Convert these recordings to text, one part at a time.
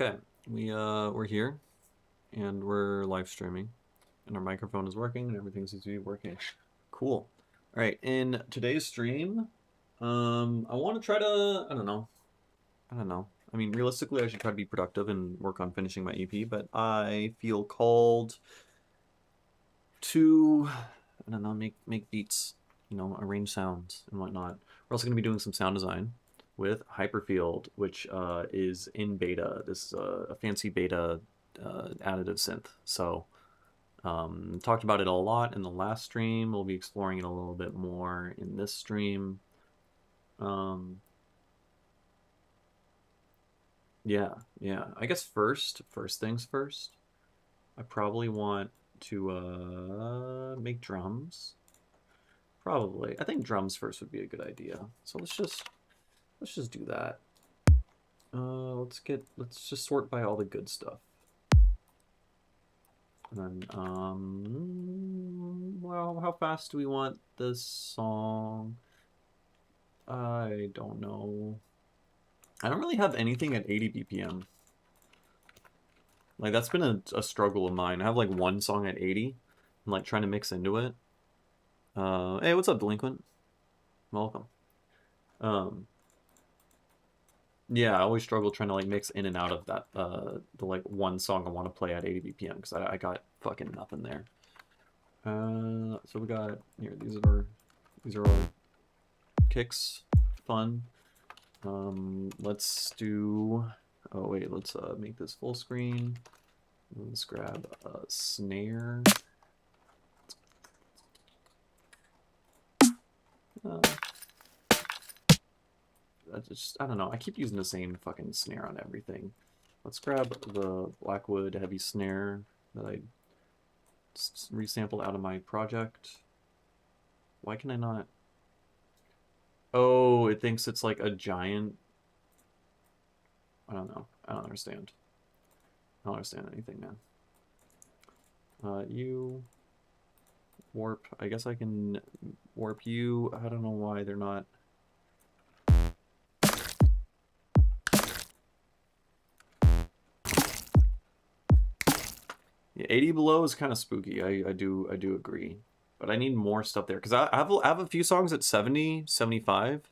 Okay, we're here and we're live streaming and our microphone is working and everything seems to be working. Cool. All right, in today's stream, I want to try to, I don't know. I mean, realistically, I should try to be productive and work on finishing my EP, but I feel called to, I don't know, make beats, arrange sounds and whatnot. We're also going to be doing some sound design with Hyperfield, which is in beta. This is a fancy beta additive synth. So talked about it a lot in the last stream. We'll be exploring it a little bit more in this stream. Yeah. I guess first things first. I probably want to make drums. Probably. I think drums first would be a good idea. So let's just do that. Let's just sort by all the good stuff. And then, well, how fast do we want this song? I don't know. I don't really have anything at 80 BPM. Like, that's been a struggle of mine. I have, like, one song at 80. I'm, like, trying to mix into it. Hey, what's up, Delinquent? Welcome. Yeah, I always struggle trying to like mix in and out of that the like one song I want to play at 80 BPM because I got fucking nothing there. So we got here. These are our kicks. Fun. Let's do. Oh wait, let's make this full screen. Let's grab a snare. I don't know. I keep using the same fucking snare on everything. Let's grab the Blackwood heavy snare that I resampled out of my project. Why can I not? Oh, it thinks it's like a giant. I don't know. I don't understand. I don't understand anything, man. You warp. I guess I can warp you. I don't know why they're not. Yeah, 80 below is kind of spooky. I do agree. But I need more stuff there because I have a few songs at 70, 75,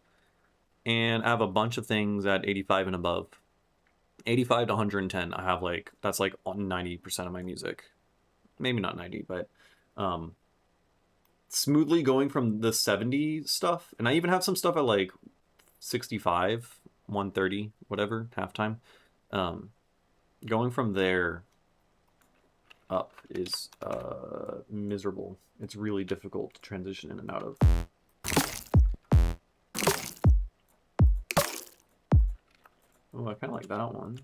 and I have a bunch of things at 85 and above. 85 to 110, I have like that's like 90% of my music. Maybe not 90, but smoothly going from the 70 stuff, and I even have some stuff at like 65, 130, whatever, halftime. Going from there up is miserable. It's really difficult to transition in and out of. Oh, I kind of like that one.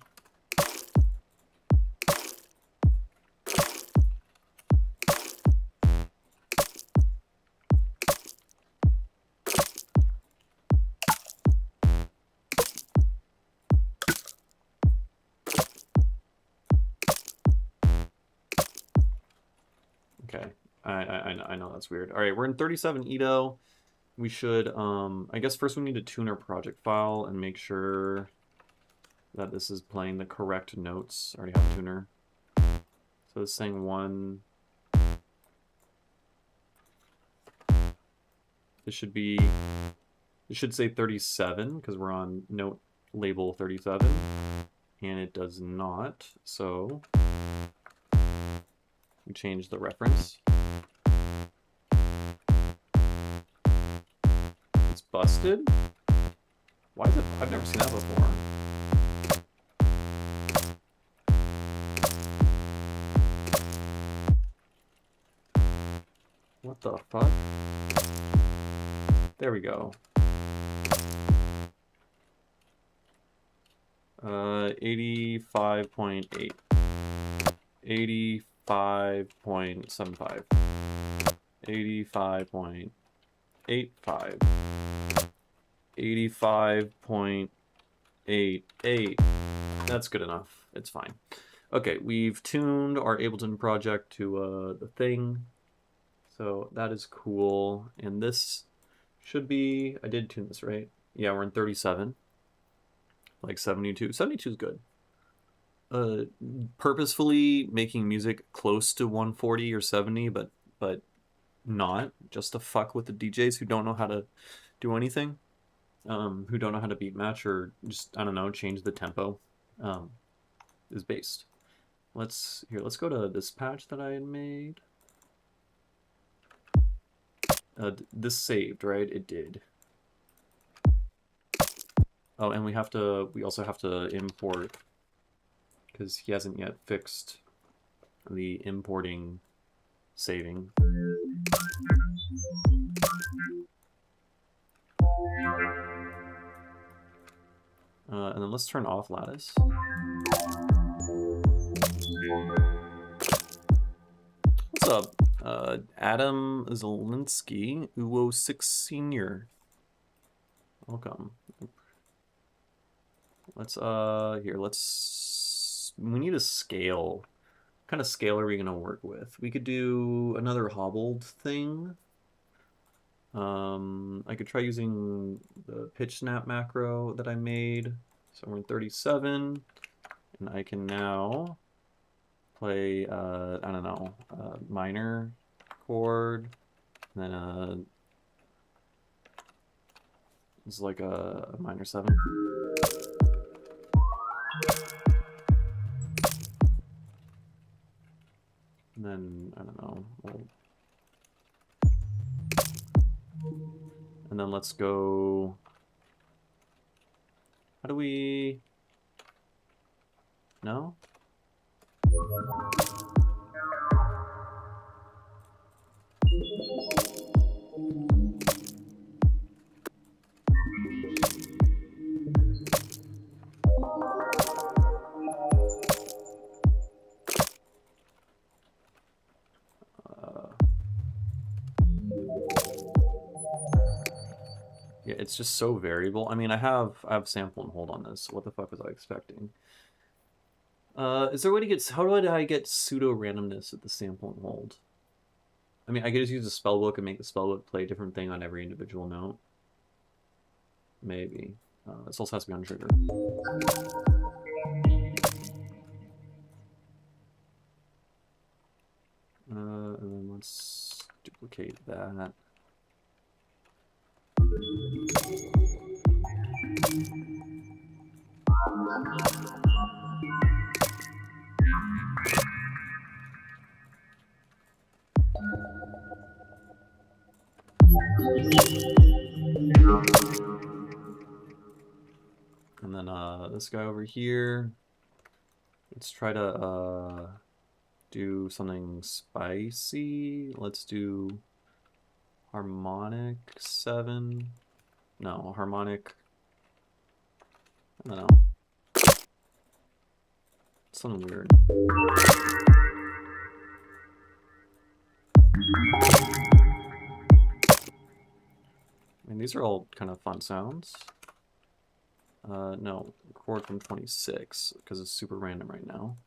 Okay, I know that's weird. All right, we're in 37 Edo. We should, I guess first we need to tune our project file and make sure that this is playing the correct notes. I already have a tuner. So this saying 1. It should say 37 because we're on note label 37, and it does not. So we change the reference. It's busted. Why is it? I've never seen that before. What the fuck? There we go. 85.8. 85.75. 85.85. 85.88. That's good enough. It's fine. Okay, we've tuned our Ableton project to the thing. So that is cool. And this should be, I did tune this, right? Yeah, we're in 37. Like 72. 72 is good. purposefully making music close to 140 or 70, but not just to fuck with the DJs who don't know how to do anything, who don't know how to beat match or just, I don't know, change the tempo, is based. Let's go to this patch that I had made. This saved, right? It did. Oh, and we also have to import, because he hasn't yet fixed the importing saving. And then let's turn off lattice. What's up? Adam Zelinsky, Uwo6 Senior. Welcome. Let's we need a scale. What kind of scale are we gonna work with? We could do another hobbled thing. I could try using the pitch snap macro that I made. So we're in 37, and I can now play, I don't know, a minor chord, and then it's like a minor 7. And then, I don't know, and then let's go, how do we, no? Yeah, it's just so variable. I mean, I have sample and hold on this. What the fuck was I expecting? Is there a way to get, how do I get pseudo randomness at the sample and hold? I mean, I could just use a spellbook and make the spellbook play a different thing on every individual note. Maybe. This also has to be on trigger. And then let's duplicate that. And then this guy over here, let's try to do something spicy. Let's do harmonic 7. No, harmonic, I don't know. Something weird. I mean, these are all kind of fun sounds. No, record from 26, because it's super random right now.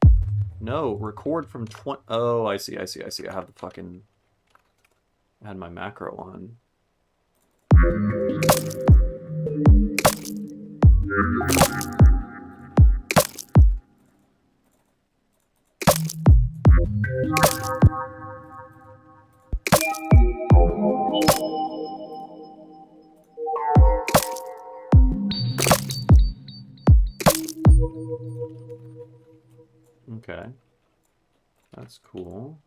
No, record from 20. Oh, I see. I have the fucking, I had my macro on. Okay, that's cool.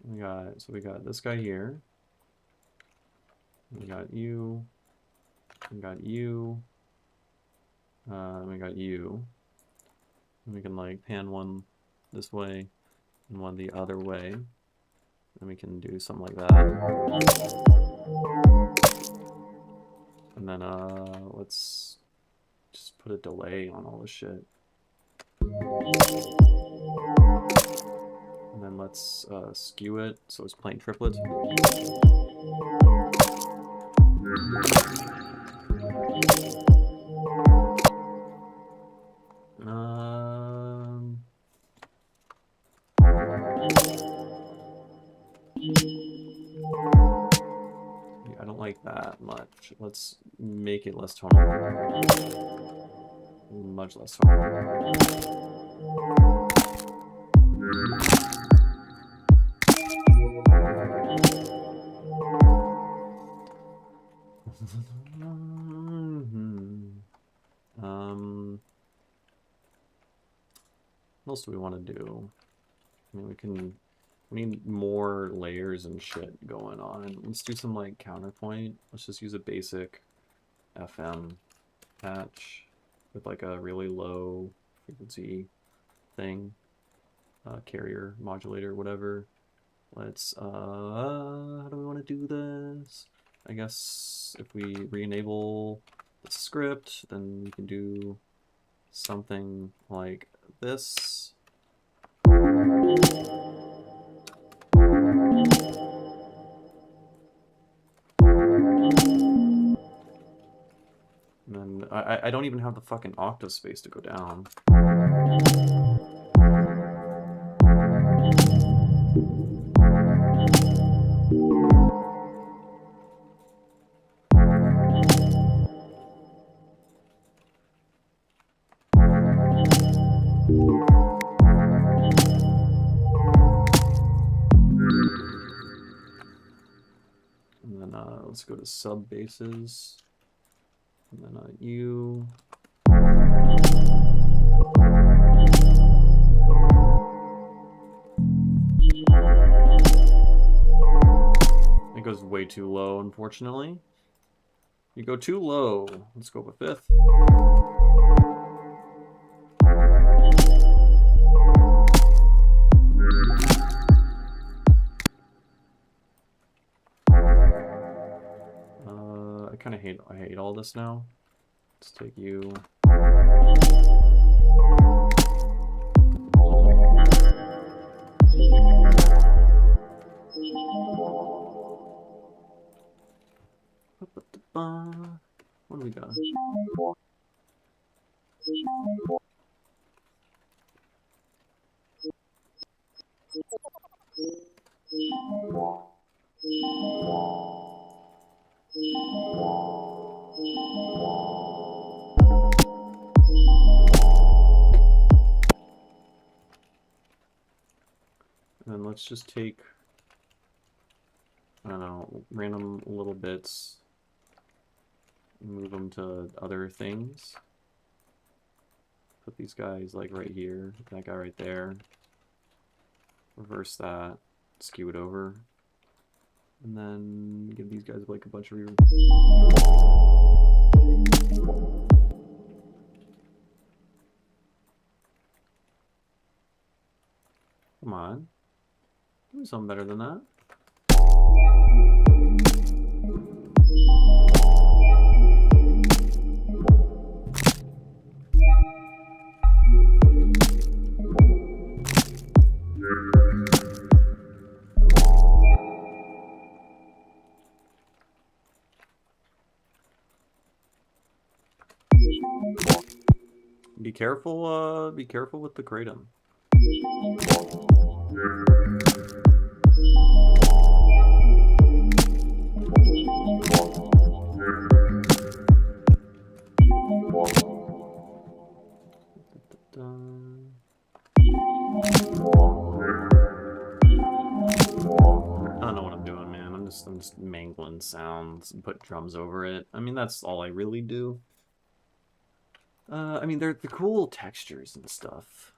We got this guy here. We got you. We got you. We got you. And we can like pan one this way and one the other way. And we can do something like that. And then let's just put a delay on all this shit. And then let's skew it so it's playing triplets. Yeah, I don't like that much. Let's make it less tonal. much less hard. What else do we want to do? I mean, we need more layers and shit going on. Let's do some like counterpoint. Let's just use a basic FM patch with like a really low frequency thing, carrier modulator, whatever. Let's how do we want to do this? I guess if we re-enable the script, then we can do something like this. And then I don't even have the fucking octave space to go down. And then let's go to sub basses. And then U. It goes way too low, unfortunately. You go too low. Let's go up a fifth. I hate all this now. Let's take you. What do we got? And then let's just take, I don't know, random little bits, move them to other things. Put these guys like right here, that guy right there. Reverse that, skew it over. And then give these guys like a bunch of reverb. Come on. Do something better than that. Be careful with the kratom. I don't know what I'm doing, man. I'm just mangling sounds and put drums over it. I mean, that's all I really do. I mean, they're the cool textures and stuff.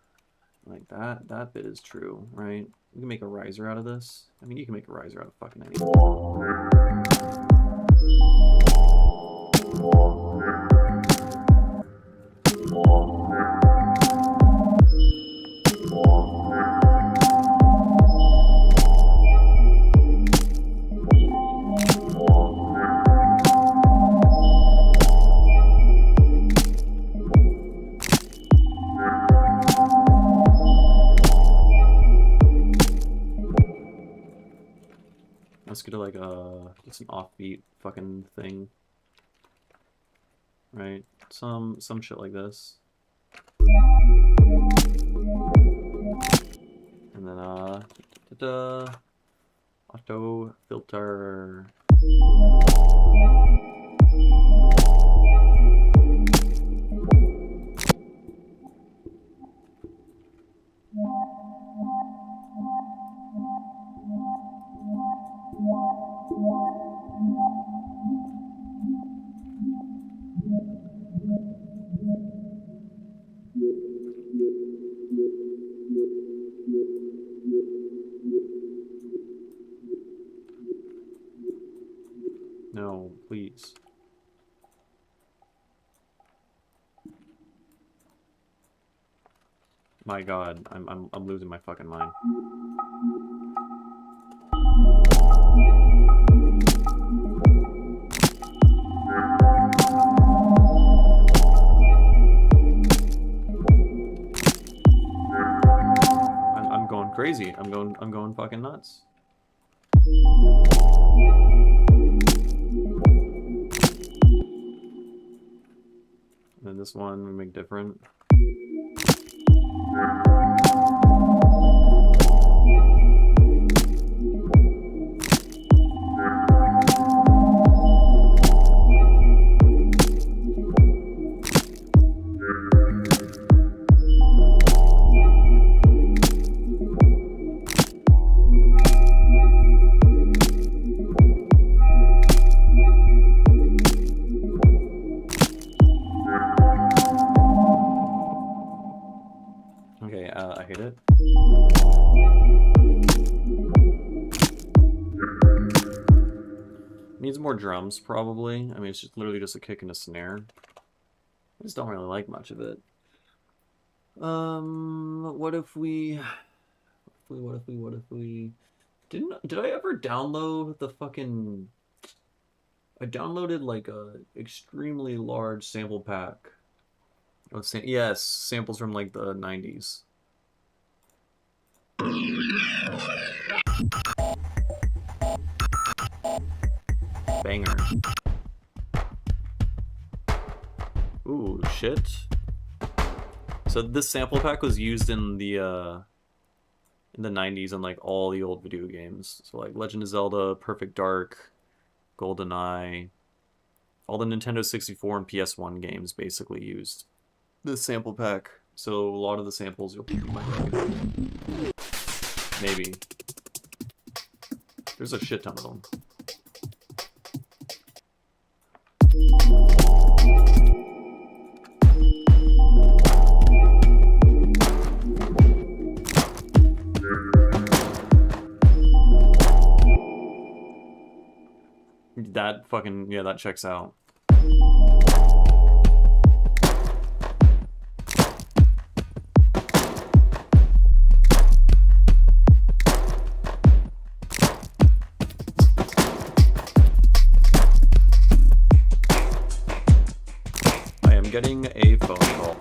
Like that bit is true, right? You can make a riser out of this. I mean, you can make a riser out of fucking anything. Let's get to like just an offbeat fucking thing, right? Some shit like this, and then auto filter. No, please. My God, I'm losing my fucking mind. I'm going crazy. I'm going fucking nuts. And then this one we make different. Okay, I hate it. Needs more drums, probably. I mean, it's just literally just a kick and a snare. I just don't really like much of it. What if we did I ever download the fucking... I downloaded like a extremely large sample pack. Oh, yes, samples from like the 90s. Banger. Ooh, shit. So this sample pack was used in the 90s on like all the old video games. So like Legend of Zelda, Perfect Dark, GoldenEye, all the Nintendo 64 and PS1 games basically used this sample pack. So a lot of the samples you might recognize. Maybe. There's a shit ton of them. That fucking, yeah, that checks out. I am getting a phone call.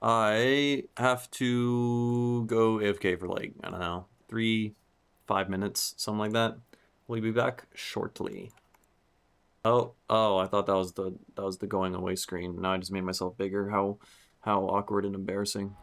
I have to go AFK for like, I don't know, 3-5 minutes, something like that. We'll be back shortly. Oh, I thought that was the going away screen. Now I just made myself bigger. How awkward and embarrassing.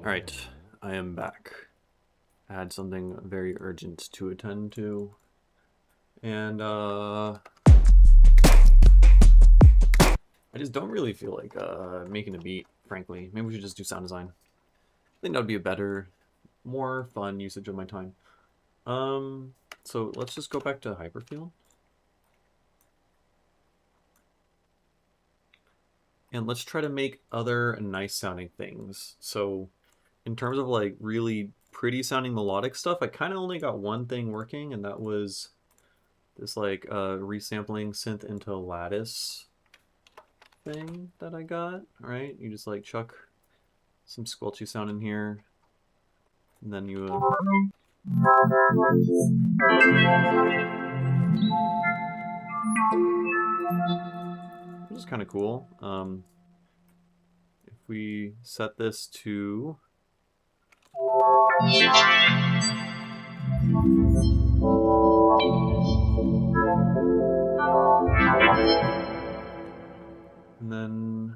Alright, I am back. I had something very urgent to attend to. And, I just don't really feel like, making a beat, frankly. Maybe we should just do sound design. I think that would be a better, more fun usage of my time. So let's just go back to Hyperfield. And let's try to make other nice sounding things. So in terms of like really pretty sounding melodic stuff, I kind of only got one thing working, and that was this like resampling synth into lattice thing that I got, right? You just like chuck some squelchy sound in here, and then you which is kind of cool. If we set this to and then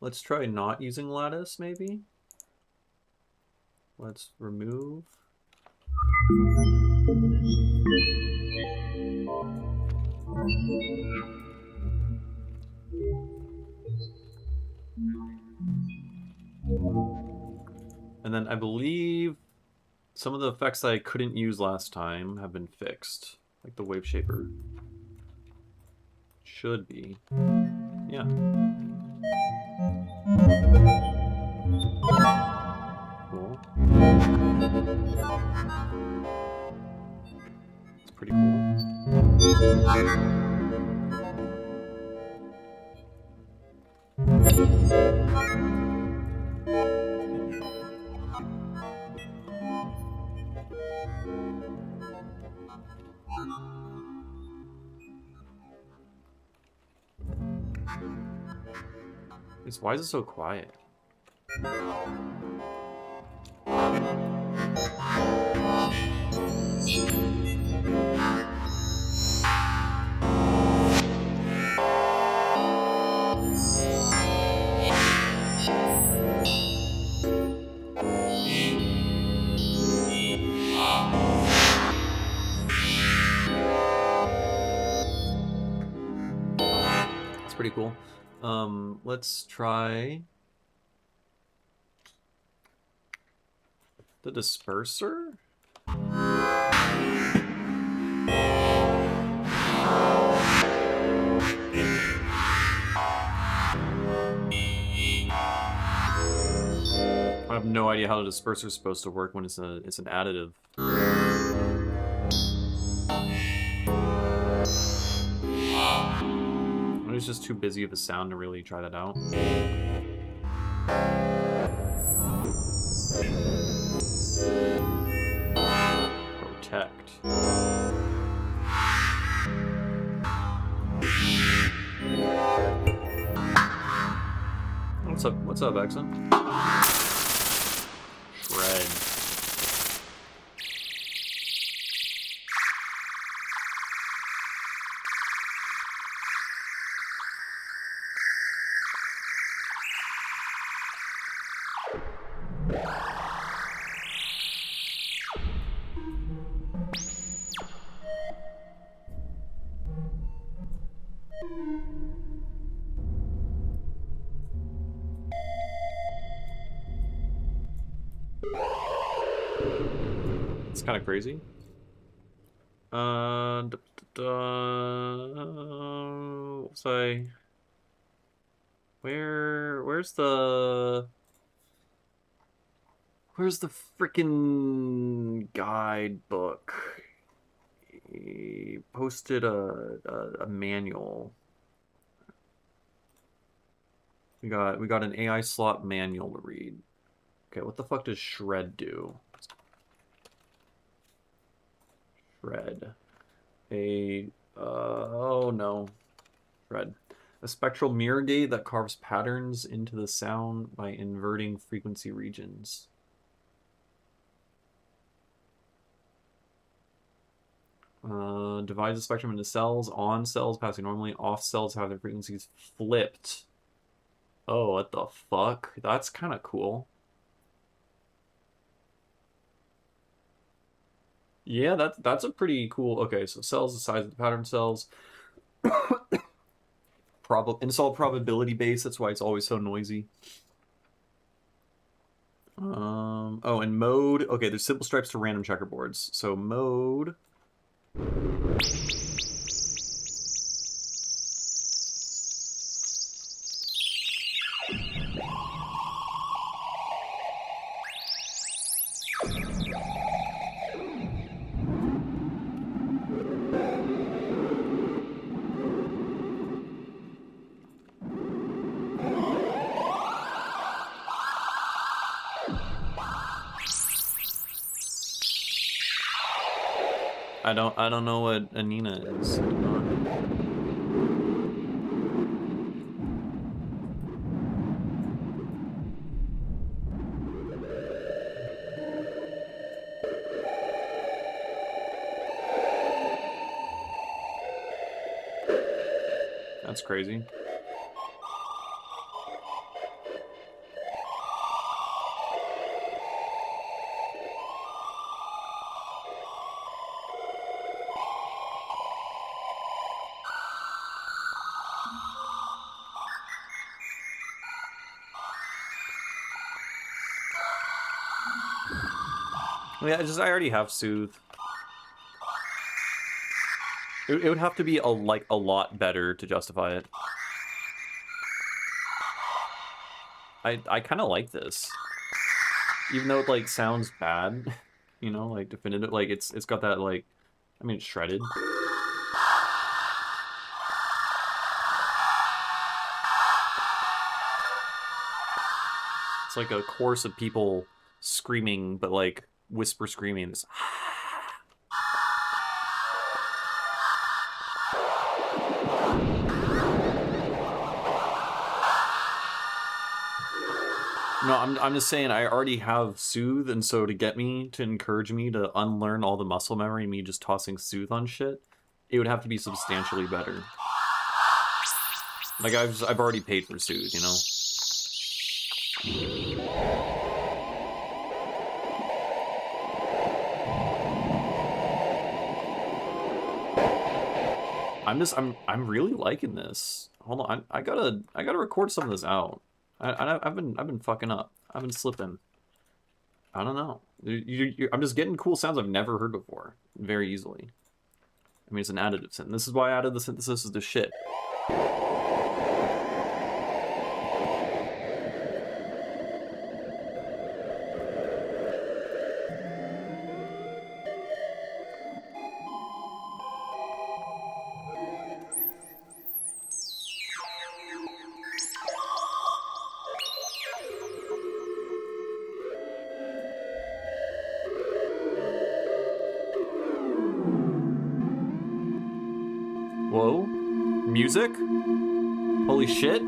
let's try not using lattice, maybe. Let's remove. And then I believe some of the effects I couldn't use last time have been fixed, like the wave shaper. Should be. Yeah. Cool. It's pretty cool. Why is it so quiet? That's pretty cool. Let's try the disperser. I have no idea how the disperser is supposed to work when it's an additive. I was just too busy of a sound to really try that out. Protect. What's up, Exxon? Shred. It's kind of crazy. What was I? Where's the freaking guidebook? He posted a manual. We got an AI slot manual to read. Okay, what the fuck does shred do? Shred. Oh no. Shred. A spectral mirror gate that carves patterns into the sound by inverting frequency regions. Divides the spectrum into cells. On cells passing normally. Off cells have their frequencies flipped. Oh, what the fuck? That's kind of cool. Yeah, that's a pretty cool. Okay, so cells the size of the pattern cells. It's all probability based. That's why it's always so noisy. Oh, and mode. Okay, there's simple stripes to random checkerboards. So mode. I don't know what Anina is. That's crazy. Yeah, I already have Soothe. It would have to be a lot better to justify it. I kind of like this, even though it like sounds bad, you know, like definitive. Like it's got that like, I mean, it's shredded. It's like a chorus of people screaming, but like whisper screaming. This. No, I'm just saying I already have Soothe, and so to encourage me to unlearn all the muscle memory, me just tossing Soothe on shit, it would have to be substantially better. Like I've already paid for Soothe, you know? I'm really liking this. Hold on, I gotta record some of this out. I've been fucking up. I've been slipping. I don't know. I'm just getting cool sounds I've never heard before very easily. I mean, it's an additive synth. This is why I added the synthesis is the shit. Whoa. Music? Holy shit.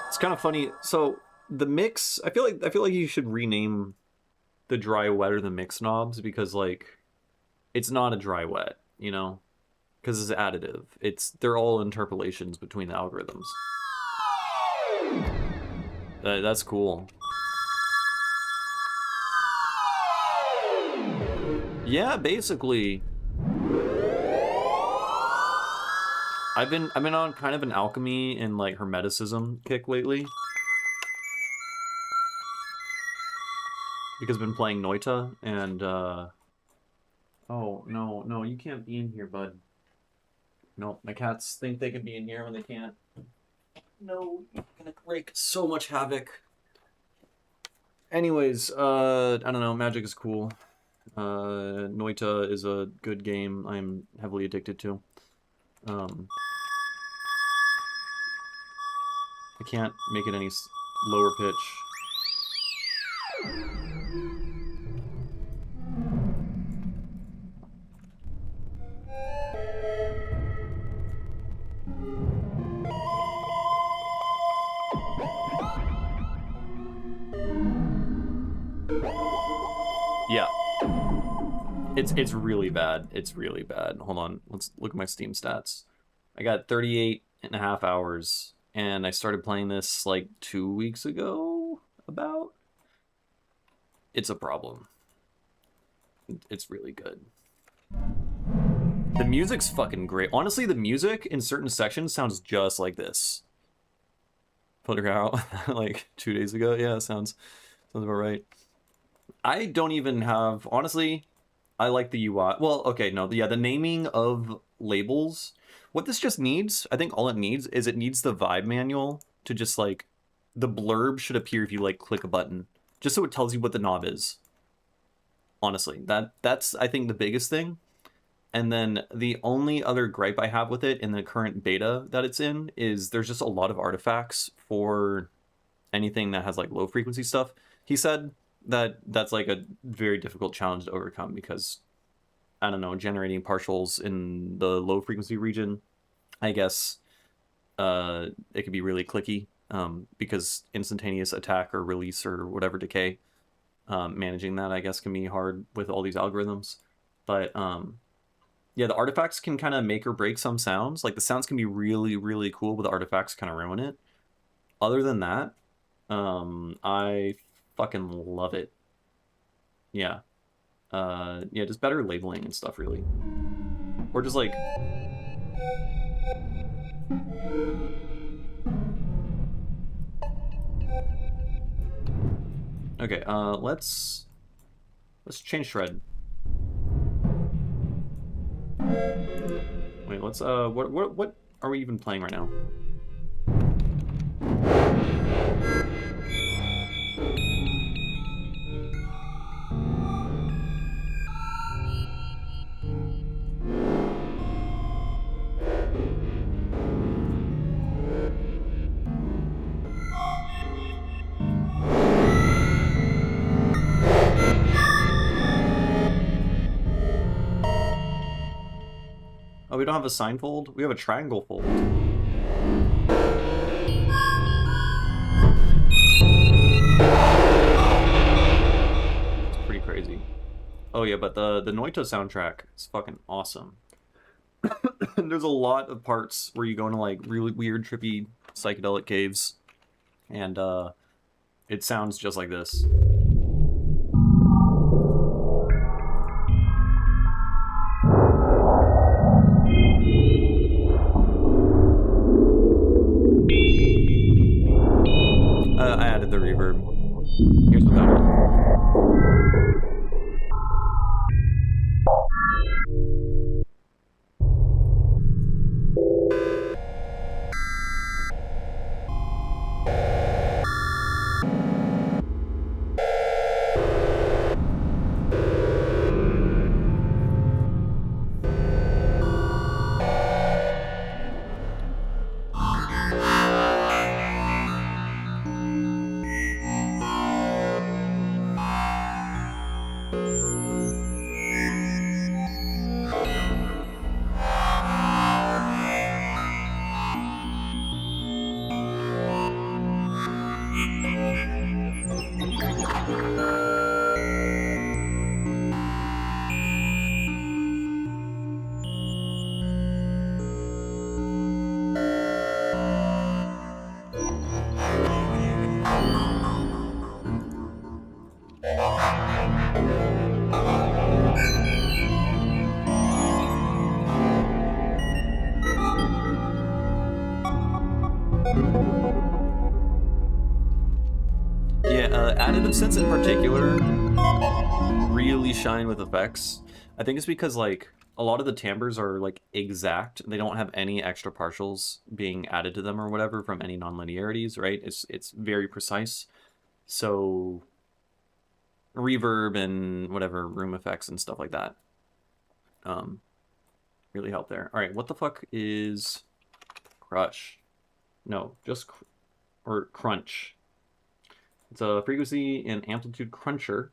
It's kind of funny. So the mix, I feel like you should rename the dry wet or the mix knobs, because like it's not a dry wet, you know, because it's additive. They're all interpolations between the algorithms. That's cool. Yeah, basically. I've been on kind of an alchemy and like hermeticism kick lately, because I've been playing Noita, and oh no, you can't be in here, bud. No, my cats think they can be in here when they can't. No, you're gonna wreak so much havoc. Anyways, I don't know, Magic is cool. Noita is a good game I'm heavily addicted to. I can't make it any lower pitch. Yeah. It's really bad. It's really bad. Hold on. Let's look at my Steam stats. I got 38.5 hours, and I started playing this like 2 weeks ago, about. It's a problem. It's really good. The music's fucking great. Honestly, the music in certain sections sounds just like this. Put her out like 2 days ago. Yeah, sounds about right. I don't even have, honestly, I like the UI. Well, okay, no, yeah, the naming of labels. What this just needs, I think all it needs is it needs the vibe manual to just like, the blurb should appear if you like click a button, just so it tells you what the knob is. Honestly, that's I think the biggest thing. And then the only other gripe I have with it in the current beta that it's in is there's just a lot of artifacts for anything that has like low frequency stuff. He said that that's like a very difficult challenge to overcome because, I don't know, generating partials in the low frequency region, I guess it could be really clicky because instantaneous attack or release or whatever decay, managing that I guess can be hard with all these algorithms. But yeah, the artifacts can kind of make or break some sounds. Like the sounds can be really, really cool, but the artifacts kind of ruin it. Other than that, I fucking love it. Yeah. Yeah, just better labeling and stuff, really. Or just like... Okay, let's change shred. Wait, let's what are we even playing right now? Oh, we don't have a sine fold? We have a triangle fold. It's pretty crazy. Oh yeah, but the Noita soundtrack is fucking awesome. There's a lot of parts where you go into like really weird, trippy, psychedelic caves, and it sounds just like this. I added the reverb. Here's without it. Additive synths in particular really shine with effects. I think it's because like a lot of the timbres are like exact. They don't have any extra partials being added to them or whatever from any non-linearities, right? It's very precise. So reverb and whatever room effects and stuff like that really help there. All right, what the fuck is crush? No, just or crunch. It's a frequency and amplitude crusher.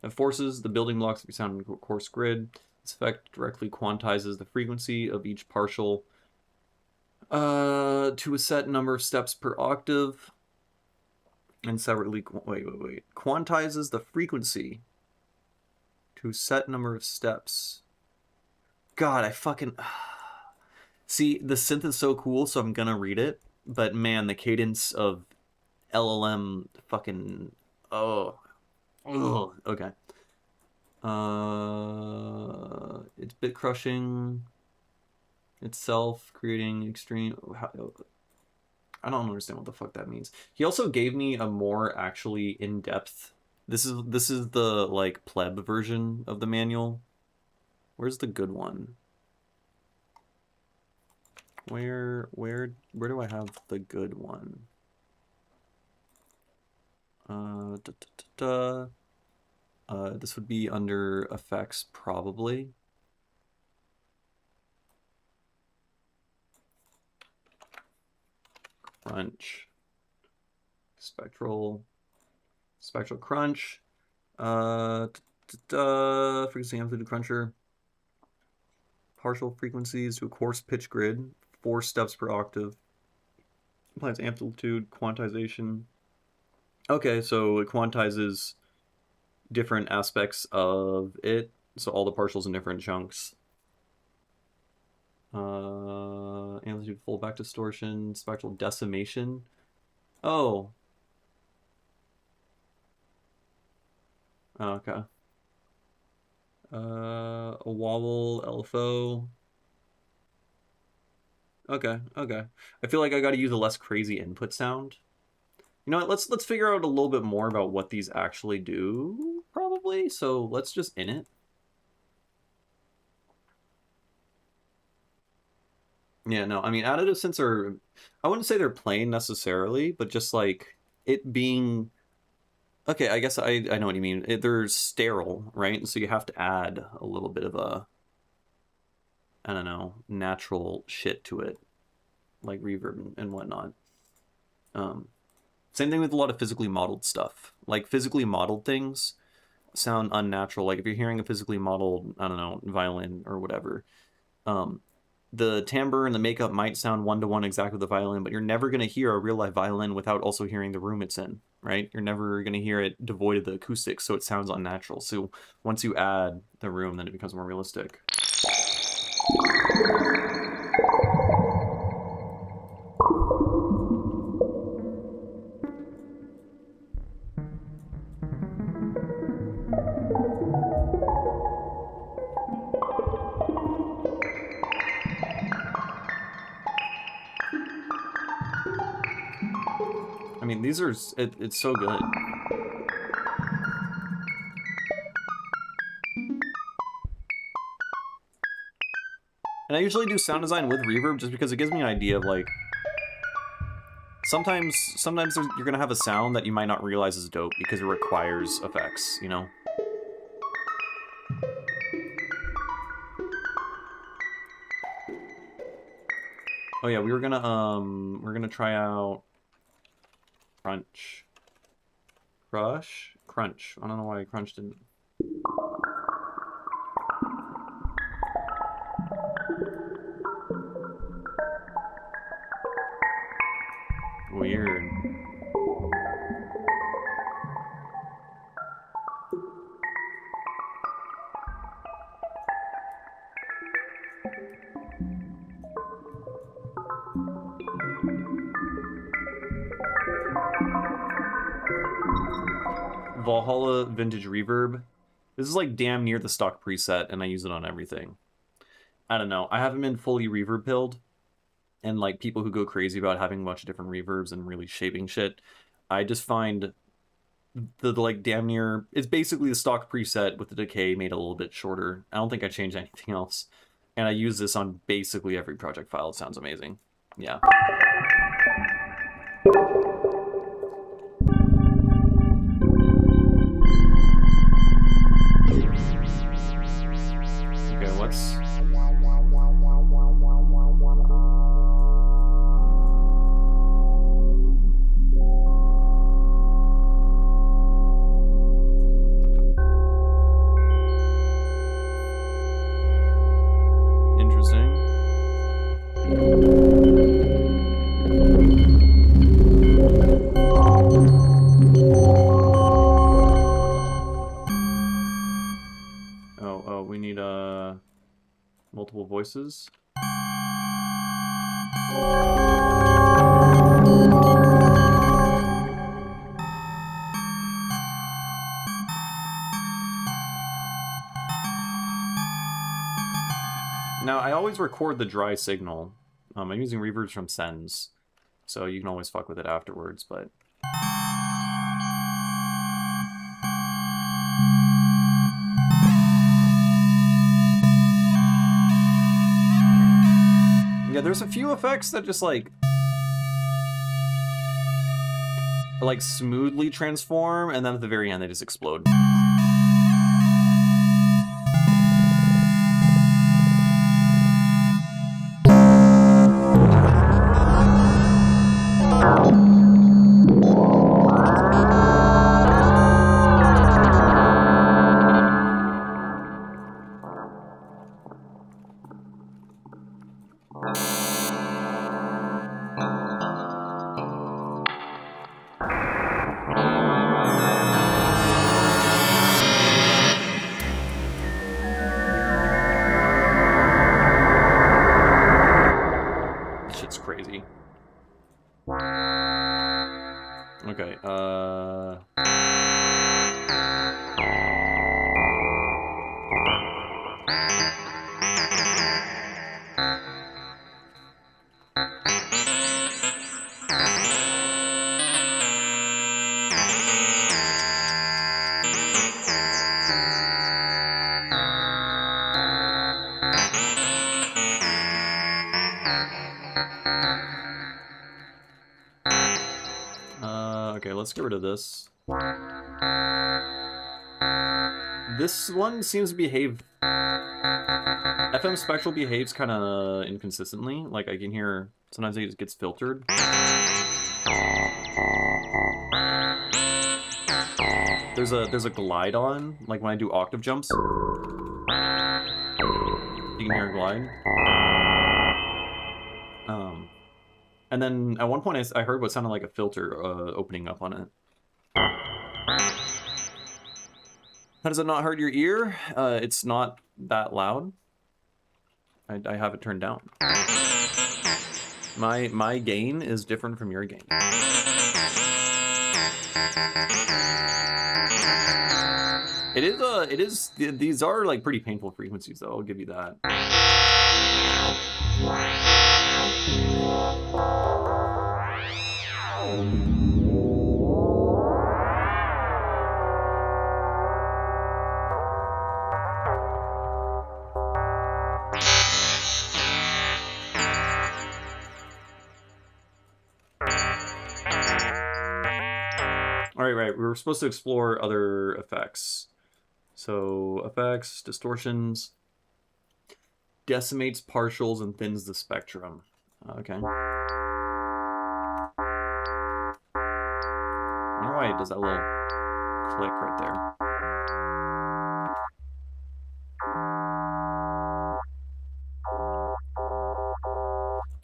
It forces the building blocks to be sound into a coarse grid. This effect directly quantizes the frequency of each partial to a set number of steps per octave. And separately, quantizes the frequency to a set number of steps. God, I fucking... See, the synth is so cool, so I'm gonna read it. But man, the cadence of LLM fucking... Oh. Ugh. Okay. It's bit crushing itself, creating extreme... I don't understand what the fuck that means. He also gave me a more actually in-depth... This is the, like, pleb version of the manual. Where's the good one? Where do I have the good one? This would be under effects, probably. Crunch. Spectral crunch. Frequency amplitude cruncher. Partial frequencies to a coarse pitch grid. 4 steps per octave. Applies amplitude quantization. Okay, so it quantizes different aspects of it. So all the partials in different chunks. Amplitude fullback distortion, spectral decimation. Oh. Okay. A wobble, LFO. Okay. I feel like I gotta use a less crazy input sound. You know what, let's figure out a little bit more about what these actually do, probably. So let's just in it. Yeah, no, I mean, additive synths are, I wouldn't say they're plain necessarily, but just like it being, okay, I guess I know what you mean. They're sterile, right? So you have to add a little bit of a, I don't know, natural shit to it, like reverb and whatnot. Same thing with a lot of physically modeled stuff. Like physically modeled things sound unnatural. Like if you're hearing a physically modeled, I don't know, violin or whatever, the timbre and the makeup might sound one-to-one exactly with the violin, but you're never going to hear a real-life violin without also hearing the room it's in, right? You're never going to hear it devoid of the acoustics, so it sounds unnatural. So once you add the room, then it becomes more realistic. I mean, these are, it's so good. And I usually do sound design with reverb just because it gives me an idea of like, sometimes you're gonna have a sound that you might not realize is dope because it requires effects, you know? Oh yeah, we're gonna try out crunch. I don't know why crunch didn't. Weird. Valhalla Vintage Reverb. This is like damn near the stock preset, and I use it on everything. I don't know. I haven't been fully reverb pilled, and like people who go crazy about having a bunch of different reverbs and really shaping shit, I just find the like damn near, it's basically the stock preset with the decay made a little bit shorter. I don't think I changed anything else, and I use this on basically every project file. It sounds amazing. Yeah. Okay, let's... Oh, we need multiple voices. Now, I always record the dry signal. I'm using reverbs from Sens, so you can always fuck with it afterwards, but... Yeah, there's a few effects that just, like smoothly transform, and then at the very end they just explode. Crazy. Okay, okay, let's get rid of this. This one seems to behave... FM Spectral behaves kind of inconsistently. Like, I can hear... Sometimes it gets filtered. There's a glide on, like when I do octave jumps. You can hear a glide. And then at one point I heard what sounded like a filter opening up on it. How does it not hurt your ear? It's not that loud. I have it turned down. My gain is different from your gain. It is these are like pretty painful frequencies though, I'll give you that. Right, we were supposed to explore other effects. So, effects, distortions, decimates partials and thins the spectrum. Okay. I wonder why it does that little click right there.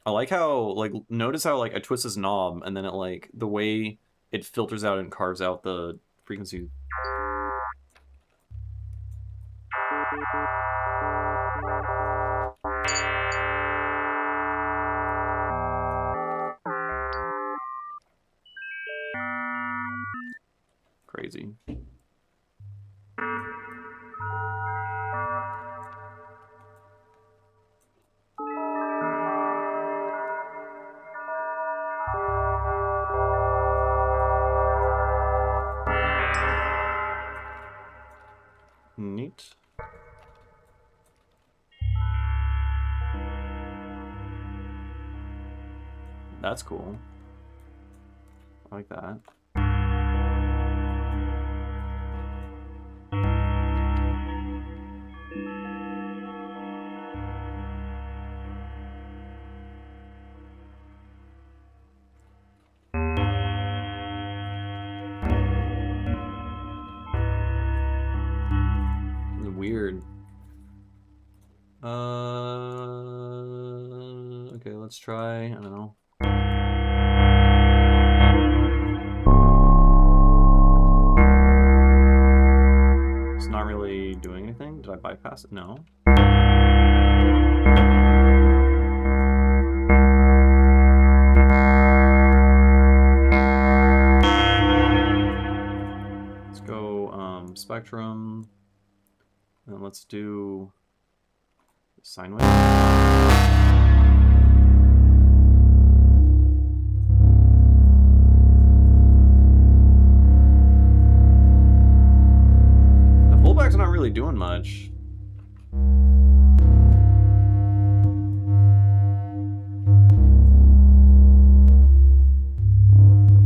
I like how, like, notice how, like, I twist this knob and then it, like, the way it filters out and carves out the frequency. Crazy. Neat. That's cool. I like that. Weird. Okay, let's try, I don't know. It's not really really doing anything? Did I bypass it? No. Let's go spectrum, and let's do sine wave. Fullback's not really doing much.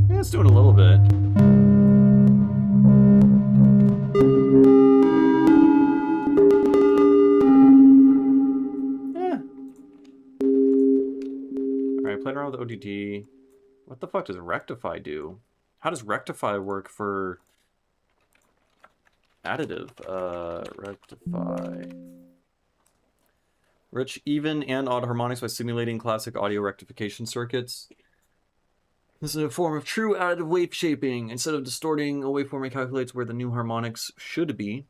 Yeah, it's doing a little bit. Yeah. Alright, playing around with ODD. What the fuck does rectify do? How does rectify work for additive? Rectify. Rich even and odd harmonics by simulating classic audio rectification circuits. This is a form of true additive wave shaping. Instead of distorting a waveform, it calculates where the new harmonics should be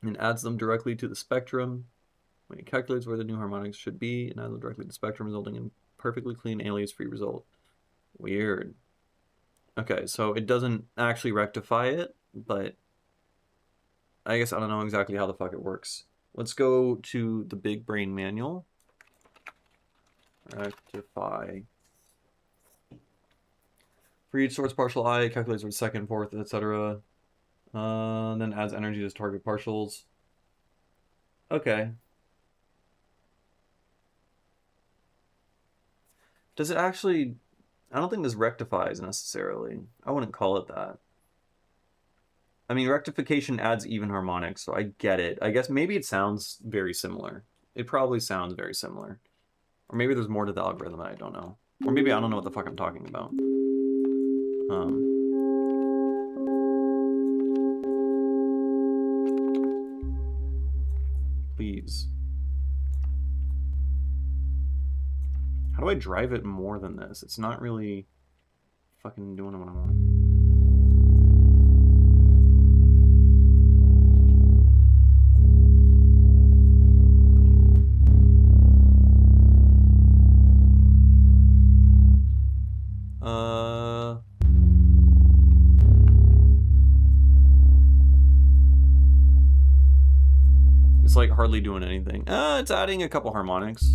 and adds them directly to the spectrum. When it calculates where the new harmonics should be and adds them directly to the spectrum, resulting in perfectly clean alias-free result. Weird. Okay, so it doesn't actually rectify it, but I guess I don't know exactly how the fuck it works. Let's go to the big brain manual. Rectify. For each source partial I, it calculates for second, fourth, etc. Then adds energy to target partials. Okay. Does it actually... I don't think this rectifies necessarily. I wouldn't call it that. I mean, rectification adds even harmonics, so I get it. I guess maybe it sounds very similar. It probably sounds very similar. Or maybe there's more to the algorithm that I don't know. Or maybe I don't know what the fuck I'm talking about. Please. How do I drive it more than this? It's not really fucking doing what I want. It's like hardly doing anything. It's adding a couple harmonics.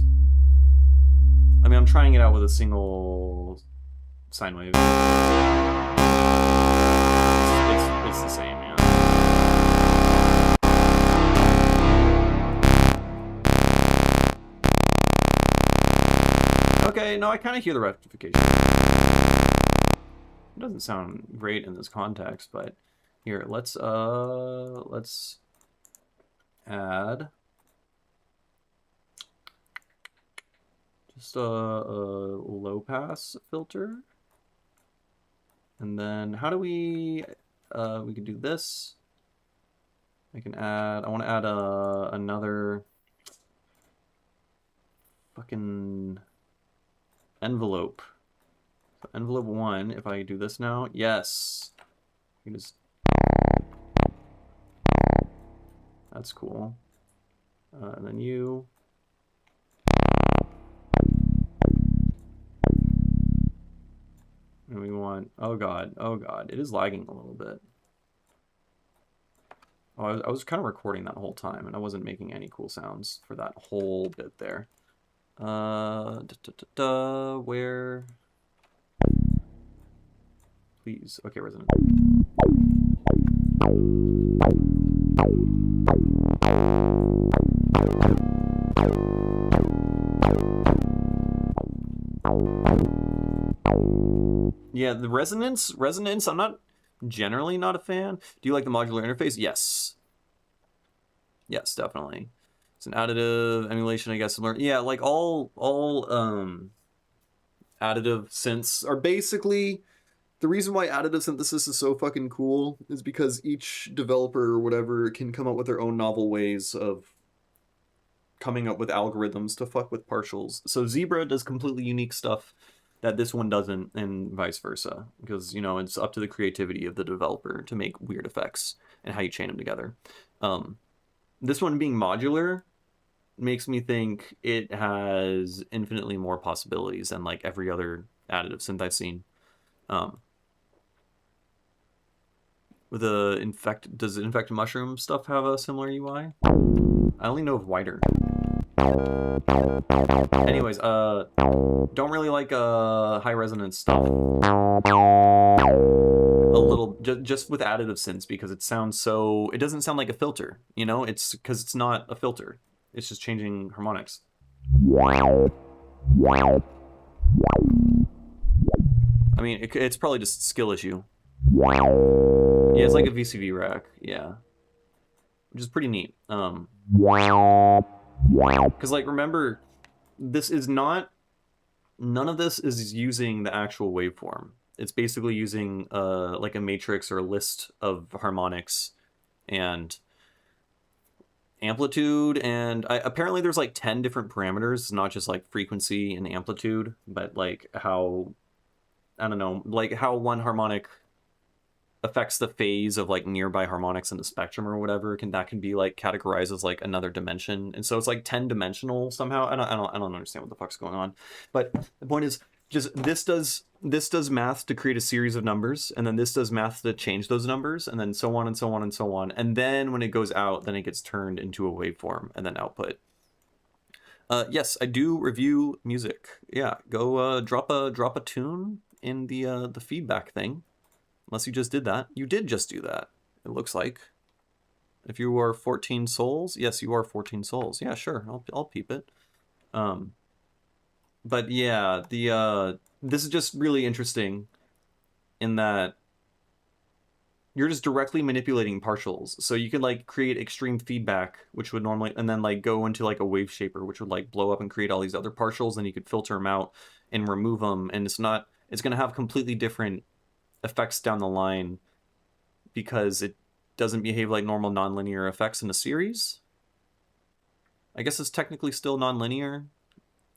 I mean, I'm trying it out with a single sine wave. It's the same, yeah. Okay, no, I kind of hear the rectification. It doesn't sound great in this context, but here, let's add just a low pass filter, and then how do we can do this. I can add, I want to add another fucking envelope. So envelope 1, if I do this now, yes. You just... That's cool. And then you... And we want... Oh god, it is lagging a little bit. Oh, I was kind of recording that whole time, and I wasn't making any cool sounds for that whole bit there. Where? Please. Okay, resonant. Yeah, the resonance, I'm not generally not a fan. Do you like the modular interface? Yes. Yes, definitely. It's an additive emulation, I guess. Similar. Yeah, like all additive synths are basically... The reason why additive synthesis is so fucking cool is because each developer or whatever can come up with their own novel ways of coming up with algorithms to fuck with partials. So Zebra does completely unique stuff that this one doesn't, and vice versa. Because, you know, it's up to the creativity of the developer to make weird effects and how you chain them together. This one being modular makes me think it has infinitely more possibilities than like every other additive synth I've seen. Does the infect mushroom stuff have a similar UI? I only know of wider. Anyways, don't really like high resonance stuff. A little, just with additive synths, because it sounds so, it doesn't sound like a filter, you know? It's because it's not a filter. It's just changing harmonics. I mean, it's probably just a skill issue. Yeah, it's like a VCV rack, yeah. Which is pretty neat. Because, like, remember, this is not, none of this is using the actual waveform. It's basically using, like a matrix or a list of harmonics and amplitude, and apparently there's like 10 different parameters, not just like frequency and amplitude, but like how, I don't know, like how one harmonic affects the phase of like nearby harmonics in the spectrum or whatever. That can be like categorized as like another dimension, and so it's like 10-dimensional somehow. I don't understand what the fuck's going on, but the point is just this does math to create a series of numbers, and then this does math to change those numbers, and then so on and so on and so on, and then when it goes out, then it gets turned into a waveform and then output. Yes, I do review music. Yeah, go drop a tune in the feedback thing. Unless you just did that. You did just do that, it looks like. If you are 14 souls, yes, you are 14 souls. Yeah, sure, I'll peep it. But yeah, this is just really interesting in that you're just directly manipulating partials. So you can like create extreme feedback, which would normally, and then like go into like a wave shaper, which would like blow up and create all these other partials, and you could filter them out and remove them. And it's going to have completely different effects down the line because it doesn't behave like normal nonlinear effects in a series. I guess it's technically still nonlinear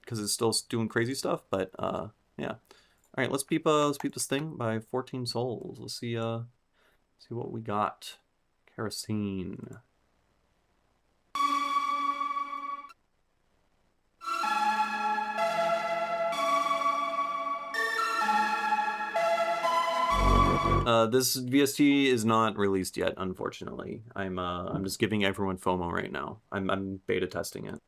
because it's still doing crazy stuff, but yeah. All right, let's peep this thing by 14 souls. Let's see what we got. Kerosene. This VST is not released yet, unfortunately. I'm just giving everyone FOMO right now. I'm beta testing it.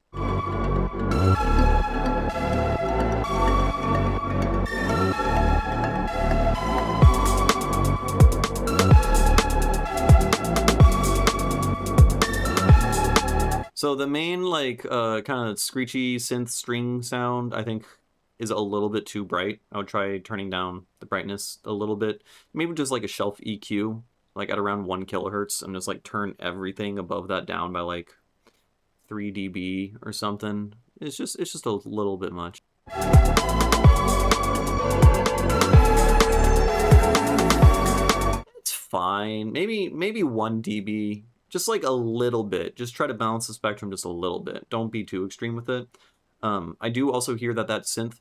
So the main like kind of screechy synth string sound, I think, is a little bit too bright. I would try turning down the brightness a little bit. Maybe just like a shelf EQ, like at around 1 kilohertz, and just like turn everything above that down by like 3 dB or something. It's just a little bit much. It's fine. Maybe 1 dB. Just like a little bit. Just try to balance the spectrum just a little bit. Don't be too extreme with it. I do also hear that synth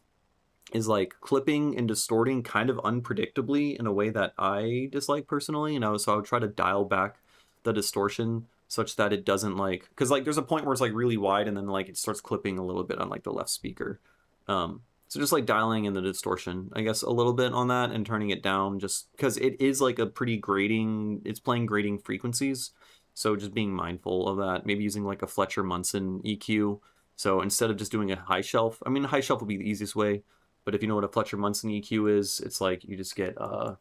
is like clipping and distorting kind of unpredictably in a way that I dislike personally, you know, so I would try to dial back the distortion such that it doesn't like, because like there's a point where it's like really wide and then like it starts clipping a little bit on like the left speaker. So just like dialing in the distortion, I guess, a little bit on that and turning it down, just because it is like a pretty grating, it's playing grating frequencies. So just being mindful of that, maybe using like a Fletcher-Munson EQ. So instead of just doing a high shelf, I mean, a high shelf would be the easiest way, but if you know what a Fletcher-Munson EQ is, it's like you just get an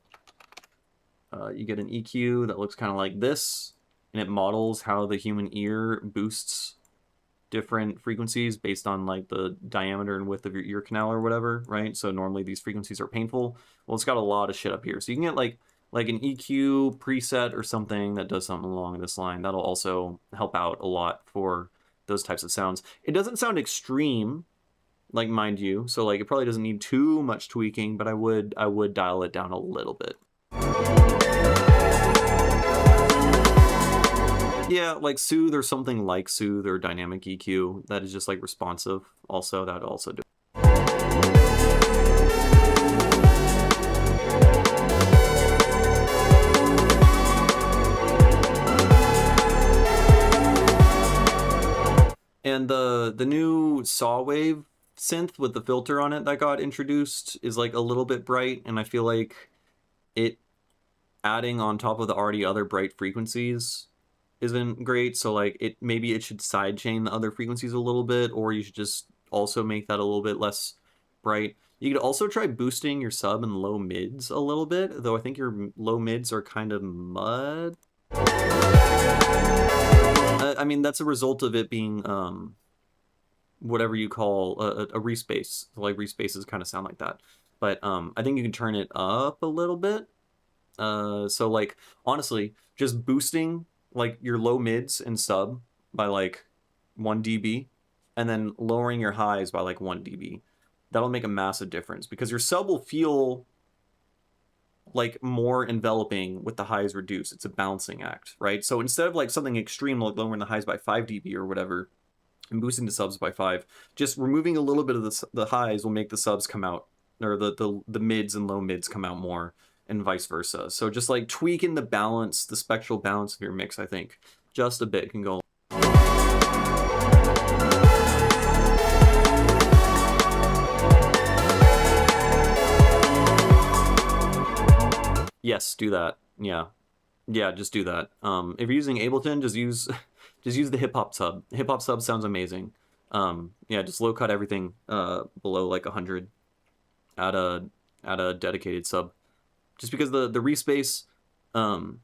EQ that looks kind of like this, and it models how the human ear boosts different frequencies based on like the diameter and width of your ear canal or whatever, right? So normally these frequencies are painful. Well, it's got a lot of shit up here. So you can get like an EQ preset or something that does something along this line. That'll also help out a lot for those types of sounds. It doesn't sound extreme, like, mind you, so like it probably doesn't need too much tweaking, but I would dial it down a little bit. Yeah, like Soothe or something like Soothe or Dynamic EQ that is just like responsive. Also, that also do. And the new saw wave synth with the filter on it that got introduced is like a little bit bright, and I feel like it adding on top of the already other bright frequencies isn't great. So like maybe it should sidechain the other frequencies a little bit, or you should just also make that a little bit less bright. You could also try boosting your sub and low mids a little bit, though I think your low mids are kind of mud. I mean, that's a result of it being whatever you call a respace. Like respaces kind of sound like that. But I think you can turn it up a little bit. So like honestly, just boosting like your low mids and sub by like 1 dB, and then lowering your highs by like 1 dB. That'll make a massive difference because your sub will feel like more enveloping with the highs reduced. It's a balancing act, right? So instead of like something extreme like lowering the highs by 5 dB or whatever and boosting the subs by 5, just removing a little bit of the highs will make the subs come out, or the mids and low mids come out more, and vice versa. So just like tweaking the balance, the spectral balance of your mix, I think just a bit can go. Yes, do that. Yeah, just do that. If you're using Ableton, just use the hip hop sub. Hip hop sub sounds amazing. Yeah, just low cut everything below like 100. Add a dedicated sub. Just because the respace, you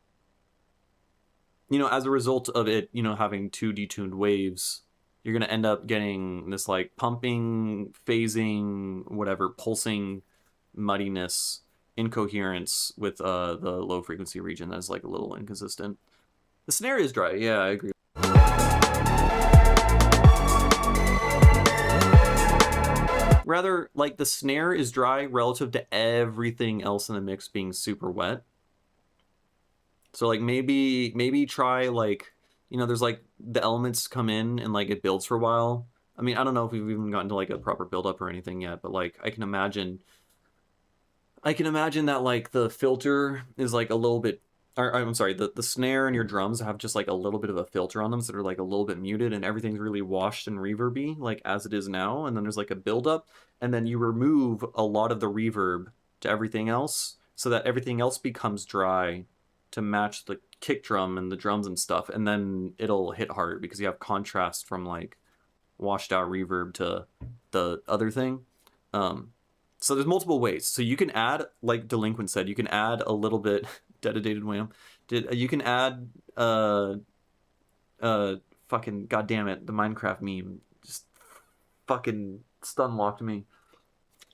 know, as a result of it, you know, having 2 detuned waves, you're gonna end up getting this like pumping, phasing, whatever, pulsing muddiness, incoherence with the low frequency region that's like a little inconsistent. The snare is dry, yeah, I agree. Rather, like the snare is dry relative to everything else in the mix being super wet. So like maybe try like, you know, there's like the elements come in and like it builds for a while. I mean, I don't know if we've even gotten to like a proper build up or anything yet, but like I can imagine that like the filter is like a little bit, or I'm sorry, the snare and your drums have just like a little bit of a filter on them, so they're like a little bit muted and everything's really washed and reverby like as it is now, and then there's like a buildup, and then you remove a lot of the reverb to everything else so that everything else becomes dry to match the kick drum and the drums and stuff, and then it'll hit harder because you have contrast from like washed out reverb to the other thing. So there's multiple ways. So you can add, like Delinquent said, you can add a little bit, dedicated wham, you can add, fucking, goddamn it, the Minecraft meme just fucking stun locked me.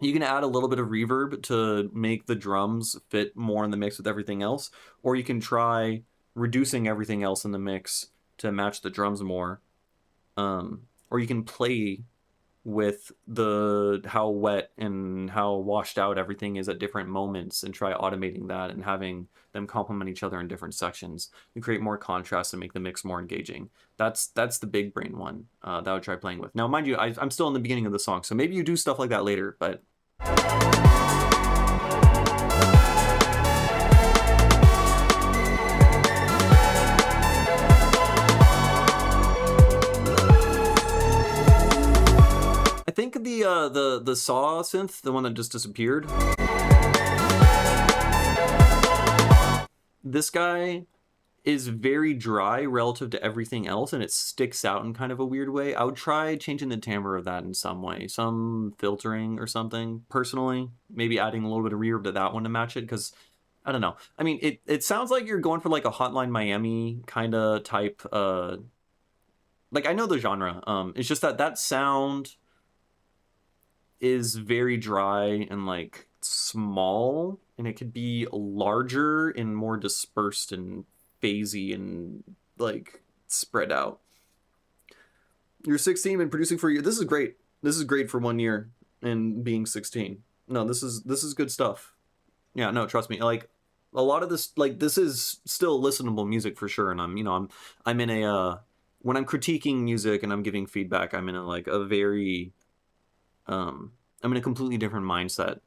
You can add a little bit of reverb to make the drums fit more in the mix with everything else, or you can try reducing everything else in the mix to match the drums more. Or you can play with how wet and how washed out everything is at different moments and try automating that and having them complement each other in different sections. You create more contrast and make the mix more engaging. That's the big brain one that I would try playing with. Now, mind you, I'm still in the beginning of the song, so maybe you do stuff like that later, but... I think the saw synth, the one that just disappeared, this guy is very dry relative to everything else, and it sticks out in kind of a weird way. I would try changing the timbre of that in some way, some filtering or something, personally. Maybe adding a little bit of reverb to that one to match it, because, I don't know. I mean, it sounds like you're going for like a Hotline Miami kind of type, like, I know the genre. It's just that sound is very dry and like small, and it could be larger and more dispersed and phasey and like spread out. You're 16 and producing for a year. This is great. This is great for 1 year and being 16. No, this is good stuff. Yeah, no, trust me. Like a lot of this, like this is still listenable music for sure. And I'm in a when I'm critiquing music and I'm giving feedback, I'm in a like a very I'm in a completely different mindset,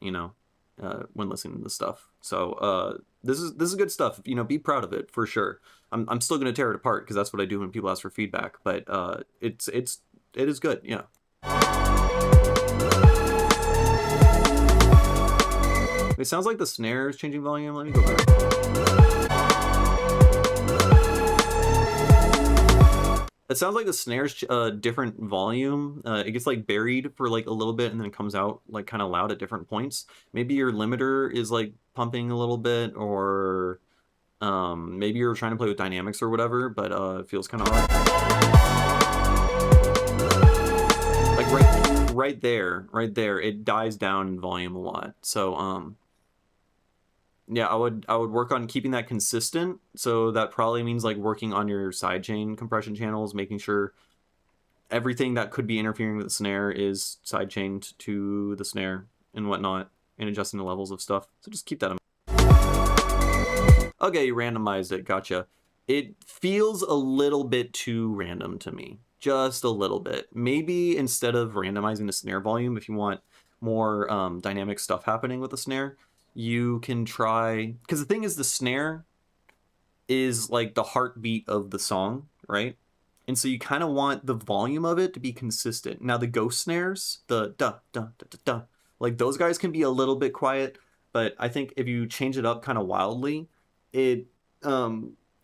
when listening to this stuff. So this is good stuff. Be proud of it for sure. I'm still gonna tear it apart because that's what I do when people ask for feedback. But it's it is good, yeah. It sounds like the snare is changing volume. Let me go back. It sounds like the snare's different volume. It gets like buried for like a little bit and then it comes out like kind of loud at different points. Maybe your limiter is like pumping a little bit, or maybe you're trying to play with dynamics or whatever, but it feels kind of hard. Like right there, it dies down in volume a lot. So yeah, I would work on keeping that consistent. So that probably means like working on your sidechain compression channels, making sure everything that could be interfering with the snare is sidechained to the snare and whatnot, and adjusting the levels of stuff. So just keep that in mind. Okay, you randomized it. Gotcha. It feels a little bit too random to me. Just a little bit. Maybe instead of randomizing the snare volume, if you want more dynamic stuff happening with the snare, you can try, because the thing is, the snare is like the heartbeat of the song, right? And so you kind of want the volume of it to be consistent. Now the ghost snares, the da da da da da, like those guys can be a little bit quiet, but I think if you change it up kind of wildly, it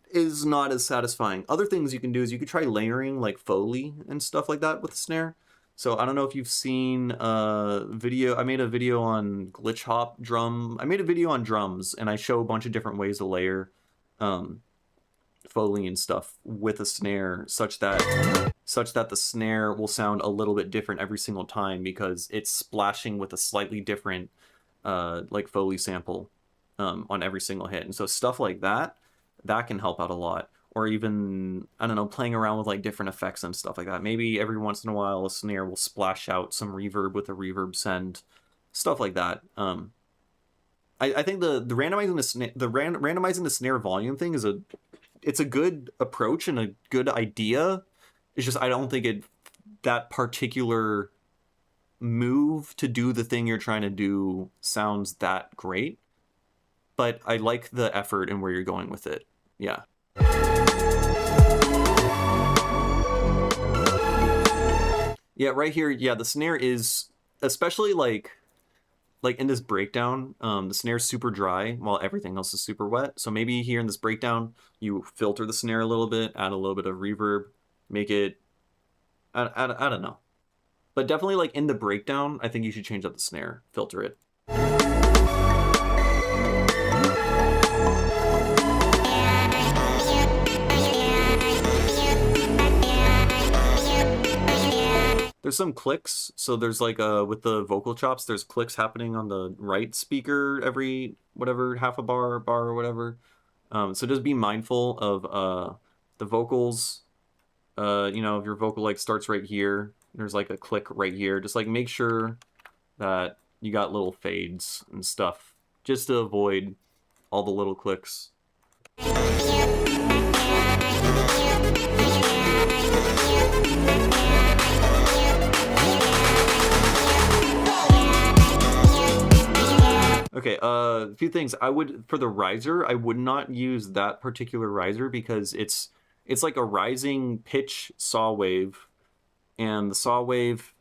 is not as satisfying. Other things you can do is you could try layering like Foley and stuff like that with the snare. So I don't know if you've seen a video. I made a video on glitch hop drum. I made a video on drums, and I show a bunch of different ways to layer Foley and stuff with a snare, such that the snare will sound a little bit different every single time because it's splashing with a slightly different like Foley sample on every single hit. And so stuff like that can help out a lot. Or even, I don't know, playing around with like different effects and stuff like that. Maybe every once in a while a snare will splash out some reverb with a reverb send, stuff like that. I think the randomizing the snare volume thing is it's a good approach and a good idea. It's just I don't think that particular move to do the thing you're trying to do sounds that great. But I like the effort and where you're going with it. Yeah. Yeah, right here, yeah, the snare is, especially like in this breakdown, the snare's super dry while everything else is super wet. So maybe here in this breakdown, you filter the snare a little bit, add a little bit of reverb, make it, I don't know. But definitely like in the breakdown, I think you should change up the snare, filter it. There's some clicks, so there's like with the vocal chops, there's clicks happening on the right speaker every whatever half a bar or whatever. So just be mindful of the vocals. You know, if your vocal like starts right here, there's like a click right here. Just like make sure that you got little fades and stuff, just to avoid all the little clicks. Okay, a few things. For the riser, I would not use that particular riser because it's like a rising pitch saw wave, and the saw wave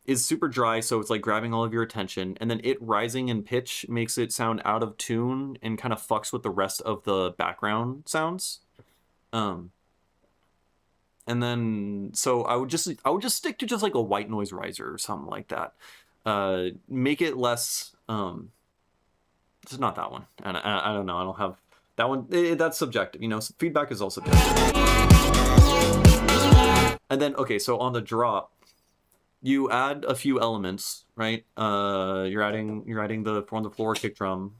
is super dry, so it's like grabbing all of your attention, and then it rising in pitch makes it sound out of tune and kind of fucks with the rest of the background sounds. And then so I would just stick to just like a white noise riser or something like that. Make it less it's not that one, and I don't know, I don't have that one. That's subjective, you know, feedback is all subjective. And then okay, so on the drop you add a few elements, right? You're adding the on the floor kick drum.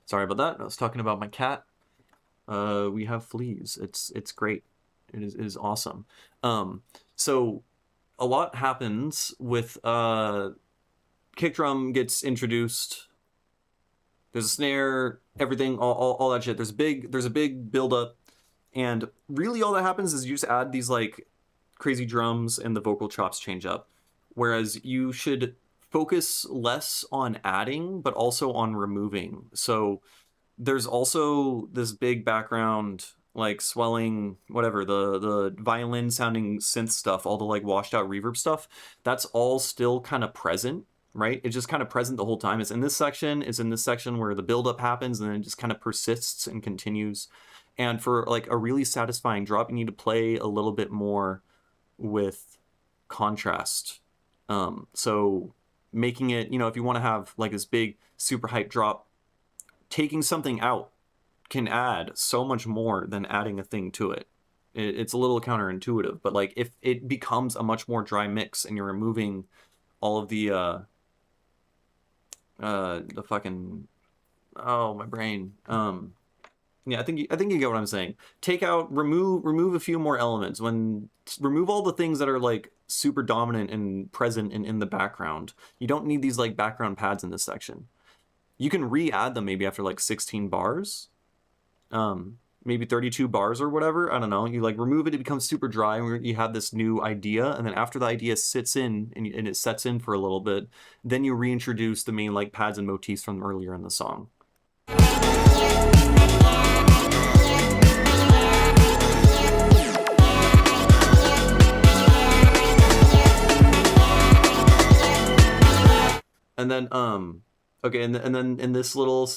Sorry about that. I was talking about my cat. We have fleas. It's great. It is awesome. So a lot happens with kick drum gets introduced. There's a snare, everything, all that shit. There's a big build up, and really all that happens is you just add these like crazy drums and the vocal chops change up. Whereas you should focus less on adding, but also on removing. So there's also this big background like swelling whatever the violin sounding synth stuff, all the like washed out reverb stuff, that's all still kind of present, right? It's just kind of present the whole time. It's in this section, where the buildup happens and then it just kind of persists and continues. And for like a really satisfying drop, you need to play a little bit more with contrast. So making it, if you want to have like this big super hype drop, taking something out can add so much more than adding a thing to it. It's a little counterintuitive, but like if it becomes a much more dry mix and you're removing all of the fucking, oh, my brain. Yeah, I think you get what I'm saying. Remove a few more elements. Remove all the things that are like super dominant and present in the background. You don't need these like background pads in this section. You can re-add them maybe after like 16 bars, maybe 32 bars or whatever. I don't know. You like remove it, it becomes super dry, and you have this new idea. And then after the idea sits in and it sets in for a little bit, then you reintroduce the main like pads and motifs from earlier in the song. And then okay, and then in this little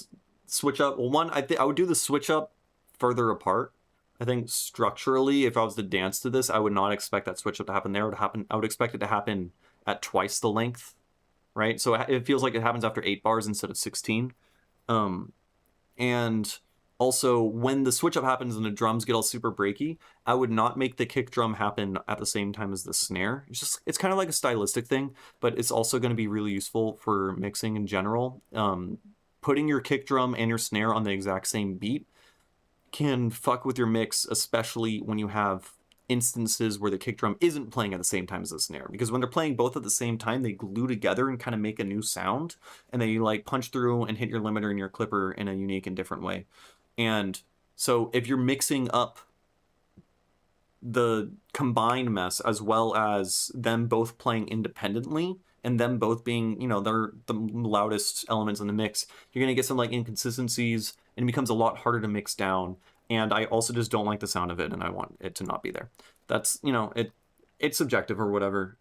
switch up, well, one, I think I would do the switch up further apart. I think structurally, if I was to dance to this, I would not expect that switch up to happen there. I would expect it to happen at twice the length, right? So it feels like it happens after 8 bars instead of 16. And also, when the switch up happens and the drums get all super breaky, I would not make the kick drum happen at the same time as the snare. It's kind of like a stylistic thing, but it's also going to be really useful for mixing in general. Putting your kick drum and your snare on the exact same beat can fuck with your mix, especially when you have instances where the kick drum isn't playing at the same time as the snare, because when they're playing both at the same time, they glue together and kind of make a new sound, and they like punch through and hit your limiter and your clipper in a unique and different way. And so if you're mixing up the combined mess as well as them both playing independently and them both being, they're the loudest elements in the mix, you're going to get some like inconsistencies and it becomes a lot harder to mix down. And I also just don't like the sound of it and I want it to not be there. That's, it's subjective or whatever.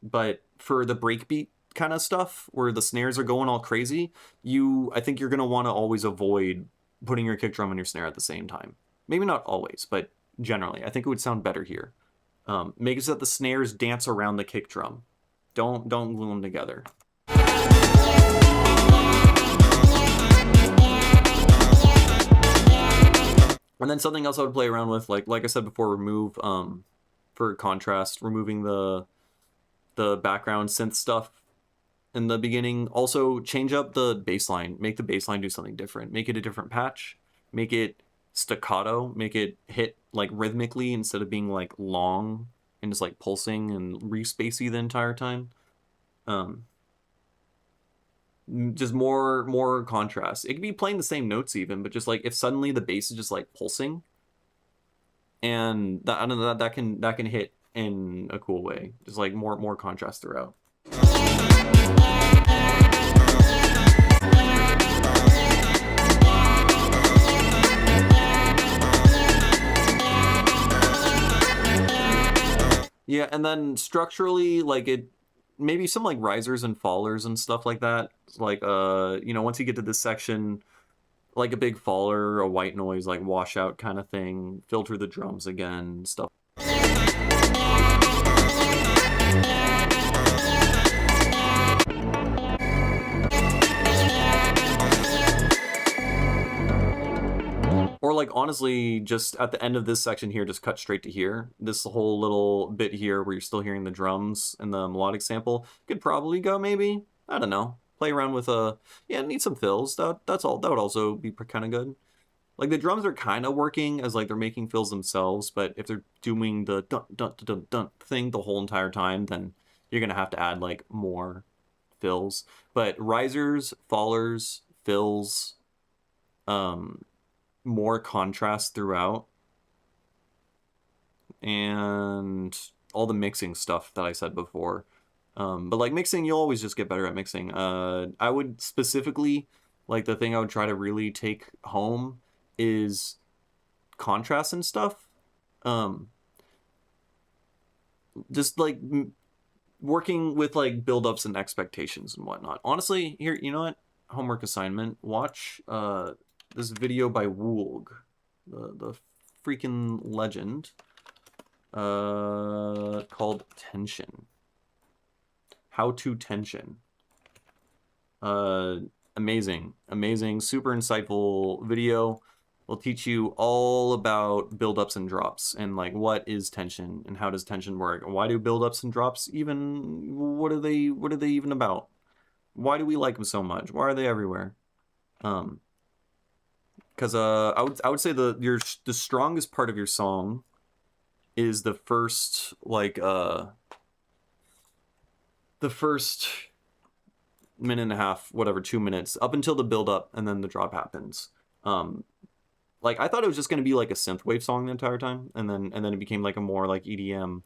But for the breakbeat kind of stuff where the snares are going all crazy, I think you're going to want to always avoid putting your kick drum and your snare at the same time. Maybe not always, but generally. I think it would sound better here. Make it so that the snares dance around the kick drum. Don't glue them together. And then something else I would play around with, like I said before, remove, for contrast, removing the background synth stuff in the beginning. Also, change up the bass line. Make the bass line do something different. Make it a different patch. Make it staccato. Make it hit like rhythmically instead of being like long and just like pulsing and re-spacey the entire time. Just more contrast. It could be playing the same notes even, but just like if suddenly the bass is just like pulsing, and that, I don't know, that can hit in a cool way. Just like more contrast throughout. Yeah, and then structurally, like maybe some like risers and fallers and stuff like that. Like once you get to this section, like a big faller, a white noise, like washout kind of thing, filter the drums again, stuff. Or like honestly, just at the end of this section here, just cut straight to here. This whole little bit here where you're still hearing the drums and the melodic sample could probably go maybe, I don't know, play around with need some fills. That's all. That would also be kind of good. Like the drums are kind of working as like they're making fills themselves, but if they're doing the dun dun dun dun dun thing the whole entire time, then you're gonna have to add like more fills. But risers, fallers, fills more contrast throughout, and all the mixing stuff that I said before. But like mixing, you'll always just get better at mixing. I would specifically, like the thing I would try to really take home is contrast and stuff. Just like working with like build-ups and expectations and whatnot. Honestly, here, you know what? Homework assignment. Watch this video by Woolg, the freaking legend, called Tension. How to Tension. Amazing, super insightful video. Will teach you all about buildups and drops, and like what is tension and how does tension work. Why do buildups and drops even? What are they even about? Why do we like them so much? Why are they everywhere? Because I would say the strongest part of your song is the first the first minute and a half, whatever, 2 minutes, up until the build up, and then the drop happens. Like I thought it was just gonna be like a synthwave song the entire time, and then it became like a more like EDM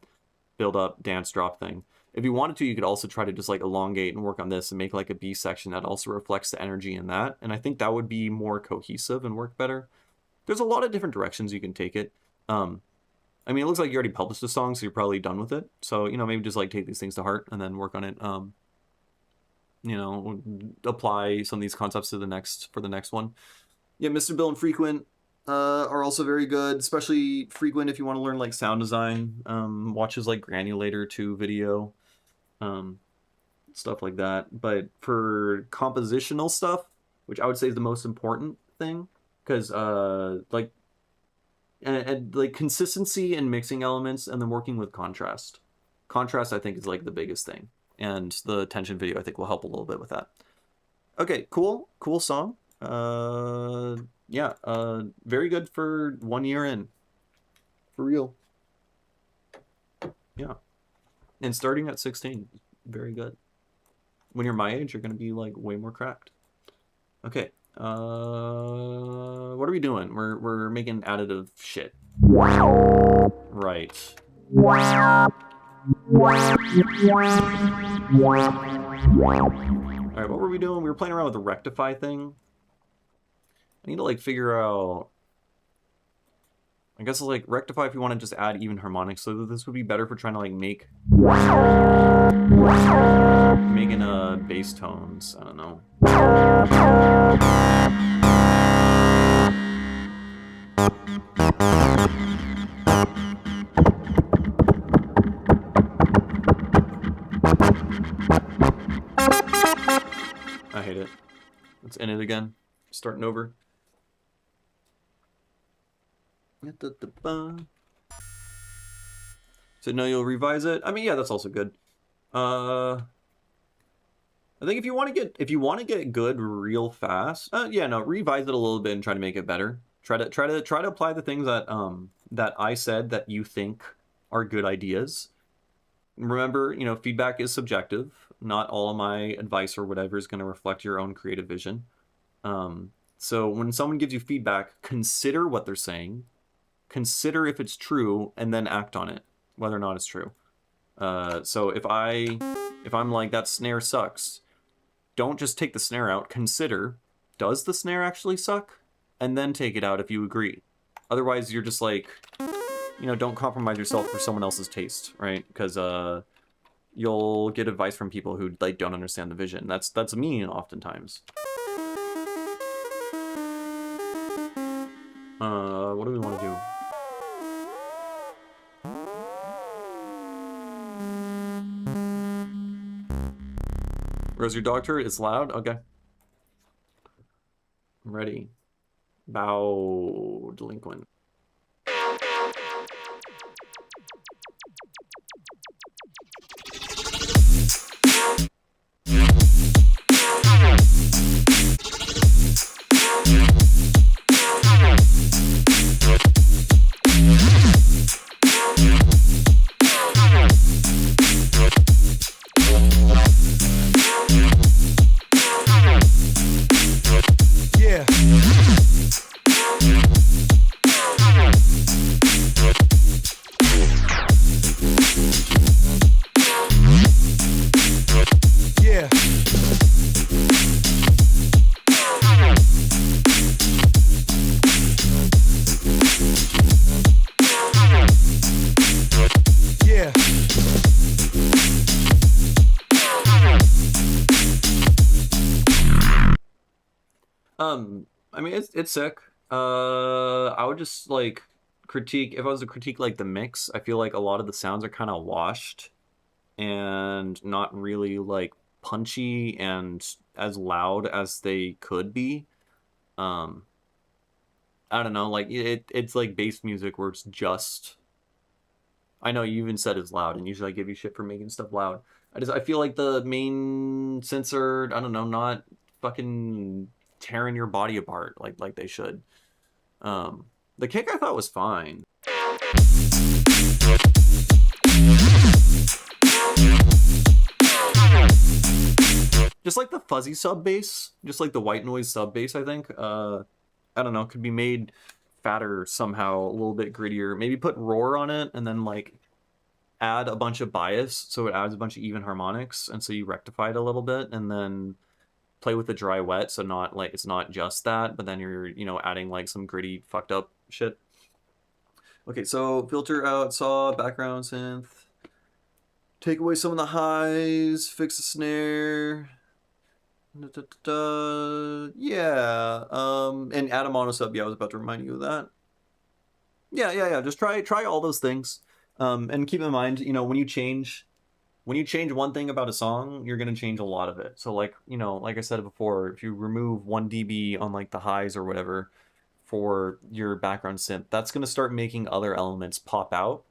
build up dance drop thing. If you wanted to, you could also try to just like elongate and work on this and make like a B section that also reflects the energy in that, and I think that would be more cohesive and work better. There's a lot of different directions you can take it. I mean, it looks like you already published a song, so you're probably done with it. So, you know, maybe just like take these things to heart and then work on it. You know, apply some of these concepts to the next one. Yeah, Mr. Bill and Frequent are also very good, especially Frequent if you want to learn like sound design. Watch his like Granulator 2 video, stuff like that. But for compositional stuff, which I would say is the most important thing, because like consistency and mixing elements, and then working with contrast. Contrast, I think, is like the biggest thing, and the tension video I think will help a little bit with that. Okay, cool song. Yeah, very good for 1 year in. For real. Yeah. And starting at 16, very good. When you're my age, you're gonna be like way more cracked. Okay. What are we doing? We're making additive shit. Right. Alright, what were we doing? We were playing around with the rectify thing. I need to like figure out, I guess like rectify if you want to just add even harmonics, so that this would be better for trying to like making bass tones. I don't know. I hate it. Let's end it again. Starting over. So no, you'll revise it. I mean, yeah, that's also good. I think if you want to get good real fast, yeah, no, revise it a little bit and try to make it better. Try to apply the things that that I said that you think are good ideas. Remember, you know, feedback is subjective. Not all of my advice or whatever is going to reflect your own creative vision. So when someone gives you feedback, consider what they're saying. Consider if it's true, and then act on it, whether or not it's true. So if I'm like, that snare sucks, don't just take the snare out. Consider, does the snare actually suck? And then take it out if you agree. Otherwise, you're just like, you know, don't compromise yourself for someone else's taste, right? Because you'll get advice from people who like don't understand the vision. That's me oftentimes. What do we want to do? Rose, your dog turret is loud? Okay. I'm ready. Bow delinquent. I mean, it's sick. I would just like critique if I was to critique like the mix. I feel like a lot of the sounds are kind of washed and not really like punchy and as loud as they could be. Um, I don't know, like it's like bass music where it's just. I know you even said it's loud, and usually I give you shit for making stuff loud. I feel like the main sensor, I don't know, not fucking tearing your body apart like they should. Um, the kick I thought was fine. Just like the fuzzy sub bass, just like the white noise sub bass, I think. I don't know, could be made fatter somehow, a little bit grittier. Maybe put roar on it and then like add a bunch of bias so it adds a bunch of even harmonics, and so you rectify it a little bit, and then play with the dry wet, so not like it's not just that, but then you're, you know, adding like some gritty fucked up shit. Okay, so filter out saw, background synth. Take away some of the highs, fix the snare. Yeah, and add a mono sub. Yeah, I was about to remind you of that. Yeah. Just try all those things, and keep in mind, you know, when you change one thing about a song, you're gonna change a lot of it. So like, you know, like I said before, if you remove 1 dB on like the highs or whatever for your background synth, that's gonna start making other elements pop out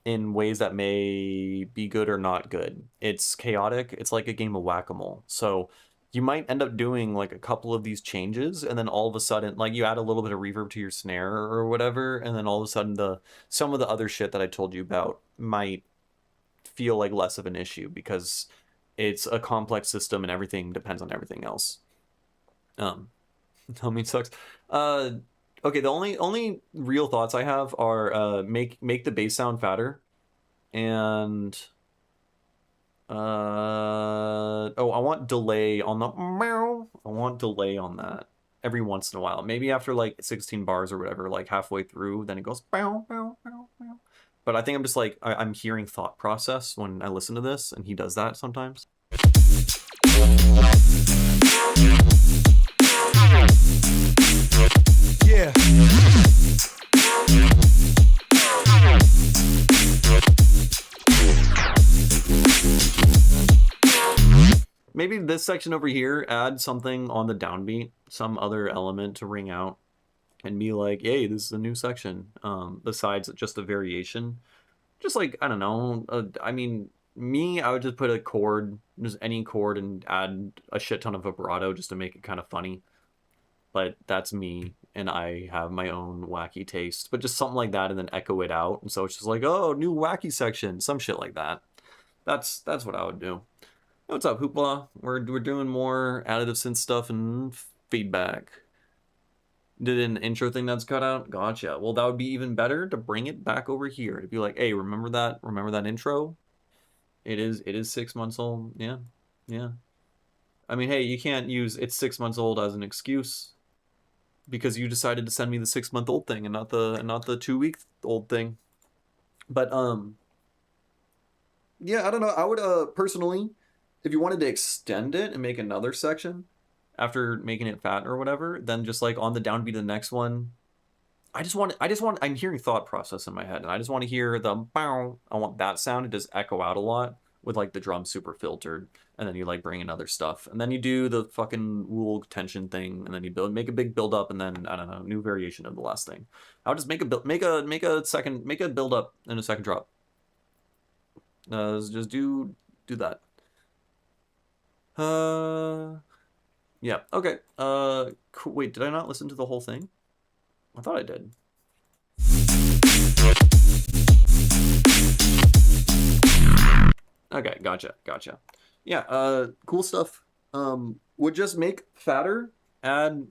in ways that may be good or not good. It's chaotic. It's like a game of whack-a-mole. So you might end up doing like a couple of these changes, and then all of a sudden, like you add a little bit of reverb to your snare or whatever, and then all of a sudden some of the other shit that I told you about might feel like less of an issue because it's a complex system and everything depends on everything else. Tell me it sucks. Okay, the only real thoughts I have are make the bass sound fatter, and oh, I want delay on the meow. I want delay on that every once in a while. Maybe after like 16 bars or whatever, like halfway through, then it goes bow bow bow bow. But I think I'm just like I'm hearing thought process when I listen to this, and he does that sometimes. Yeah. Maybe this section over here, add something on the downbeat, some other element to ring out, and be like, hey, this is a new section, besides just a variation. Just like, I don't know, I mean, I would just put a chord, just any chord, and add a shit ton of vibrato just to make it kind of funny. But that's me, and I have my own wacky taste. But just something like that, and then echo it out, and so it's just like, oh, new wacky section, some shit like that. That's what I would do. What's up, Hoopla? We're doing more additive synth stuff and feedback. Did an intro thing that's cut out? Gotcha. Well, that would be even better to bring it back over here to be like, hey, remember that intro? It is 6 months old. Yeah. I mean, hey, you can't use it's 6 months old as an excuse because you decided to send me the 6-month-old thing and not the 2-week-old thing. But yeah, I don't know. I would personally, if you wanted to extend it and make another section after making it fat or whatever, then just like on the downbeat of the next one, I'm hearing thought process in my head, and I just want to hear the bow. I want that sound to just echo out a lot with like the drum super filtered, and then you like bring in other stuff, and then you do the fucking wool tension thing, and then you make a big build up, and then I don't know, new variation of the last thing. I'll just make a build up and a second drop. Just do that. Yeah, okay. Cool. Wait, did I not listen to the whole thing? I thought I did. Okay, gotcha. Yeah, cool stuff. Would just make fatter, add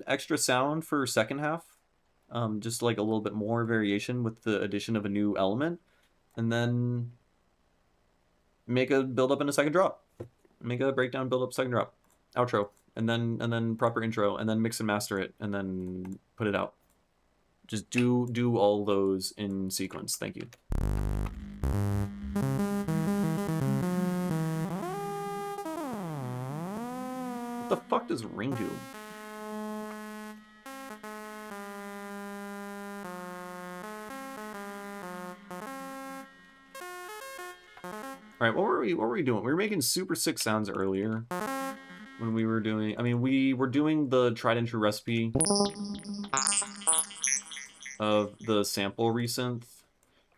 extra sound for second half. Just like a little bit more variation with the addition of a new element, and then make a build up and a second drop. Make a breakdown, build up, second drop, outro, and then proper intro, and then mix and master it, and then put it out. Just do all those in sequence. Thank you. What the fuck does ring do? All right, what were we doing? We were making super sick sounds earlier when we were doing. I mean, we were doing the tried and true recipe of the sample resynth.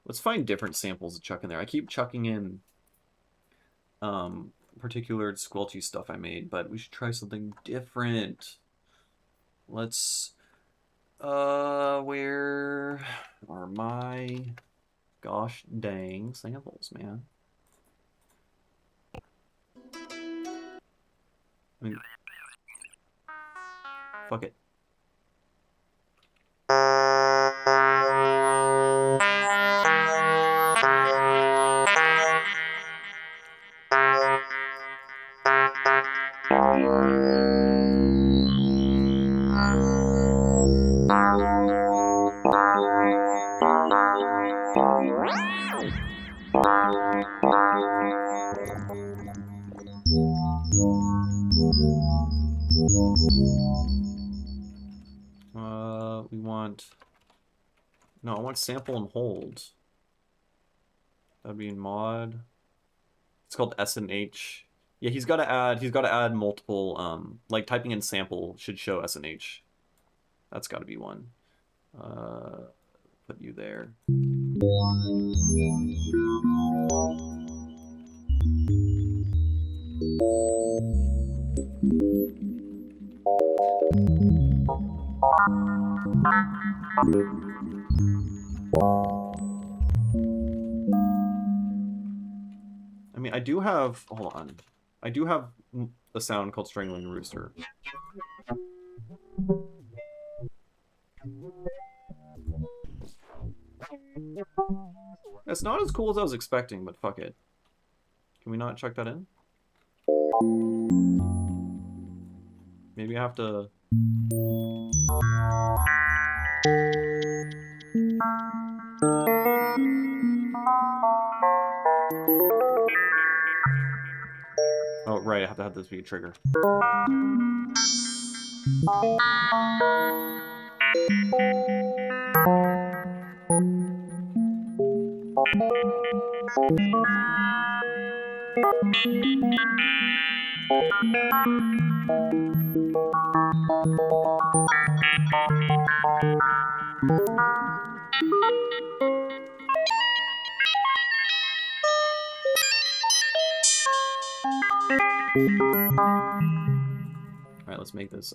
Let's find different samples to chuck in there. I keep chucking in particular squelchy stuff I made, but we should try something different. Let's where are my gosh dang samples, man? I mean, fuck it. We want... No, I want sample and hold. That'd be in mod. It's called S and H. Yeah, he's got to add multiple, like typing in sample should show S and H. That's got to be one. Put you there. I mean, I do have, hold on. I do have a sound called Strangling Rooster. It's not as cool as I was expecting, but fuck it. Can we not check that in? Maybe I have to... Oh, right, I have to have this be a trigger. Alright, let's make this,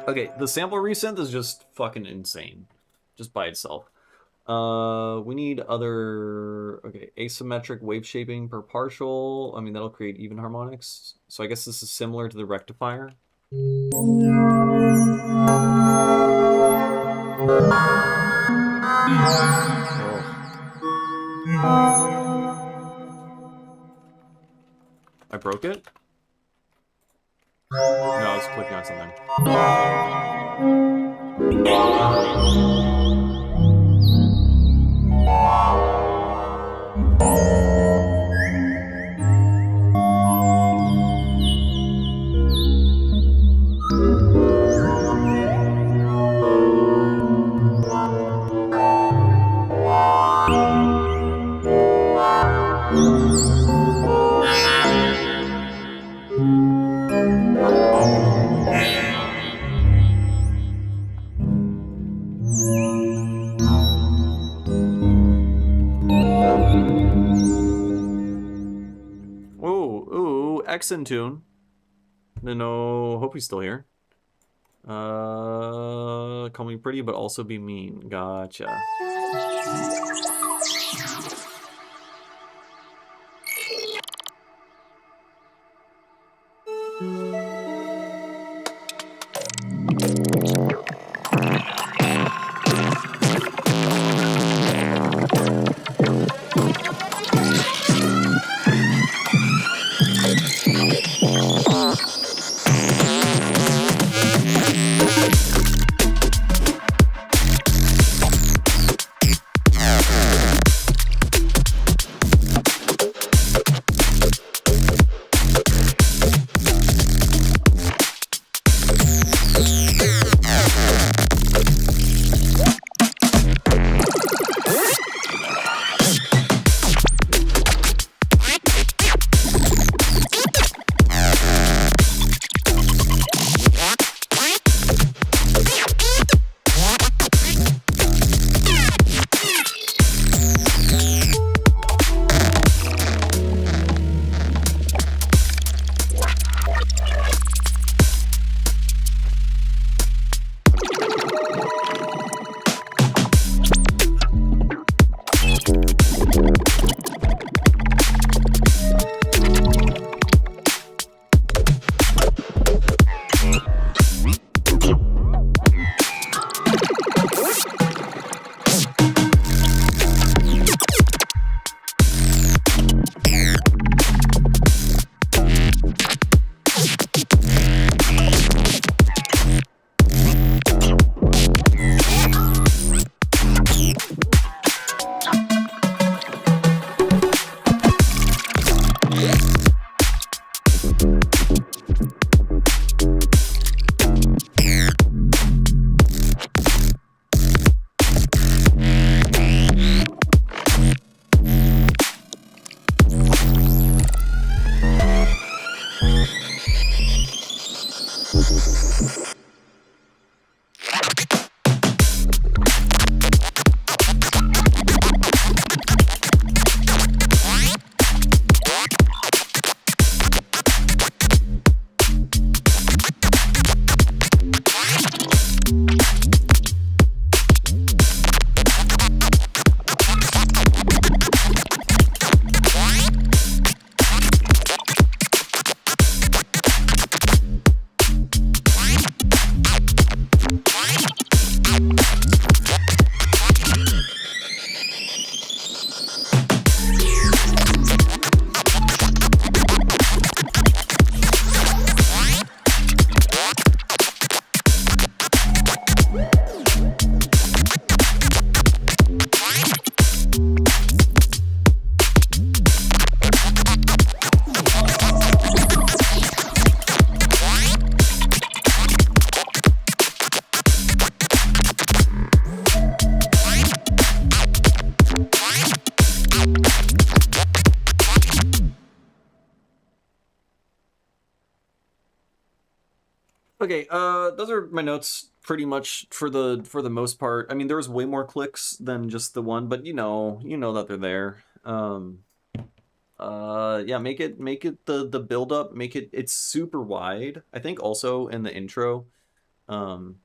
okay, the sample resynth is just fucking insane. Just by itself. We need other... Okay, asymmetric wave shaping per partial. I mean, that'll create even harmonics. So I guess this is similar to the rectifier. I broke it? No, I was clicking on something. Ooh, X in tune. No, hope he's still here. Call me pretty, but also be mean. Gotcha. Okay, those are my notes pretty much for the most part. I mean, there was way more clicks than just the one, but you know that they're there. Yeah, make it the build up, it's super wide. I think also in the intro, um,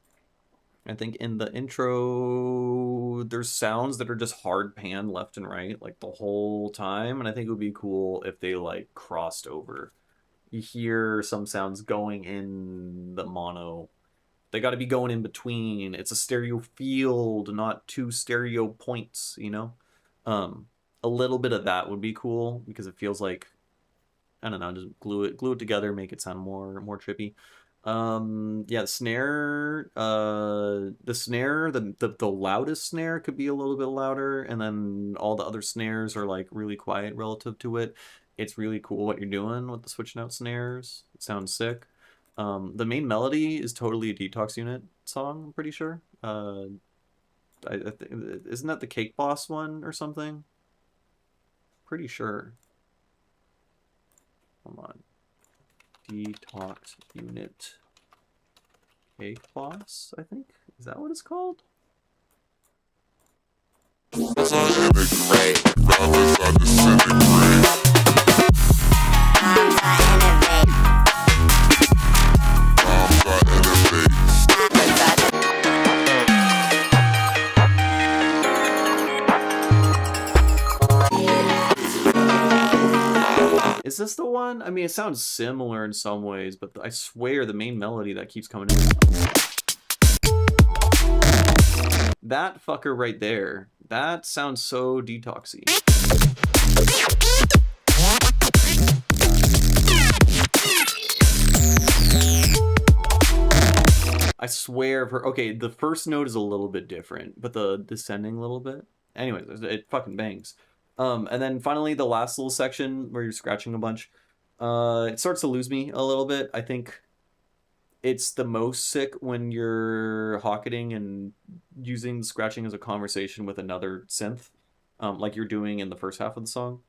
I think in the intro there's sounds that are just hard pan left and right like the whole time, and I think it would be cool if they like crossed over. You hear some sounds going in the mono. They got to be going in between. It's a stereo field, not two stereo points, you know? A little bit of that would be cool because it feels like I don't know, just glue it together, make it sound more trippy. Yeah, the loudest snare could be a little bit louder, and then all the other snares are like really quiet relative to it. It's really cool what you're doing with the switching out snares. It sounds sick. The main melody is totally a Detox Unit song, I'm pretty sure. I think, isn't that the Cake Boss one or something? Pretty sure. Come on. Detox Unit Cake Boss, I think? Is that what it's called? Is this the one? I mean, it sounds similar in some ways, but I swear the main melody that keeps coming in. That fucker right there. That sounds so detoxy. I swear okay, the first note is a little bit different, but the descending a little bit. Anyways, it fucking bangs. And then finally the last little section where you're scratching a bunch, it starts to lose me a little bit. I think it's the most sick when you're hocketing and using the scratching as a conversation with another synth, like you're doing in the first half of the song.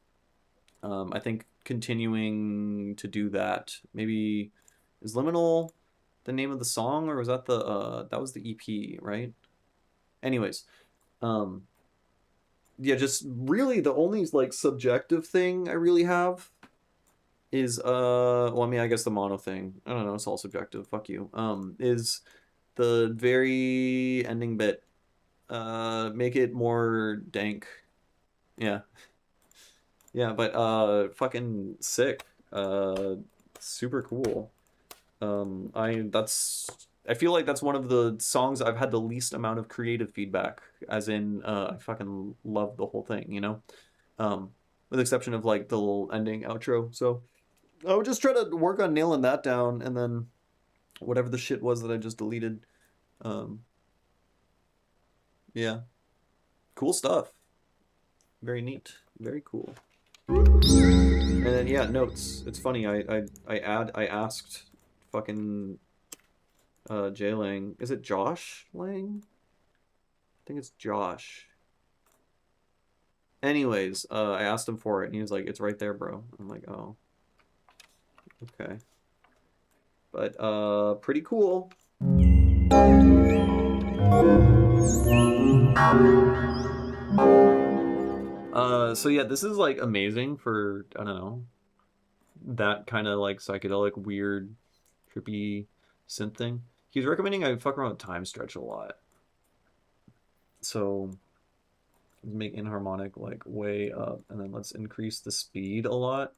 I think continuing to do that, maybe, is Liminal the name of the song, or was that that was the EP, right? Anyways, yeah, just really the only like subjective thing I really have is well, I mean, I guess the mono thing, I don't know, it's all subjective, fuck you, is the very ending bit. Make it more dank. Yeah. Yeah, but fucking sick. Super cool. I feel like that's one of the songs I've had the least amount of creative feedback, as in I fucking love the whole thing, you know? With the exception of like the little ending outro. So I would just try to work on nailing that down, and then whatever the shit was that I just deleted. Yeah. Cool stuff. Very neat. Very cool. And then yeah, notes. It's funny, I asked fucking Jay Lang. Is it Josh Lang? I think it's Josh. Anyways, I asked him for it, and he was like, "It's right there, bro." I'm like, "Oh, okay." But pretty cool. So yeah, this is like amazing for, I don't know, that kind of like psychedelic, weird, trippy synth thing. He's recommending I fuck around with time stretch a lot. So make inharmonic like way up, and then let's increase the speed a lot,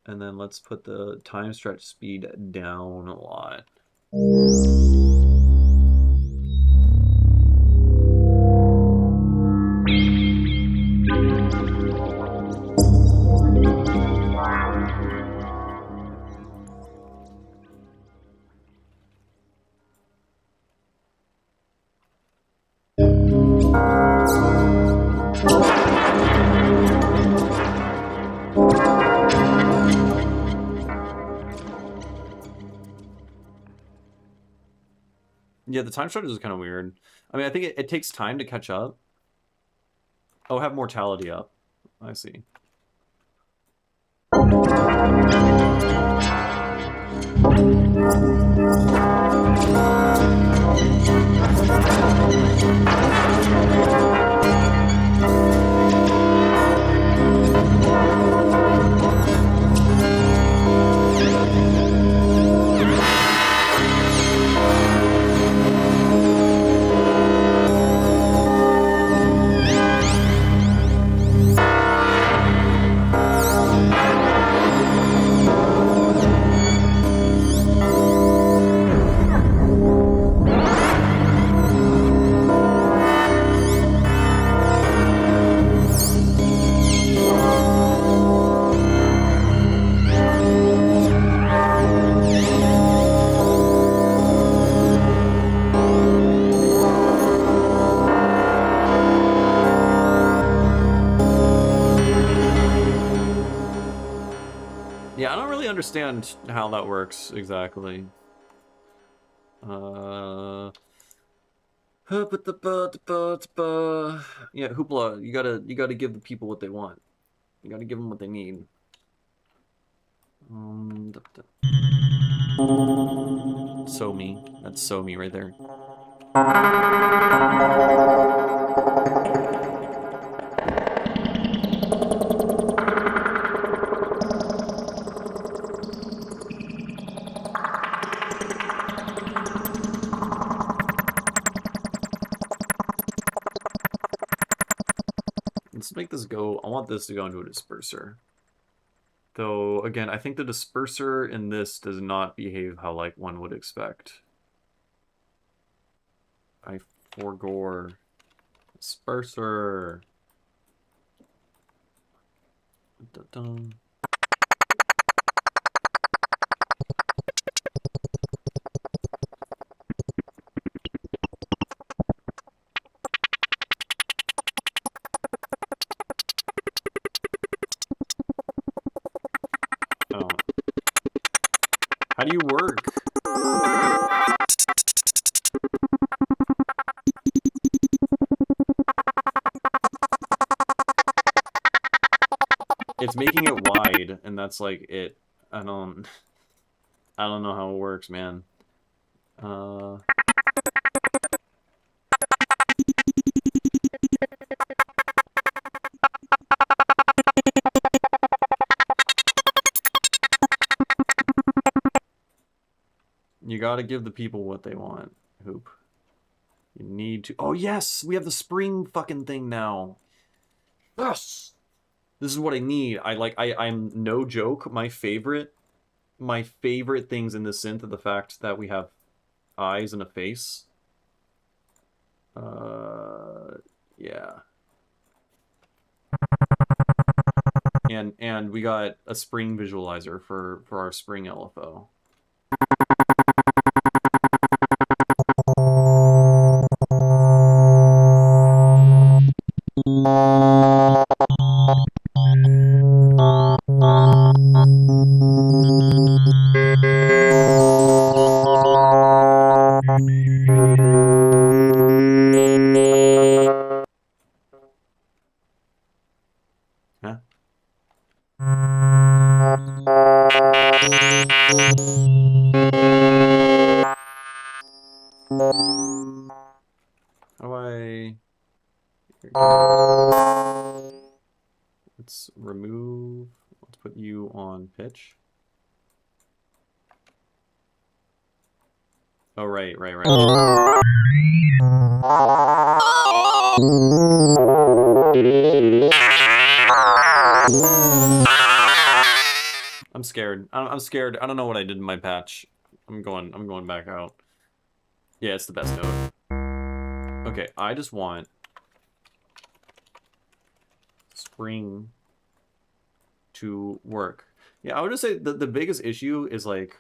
and then let's put the time stretch speed down a lot. Yeah, the time stretch is kind of weird. I mean, I think it takes time to catch up. Oh, have mortality up. I see. really understand how that works exactly. Yeah, Hoopla, you gotta give the people what they want. You gotta give them what they need. So me. That's so me right there. Let's make this go. I want this to go into a disperser. Though, again, I think the disperser in this does not behave how, like, one would expect. I forgore. Disperser. Dun-dun. Oh. How do you work? It's making it wide, and that's like it. I don't know how it works, man. You gotta give the people what they want, Hoop. You need to... Oh, yes! We have the spring fucking thing now. Yes! This is what I need. I'm no joke. My favorite things in this synth are the fact that we have eyes and a face. Yeah. And we got a spring visualizer for our spring LFO. Huh? How do I... Let's remove... Let's put you on pitch. Oh, right. I'm scared. I'm scared. I don't know what I did in my patch. I'm going back out. Yeah, it's the best note. Okay, I just want spring to work. Yeah, I would just say the biggest issue is, like,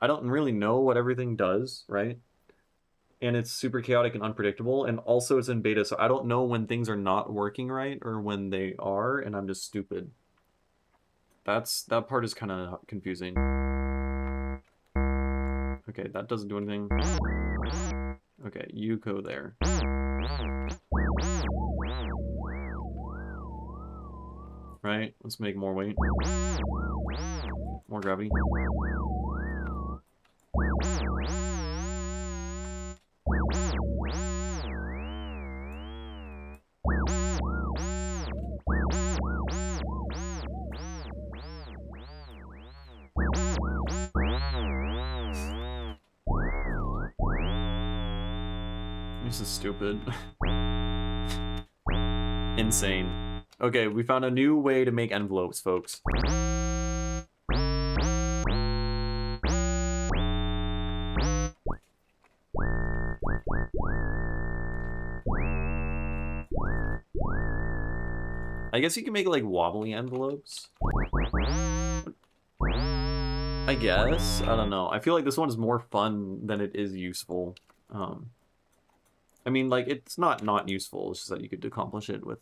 I don't really know what everything does, right? And it's super chaotic and unpredictable, and also it's in beta, so I don't know when things are not working right or when they are, and I'm just stupid. That part is kind of confusing. Okay, that doesn't do anything. Okay, you go there. Right, let's make more weight. More gravity. This is stupid. Insane. Okay, we found a new way to make envelopes, folks. I guess you can make, like, wobbly envelopes. I guess. I don't know. I feel like this one is more fun than it is useful. I mean, like, it's not useful. It's just that you could accomplish it with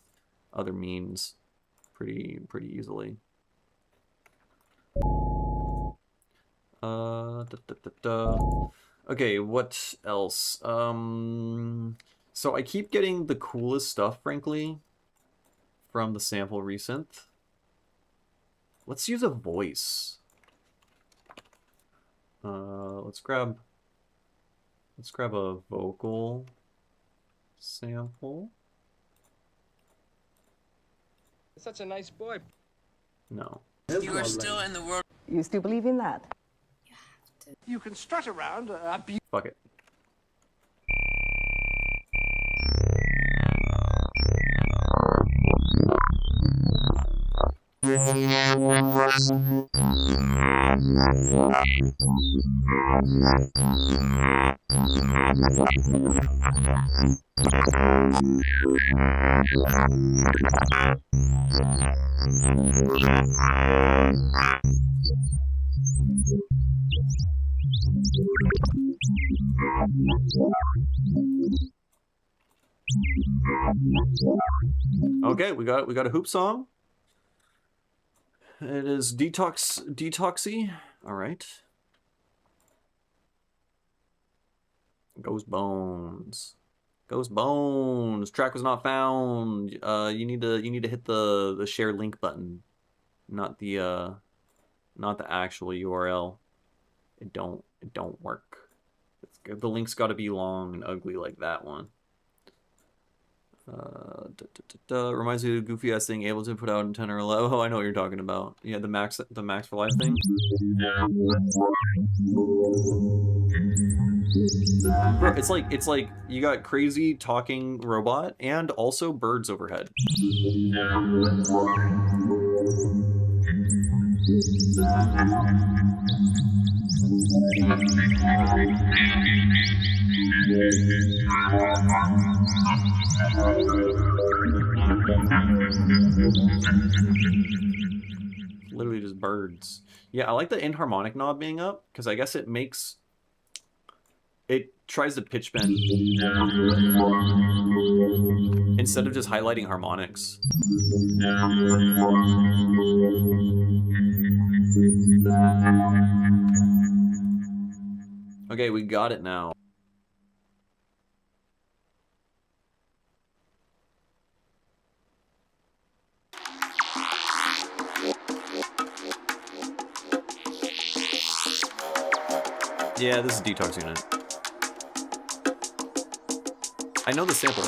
other means pretty easily. Okay, what else? So I keep getting the coolest stuff, frankly, from the sample resynth. Let's use a voice. Let's grab a vocal sample. Such a nice boy. No. You are still in the world. You still believe in that? You can strut around a Fuck it. Okay, we got a hoop song. It is detoxy. All right. Ghost Bones. Ghost Bones. Track was not found. You need to hit the share link button, not the actual URL. It don't work. The link's got to be long and ugly like that one. Reminds me of the goofy ass thing, able to put out in 10 or 11. Oh, I know what you're talking about. Yeah, the max for life thing. Bro, it's like you got crazy talking robot and also birds overhead. Literally just birds. Yeah, I like the inharmonic knob being up because I guess it tries to pitch bend instead of just highlighting harmonics. Okay, we got it now. Yeah, this is Detox Unit. I know the sample.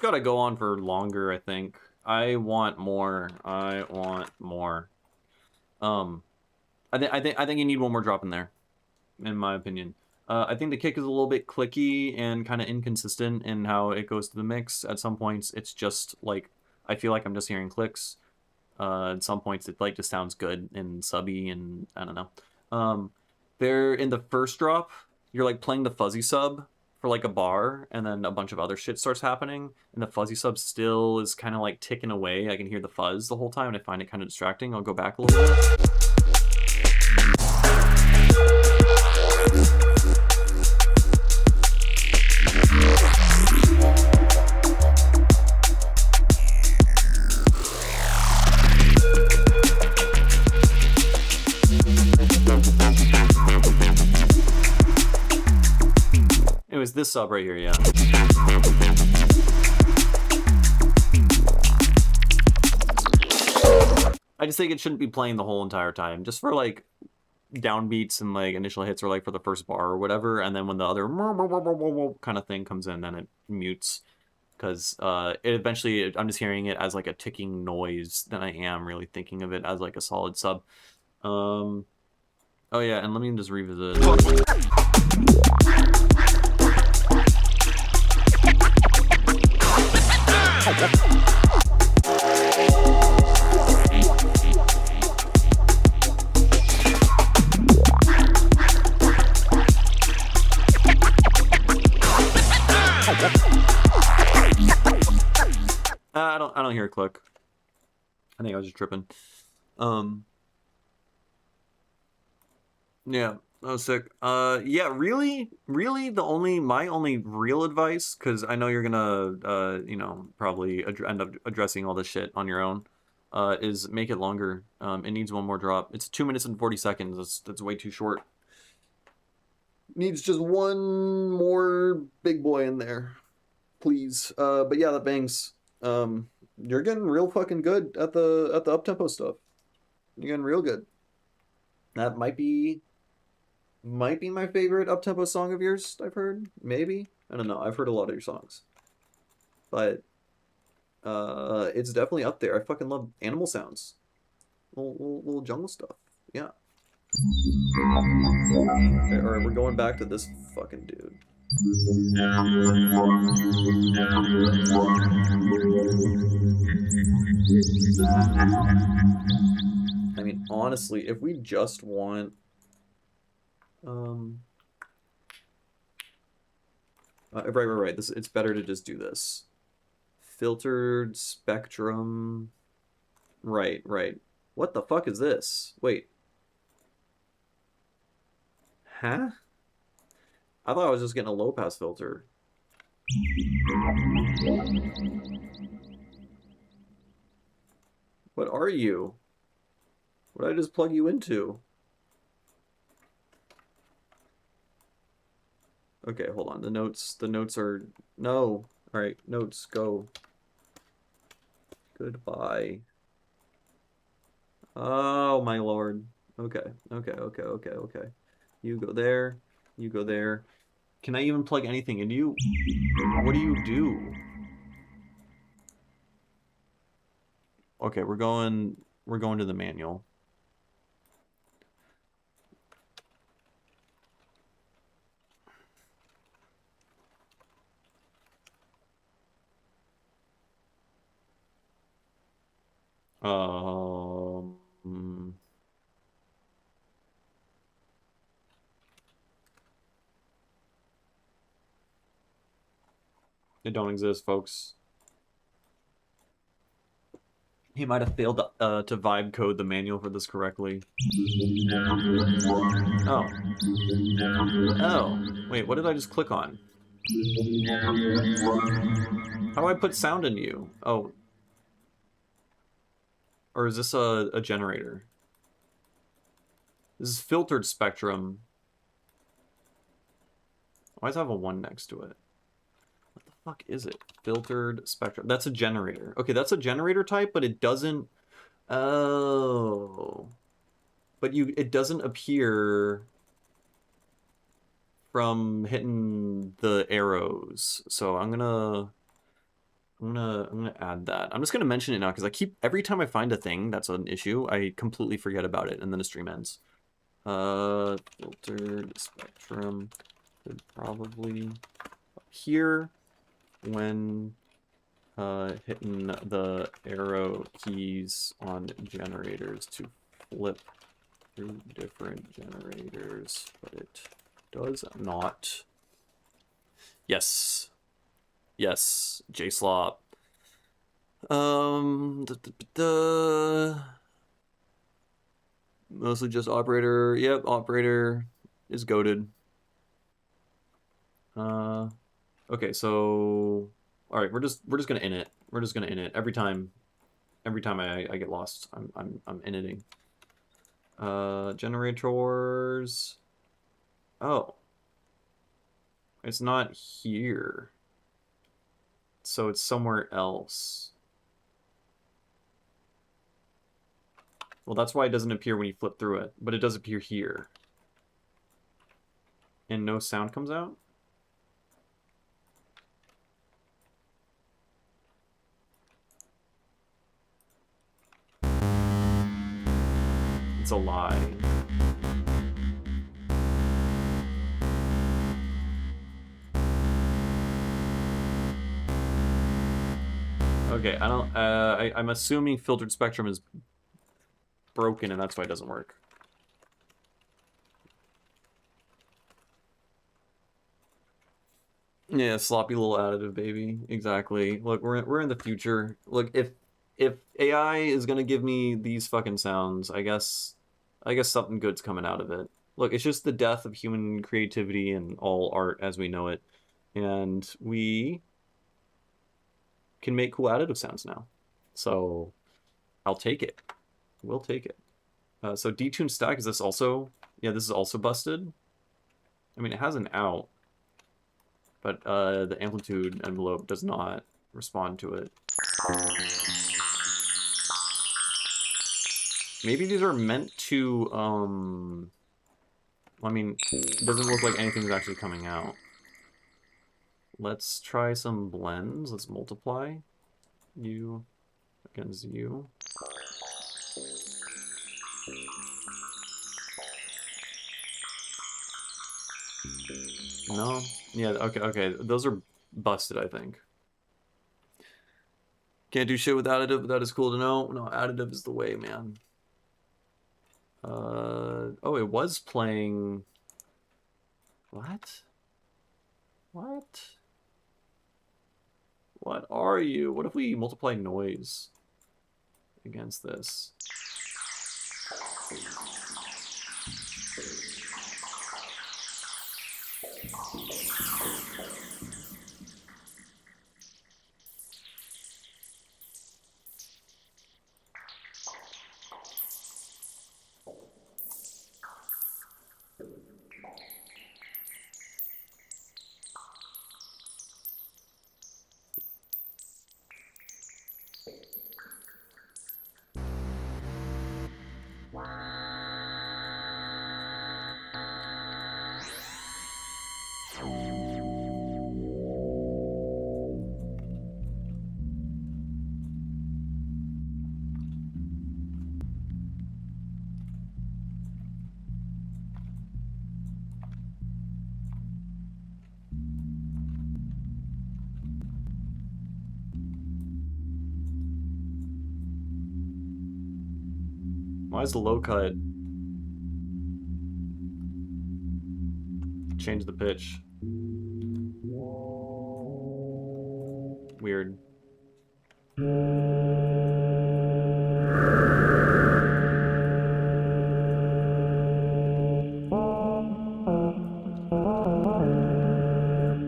it's got to go on for longer, I think. I want more. I want more. I think you need one more drop in there, in my opinion. I think the kick is a little bit clicky and kind of inconsistent in how it goes to the mix. At some points, it's just like I feel like I'm just hearing clicks. At some points, it like just sounds good and subby, and I don't know. There in the first drop, you're like playing the fuzzy sub for like a bar, and then a bunch of other shit starts happening, and the fuzzy sub still is kind of like ticking away. I can hear the fuzz the whole time, and I find it kind of distracting. I'll go back a little bit. It was this sub right here, yeah. I just think it shouldn't be playing the whole entire time, just for like downbeats and like initial hits, or like for the first bar or whatever, and then when the other kind of thing comes in, then it mutes, because it eventually, I'm just hearing it as like a ticking noise than I am really thinking of it as like a solid sub. Oh yeah, and let me just revisit. I don't hear a click. I think I was just tripping. Yeah, that was sick. Yeah, really, my only real advice, because I know you're gonna, you know, probably end up addressing all this shit on your own, is make it longer. It needs one more drop. It's 2 minutes and 40 seconds. That's way too short. Needs just one more big boy in there, please. But yeah, that bangs. You're getting real fucking good at the up-tempo stuff. You're getting real good. That might be my favorite up-tempo song of yours I've heard. Maybe. I don't know. I've heard a lot of your songs. But it's definitely up there. I fucking love animal sounds. Little jungle stuff. Yeah. Okay, alright, we're going back to this fucking dude. I mean, honestly, if we just want right. It's better to just do this. Filtered spectrum. Right. What the fuck is this? Wait. Huh? I thought I was just getting a low pass filter. What are you? What did I just plug you into? Okay, hold on. The notes are... No. Alright, notes, go. Goodbye. Oh, my lord. Okay. You go there. You go there. Can I even plug anything into you? What do you do? Okay, we're going to the manual. It don't exist, folks. He might have failed to vibe code the manual for this correctly. Oh. Oh. Wait, what did I just click on? How do I put sound into you? Oh. Or is this a generator? This is filtered spectrum. Why does it have a 1 next to it? What the fuck is it? Filtered spectrum. That's a generator. Okay, that's a generator type, but it doesn't... Oh. But it doesn't appear from hitting the arrows. So I'm gonna I'm gonna add that. I'm just gonna mention it now because every time I find a thing that's an issue, I completely forget about it and then the stream ends. Filtered spectrum could probably here when hitting the arrow keys on generators to flip through different generators, but it does not. Yes. Yes, JSlop. Mostly just operator. Yep, operator is goated. Okay, so all right, we're just gonna init. We're just gonna init every time. Every time I get lost, I'm initing. Generators. Oh, it's not here. So it's somewhere else. Well, that's why it doesn't appear when you flip through it, but it does appear here. And no sound comes out? It's a lie. Okay, I don't, I'm assuming filtered spectrum is broken and that's why it doesn't work. Yeah, sloppy little additive, baby. Exactly. Look, we're in the future. Look, if AI is gonna give me these fucking sounds, I guess something good's coming out of it. Look, it's just the death of human creativity and all art as we know it. And we can make cool additive sounds now. So I'll take it. We'll take it. So detune stack, is this also... Yeah, this is also busted. I mean, it has an out, but the amplitude envelope does not respond to it. Maybe these are meant to, I mean, it doesn't look like anything's actually coming out. Let's try some blends. Let's multiply U against U. No? Yeah, okay. Those are busted, I think. Can't do shit with additive, but that is cool to know. No, additive is the way, man. Oh, it was playing... What? What? What are you? What if we multiply noise against this? Why is the low cut? Change the pitch. Weird.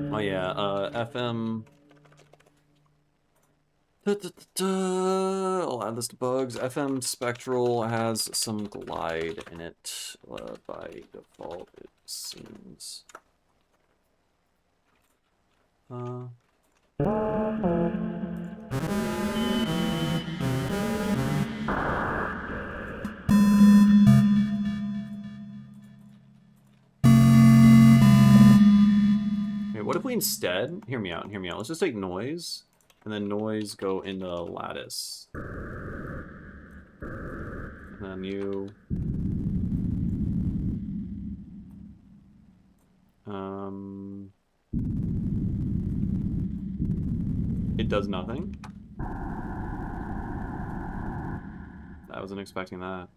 Oh yeah, FM. I'll add this to bugs. FM Spectral has some glide in it. By default, it seems. Wait, what if we instead... Hear me out. Let's just take noise And then noise go into lattice. And then you. It does nothing. I wasn't expecting that.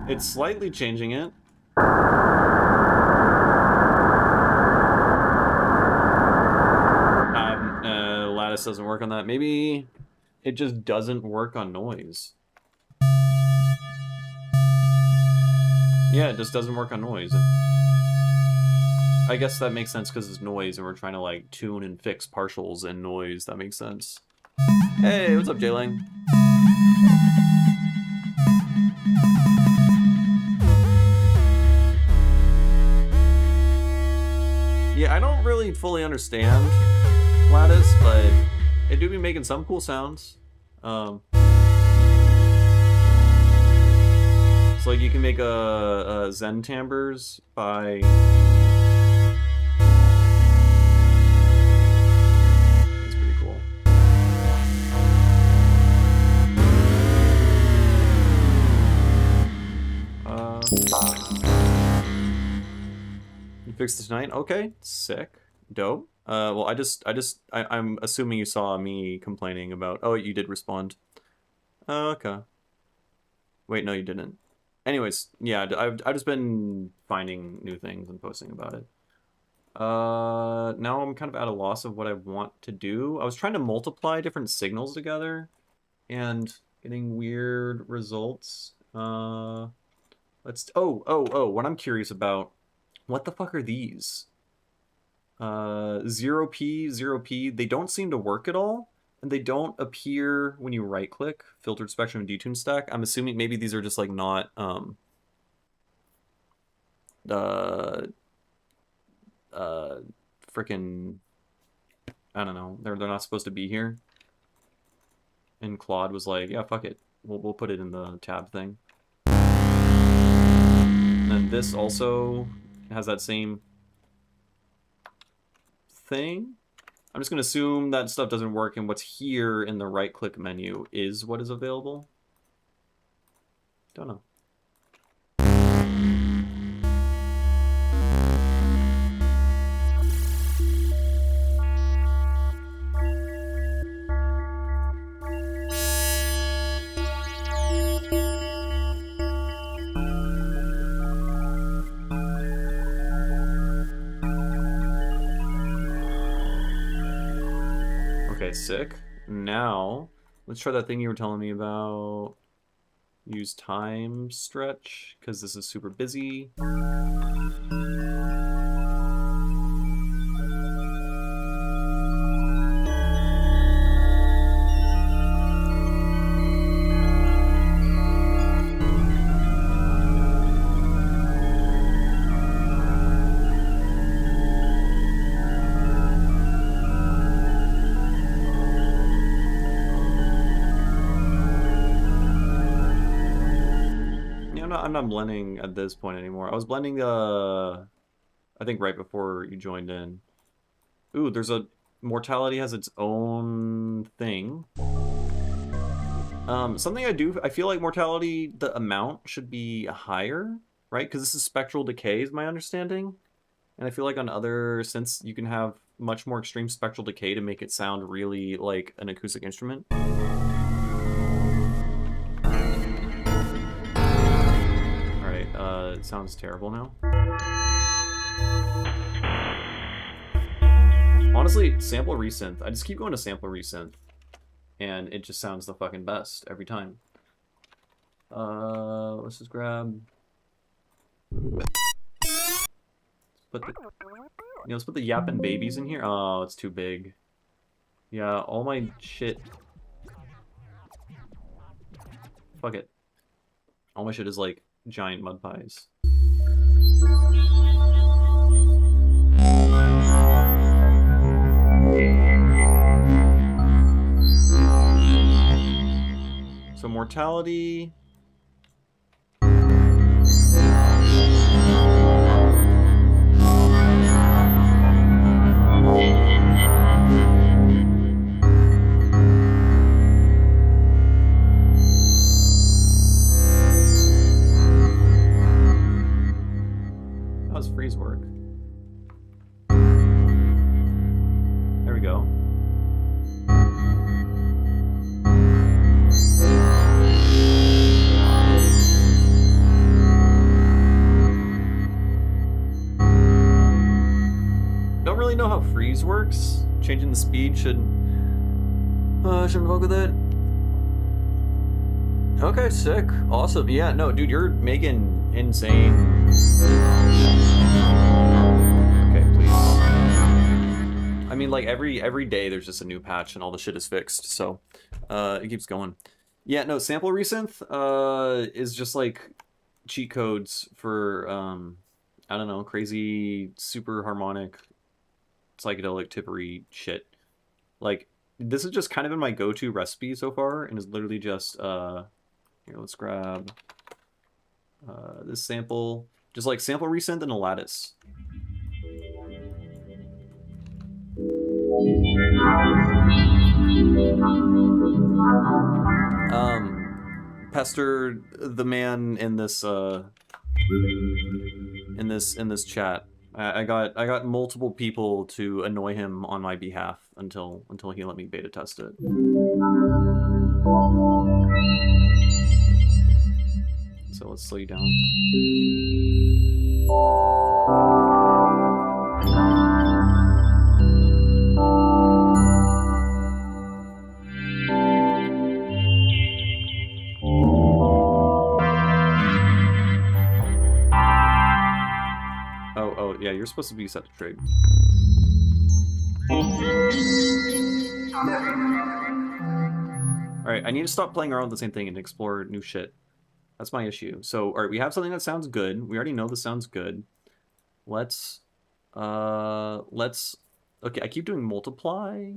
It's slightly changing it. Lattice doesn't work on that. Maybe it just doesn't work on noise. Yeah, it just doesn't work on noise. I guess that makes sense because it's noise and we're trying to like tune and fix partials and noise. That makes sense. Hey, what's up, J-Lang? Yeah, I don't really fully understand Lattice, but it do be making some cool sounds. So like you can make a Zen timbres by that's pretty cool. You fixed it tonight? Okay, sick, dope. Well, I'm assuming you saw me complaining about. Oh, you did respond. Okay. Wait, no, you didn't. Anyways, yeah, I've just been finding new things and posting about it. Now I'm kind of at a loss of what I want to do. I was trying to multiply different signals together and getting weird results. What I'm curious about, what the fuck are these? 0p, 0p, they don't seem to work at all, and they don't appear when you right click filtered spectrum and detune stack. I'm assuming maybe these are just like not freaking, I don't know, they're not supposed to be here. And Claude was like, yeah, fuck it, we'll put it in the tab thing. And then this also has that same thing. I'm just gonna assume that stuff doesn't work, and what's here in the right click menu is what is available. Don't know. Okay, sick. Now, let's try that thing you were telling me about. Use time stretch, because this is super busy. I'm not blending at this point anymore. I was blending I think right before you joined in. Ooh, there's a mortality has its own thing. Something I feel like mortality, the amount should be higher, right? Because this is spectral decay is my understanding. And I feel like on other synths you can have much more extreme spectral decay to make it sound really like an acoustic instrument. It sounds terrible now. Honestly, sample resynth. I just keep going to sample resynth, and it just sounds the fucking best every time. Let's just grab. Let's put the yapping babies in here. Oh, it's too big. Yeah, all my shit. Fuck it. All my shit is like giant mud pies. Mortality. How does freeze work? There we go. Don't really know how freeze works. Changing the speed shouldn't fuck with it. Okay, sick. Awesome. Yeah, no, dude, you're making insane. Okay, please. I mean, like, every day there's just a new patch and all the shit is fixed, so it keeps going. Yeah, no, sample resynth is just, like, cheat codes for, I don't know, crazy, super harmonic, psychedelic, tippery shit. Like, this has just kind of been my go-to recipe so far, and is literally just, here, let's grab this sample. Just like sample resynth and a lattice. Pester the man in this in this chat. I got multiple people to annoy him on my behalf until he let me beta test it. So let's slow you down. Oh, yeah, you're supposed to be set to trig. Alright, I need to stop playing around with the same thing and explore new shit. That's my issue. So, alright, we have something that sounds good. We already know this sounds good. Let's... Okay, I keep doing multiply.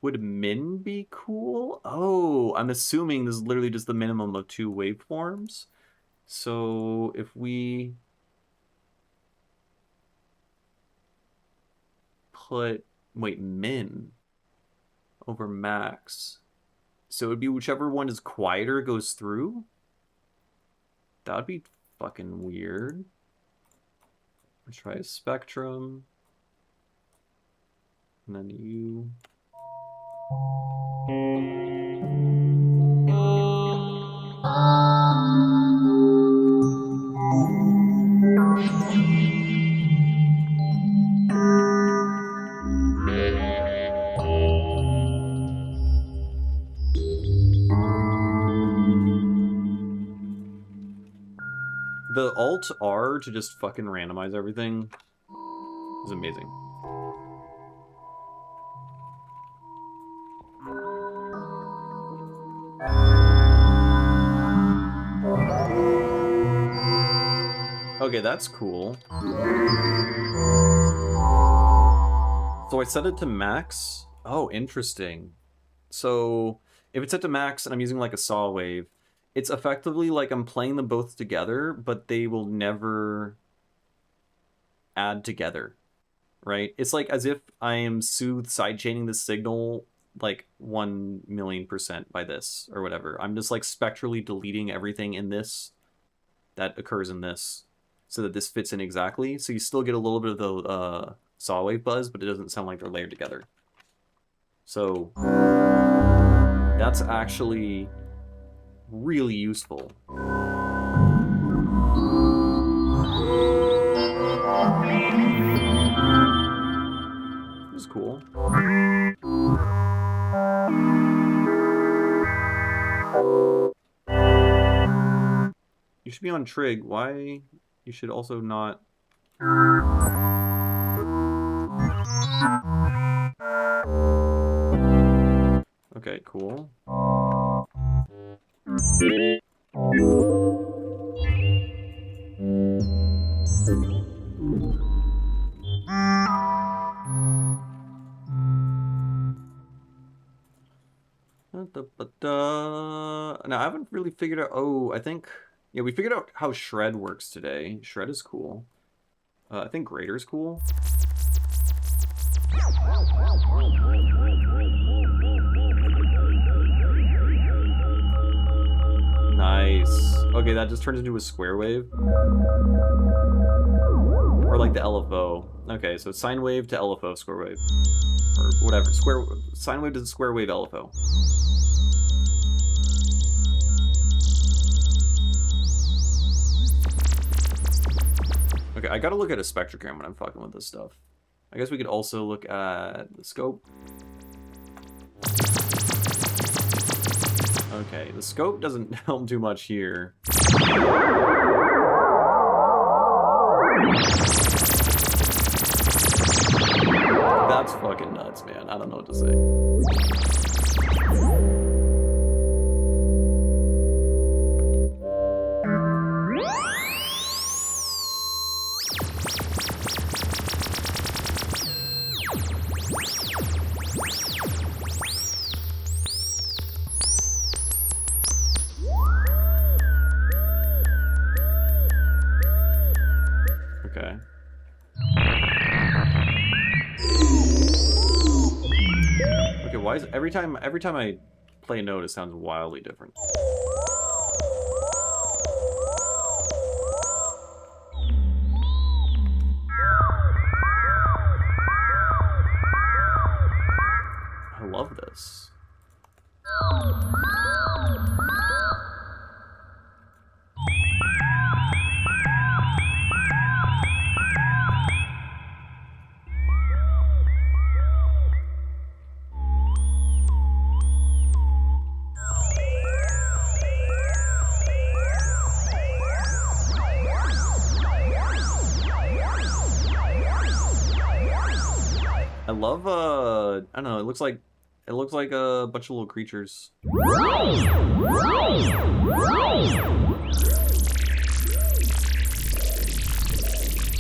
Would min be cool? Oh, I'm assuming this is literally just the minimum of 2 waveforms. So, if we... put, wait, min over max. So it would be whichever one is quieter goes through? That would be fucking weird. Let's try a spectrum. And then you. The Alt-R to just fucking randomize everything is amazing. Okay, that's cool. So I set it to max. Oh, interesting. So if it's set to max and I'm using like a saw wave, it's effectively like I'm playing them both together, but they will never add together, right? It's like as if I am soothe sidechaining the signal like 1,000,000% by this or whatever. I'm just like spectrally deleting everything in this that occurs in this so that this fits in exactly. So you still get a little bit of the saw wave buzz, but it doesn't sound like they're layered together. So that's actually really useful. This is cool. You should be on trig. Why? You should also not. Okay, cool. Now, I haven't really figured out... Oh, I think... Yeah, we figured out how shred works today. Shred is cool. I think grader's cool. Nice. Okay, that just turns into a square wave. Or like the LFO. Okay, so sine wave to LFO, square wave. Or whatever. Sine wave to square wave LFO. Okay, I gotta look at a spectrogram when I'm fucking with this stuff. I guess we could also look at the scope. Okay, the scope doesn't help too much here. That's fucking nuts, man. I don't know what to say. Okay. Okay, why is every time I play a note it sounds wildly different. I love this. I love I don't know, it looks like a bunch of little creatures.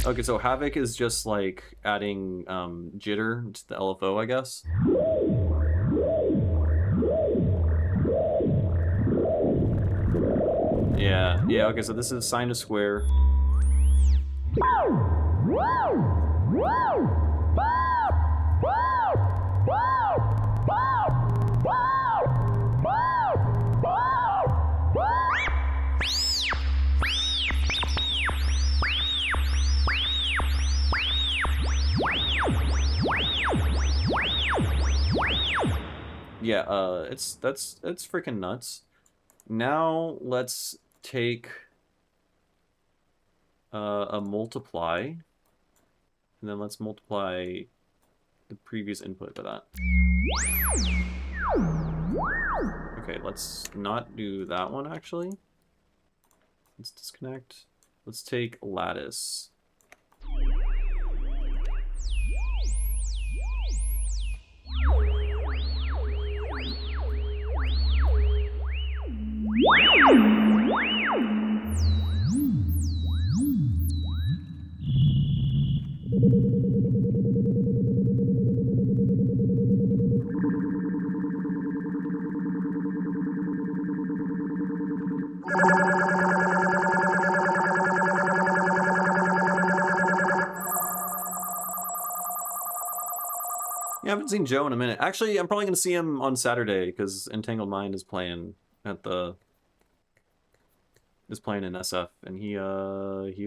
Okay, so Havoc is just like adding jitter to the LFO, I guess. Yeah, okay, so this is sine to square. Yeah, that's freaking nuts. Now let's take a multiply, and then let's multiply the previous input by that. Okay, let's not do that one actually. Let's disconnect. Let's take lattice. Yeah, I haven't seen Joe in a minute. Actually, I'm probably going to see him on Saturday because Entangled Mind is playing at the... is playing in SF, and he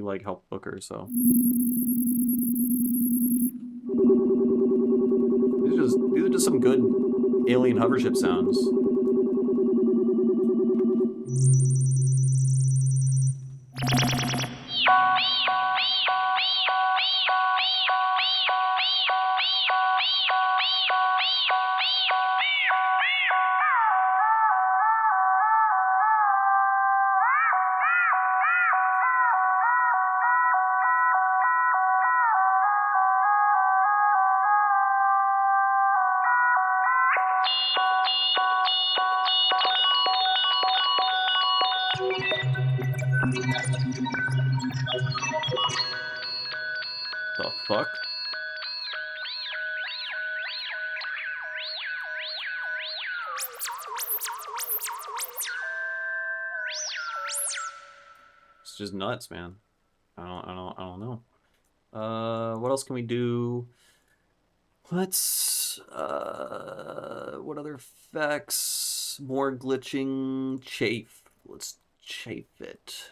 like helped book her, so... These are just some good alien hovership sounds. The fuck? It's just nuts, man. I don't know. What else can we do? Let's, what other effects? More glitching, chafe. Let's chafe it.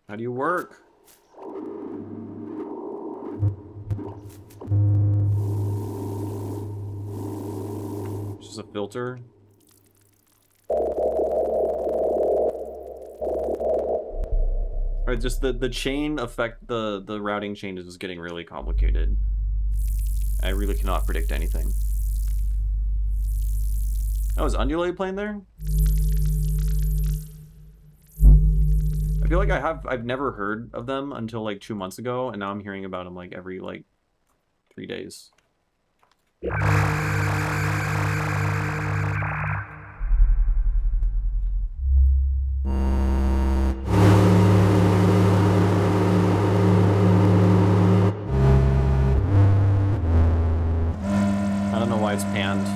How do you work? It's just a filter. Alright, just the chain effect, the routing chain is just getting really complicated. I really cannot predict anything. Oh, is Undulate playing there? I feel like I've never heard of them until like 2 months ago, and now I'm hearing about them like every like 3 days. I don't know why it's panned.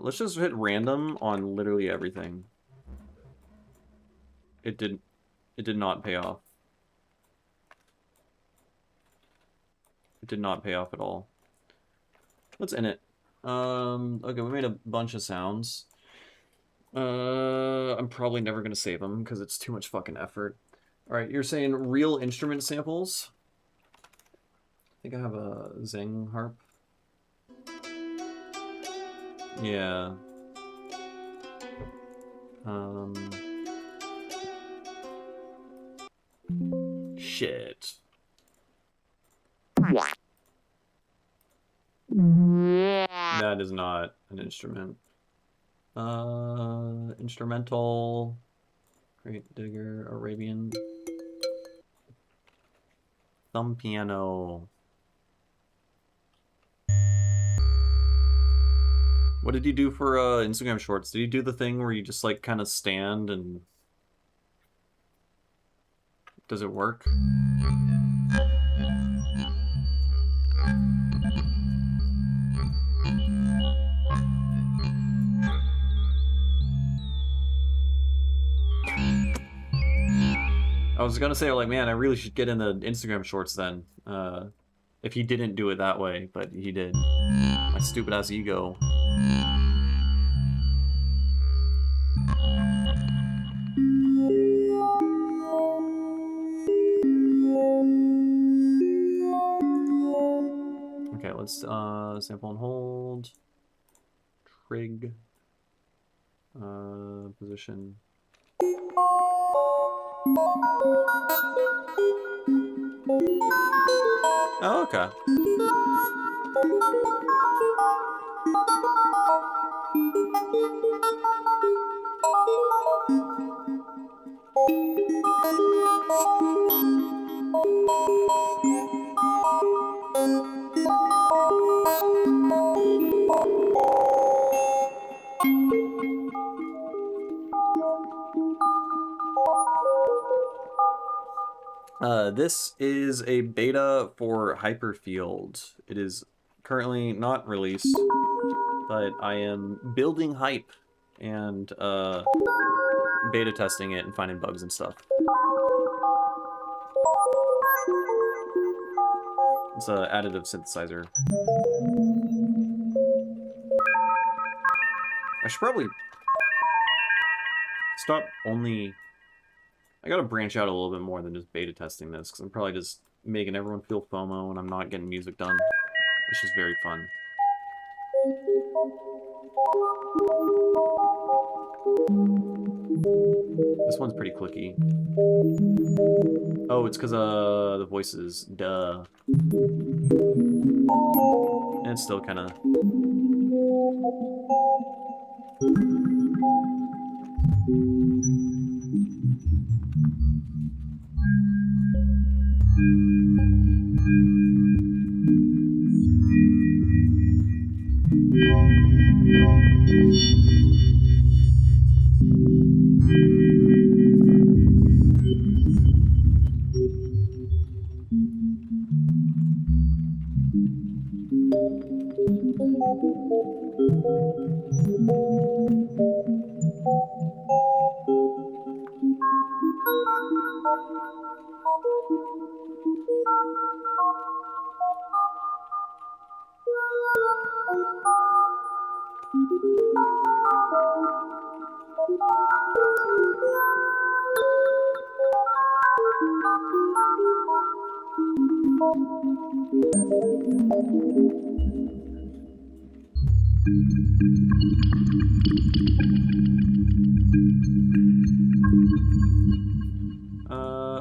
Let's just hit random on literally everything. It did not pay off. It did not pay off at all. What's in it? Okay, we made a bunch of sounds. I'm probably never gonna save them because it's too much fucking effort. Alright, you're saying real instrument samples? I think I have a Zing harp. Yeah. Shit. That is not an instrument. Instrumental. Great Digger, Arabian. Thumb piano. What did you do for Instagram Shorts? Did you do the thing where you just like kind of stand and... Does it work? I was gonna say, like, man, I really should get in the Instagram Shorts then. If he didn't do it that way, but he did. My stupid ass ego. Okay, let's sample and hold. Trig. Position. Oh, okay. This is a beta for Hyperfield. It is currently not released, but I am building hype and beta testing it and finding bugs and stuff. It's an additive synthesizer. I should probably stop only... I gotta branch out a little bit more than just beta testing this, because I'm probably just making everyone feel FOMO and I'm not getting music done. It's just very fun. This one's pretty clicky. Oh, it's because the voices. Duh. And it's still kind of.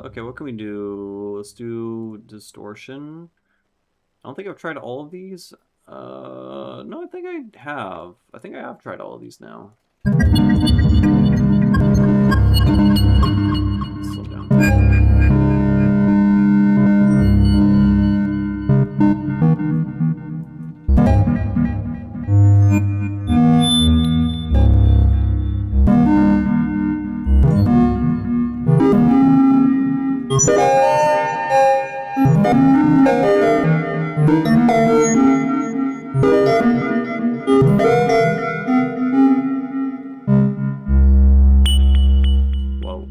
Okay, what can we do? Let's do distortion. I don't think I've tried all of these. No, I think I have. I think I have tried all of these now. Slow down. Whoa.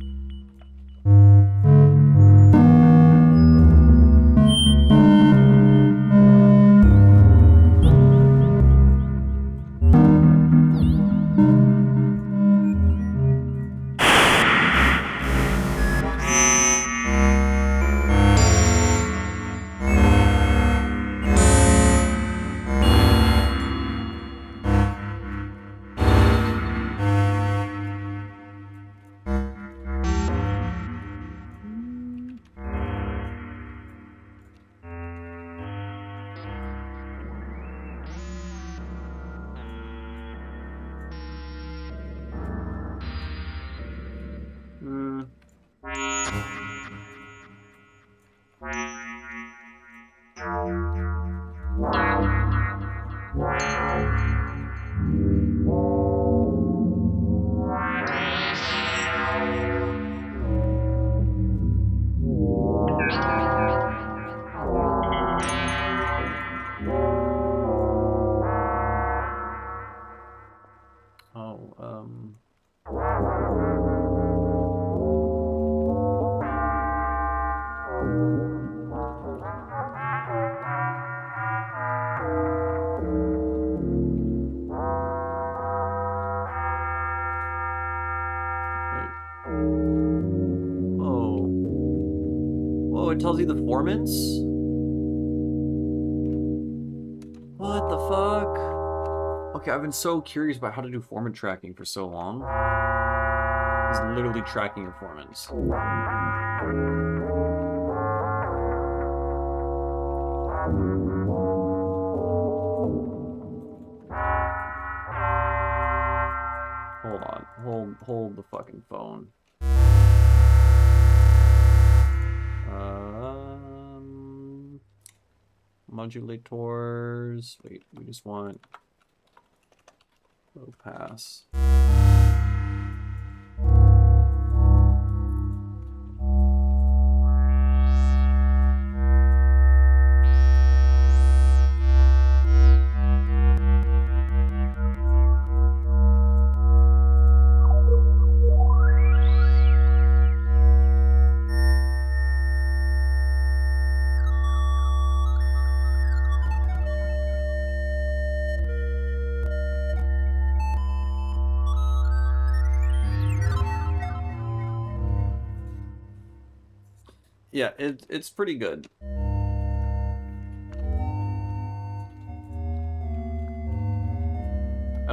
Hmm. Oh, wait. Oh. Whoa, it tells you the formants? What the fuck? Okay, I've been so curious about how to do formant tracking for so long. It's literally tracking your formants. Hold on. Hold the fucking phone. Modulators. Wait, we just want low pass. Yeah, it's pretty good. I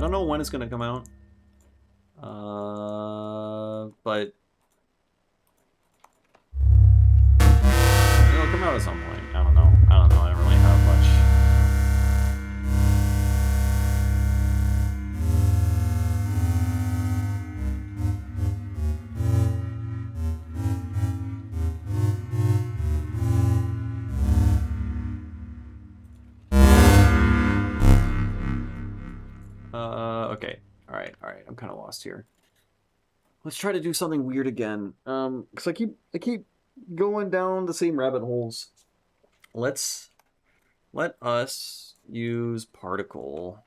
don't know when it's gonna come out. But out at some point. I don't know. I don't really have much. Okay. All right. I'm kind of lost here. Let's try to do something weird again. Because I keep going down the same rabbit holes. Let us use particle.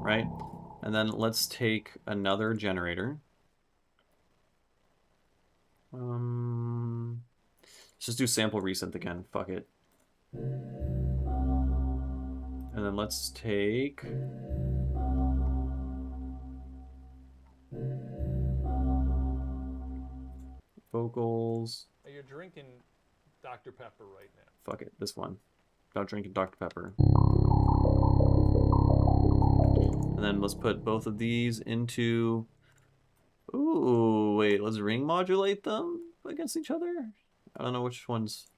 Right? And then let's take another generator. Let's just do sample resynth again. Fuck it. And then let's take vocals. You're drinking Dr. Pepper right now. Fuck it, this one. Not drinking Dr. Pepper. And then let's put both of these into... Ooh, wait, let's ring modulate them against each other? I don't know which ones...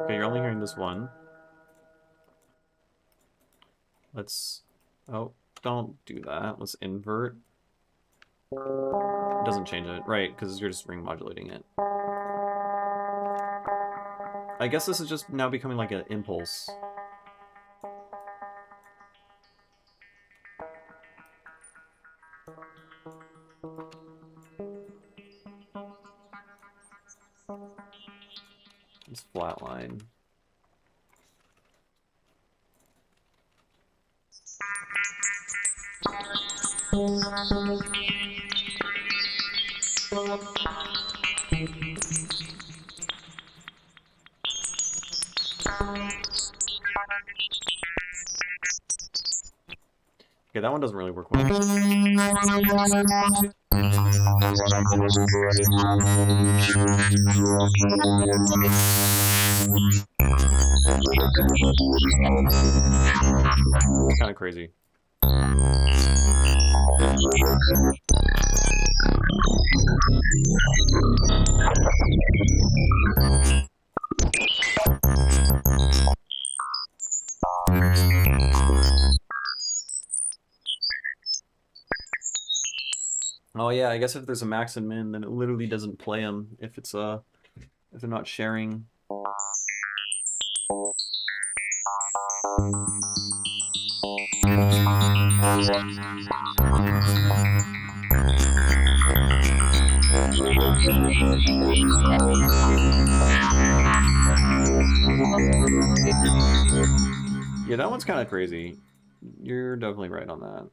Okay, you're only hearing this one. Let's... Oh, don't do that. Let's invert. It doesn't change it. Right, because you're just ring modulating it. I guess this is just now becoming like an impulse. It's flatline. Okay, that one doesn't really work well. It's kind of crazy. Oh yeah, I guess if there's a max and min, then it literally doesn't play them if it's if they're not sharing. Yeah, that one's kind of crazy. You're definitely right on that.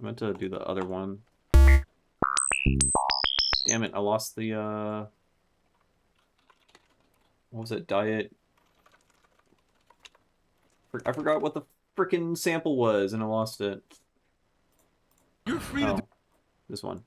I meant to do the other one. Damn it, I lost the, what was it? Diet. I forgot what the frickin' sample was, and I lost it. You're free to this one.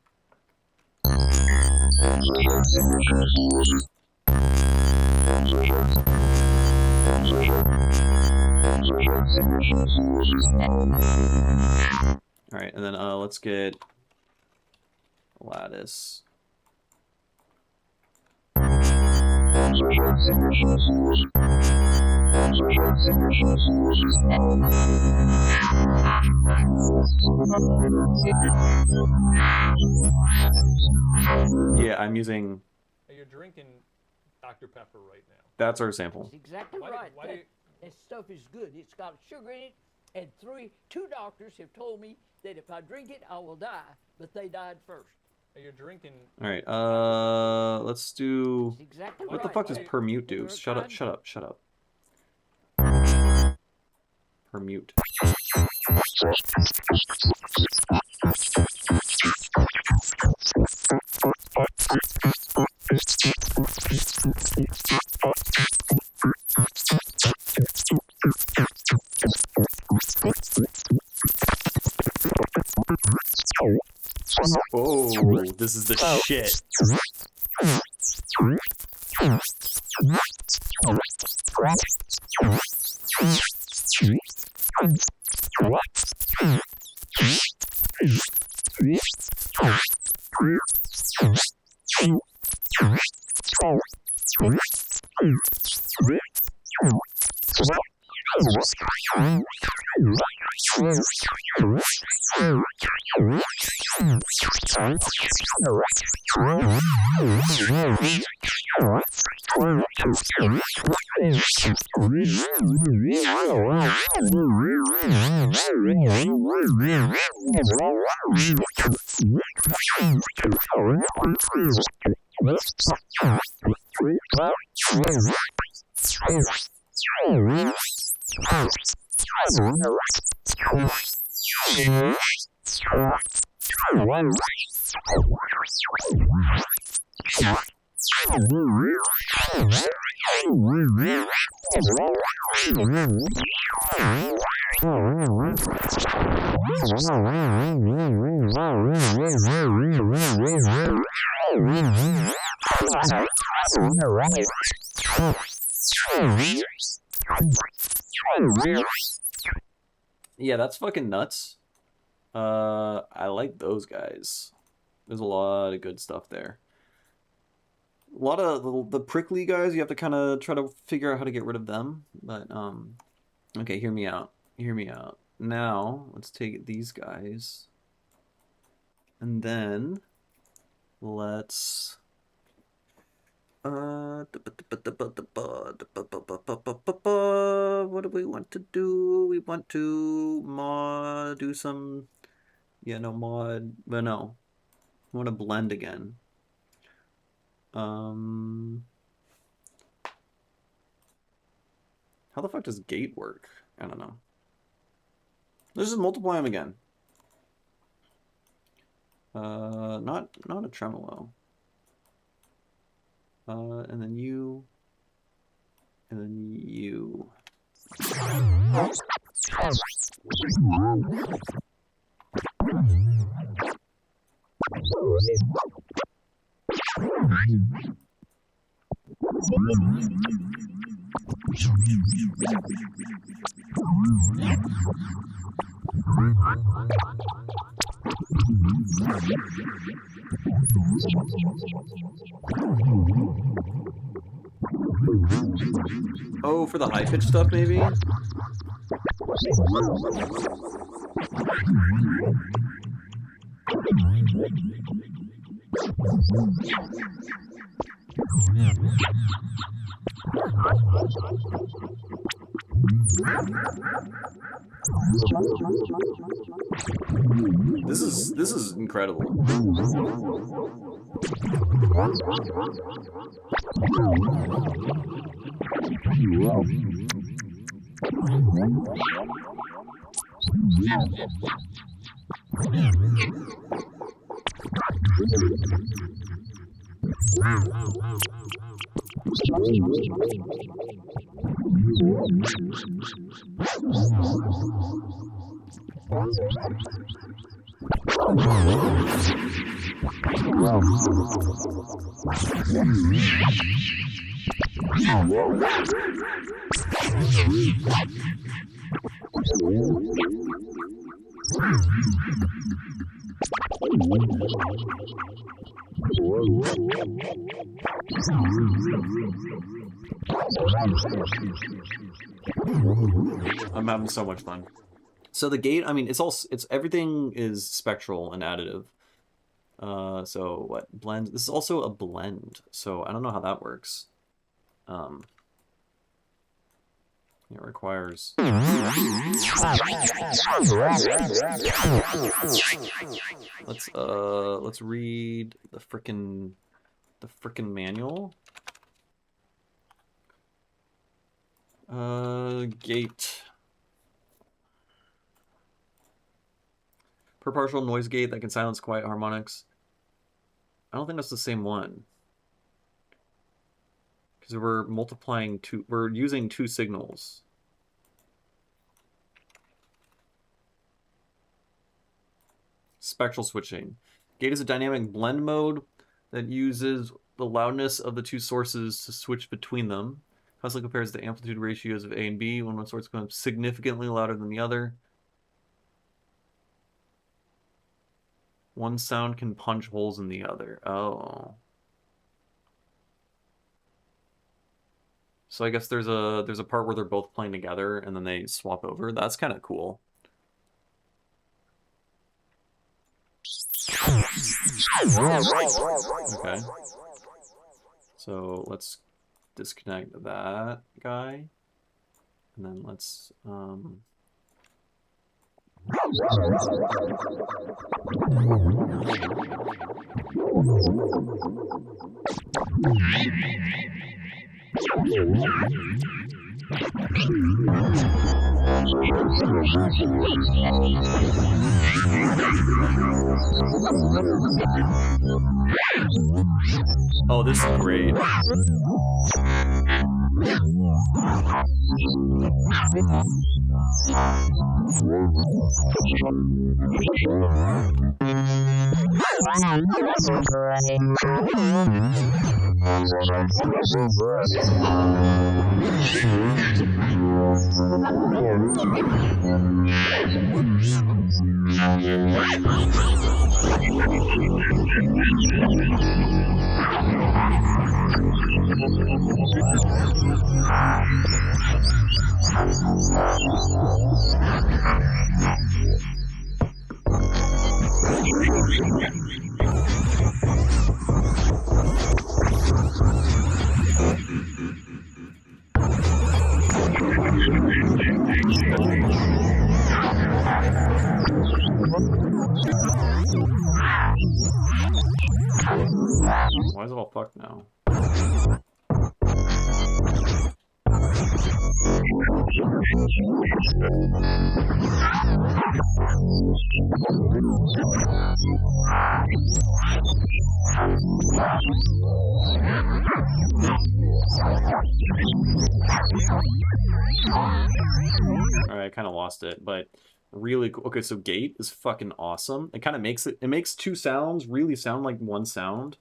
Alright, and then let's get lattice. Yeah, I'm using... You're drinking Dr. Pepper right now. That's our sample. That's exactly right. That stuff is good. It's got sugar in it, and two doctors have told me that if I drink it, I will die, but they died first. You're drinking. All right. Let's do. It's exactly What the right. fuck does permute do? Never Shut up! tried. Shut up! Shut up! Permute. Oh, this is the shit. Yeah, that's fucking nuts. I like those guys. There's a lot of good stuff there. A lot of the prickly guys, you have to kind of try to figure out how to get rid of them. But, okay, hear me out. Hear me out. Now, let's take these guys. And then, let's... what do we want to do? We want to do some, but no. I want to blend again. How the fuck does gate work? I don't know. Let's just multiply them again. Not a tremolo. And then you. And then you. Oh, for the high pitch stuff, maybe? This is incredible. I'm having so much fun. So the gate, I mean, it's everything is spectral and additive. So what blend? This is also a blend. So I don't know how that works. It requires. Let's read the frickin' manual. Gate. Per partial noise gate that can silence quiet harmonics. I don't think that's the same one. Because we're using two signals. Spectral switching. Gate is a dynamic blend mode that uses the loudness of the two sources to switch between them. Constantly compares the amplitude ratios of A and B when one source becomes significantly louder than the other. One sound can punch holes in the other. Oh. So I guess there's a part where they're both playing together and then they swap over. That's kind of cool. Okay. So let's disconnect that guy. And then let's oh, this is great. Why is it all fucked now? Alright, I kind of lost it, but really cool. Okay, so gate is fucking awesome. It kind of makes two sounds really sound like one sound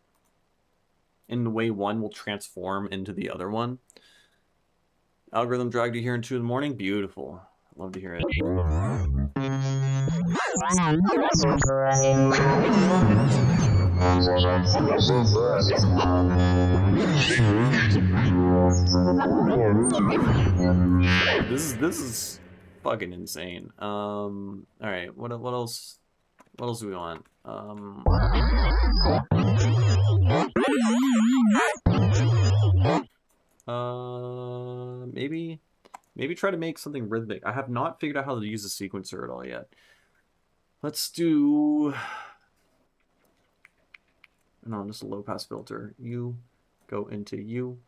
in the way one will transform into the other one. Algorithm dragged you here in 2 in the morning. Beautiful. Love to hear it. This is fucking insane. All right. What else? What else do we want? Maybe try to make something rhythmic. I have not figured out how to use the sequencer at all yet. Let's do... No, just a low pass filter. You go into you,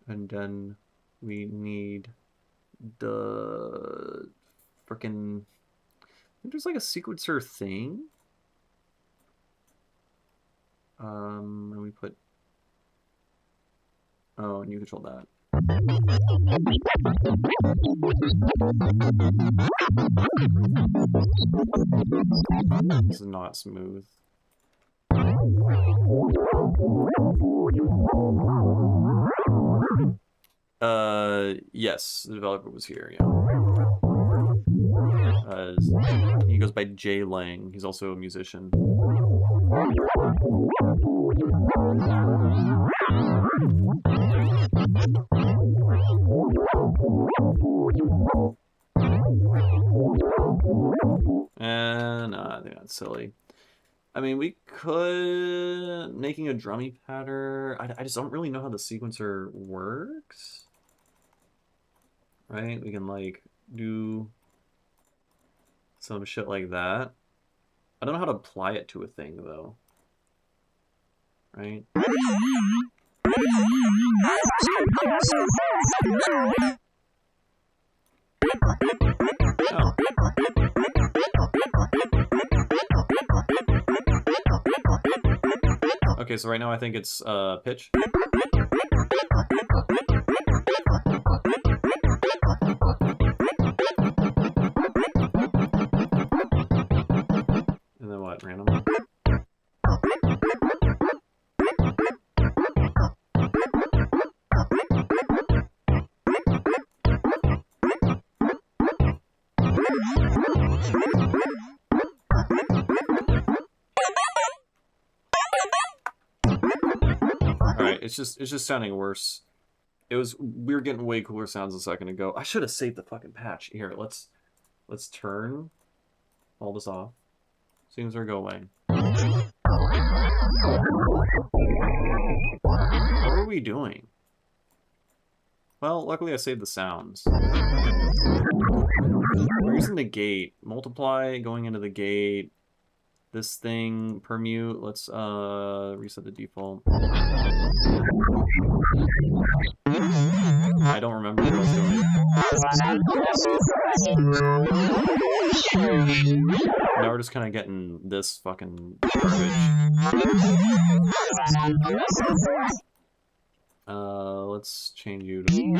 and then we need the frickin'... There's like a sequencer thing. And we put... Oh, and you control that. This is not smooth. Yes, the developer was here, yeah. He goes by Jay Lang. He's also a musician. And I think that's silly. I mean, we could... Making a drummy pattern. I just don't really know how the sequencer works. right? We can like do some shit like that. I don't know how to apply it to a thing though. Right? Oh. Okay, so right now I think it's pitch. And then what? Random? Alright, it's just sounding worse. We were getting way cooler sounds a second ago. I should have saved the fucking patch. Here, let's turn all this off. Seems are going. What were we doing? Well, luckily I saved the sounds. We're using the gate. Multiply, going into the gate. This thing, permute, let's reset the default. I don't remember what I was doing. Now we're just kind of getting this fucking garbage. Let's change you to...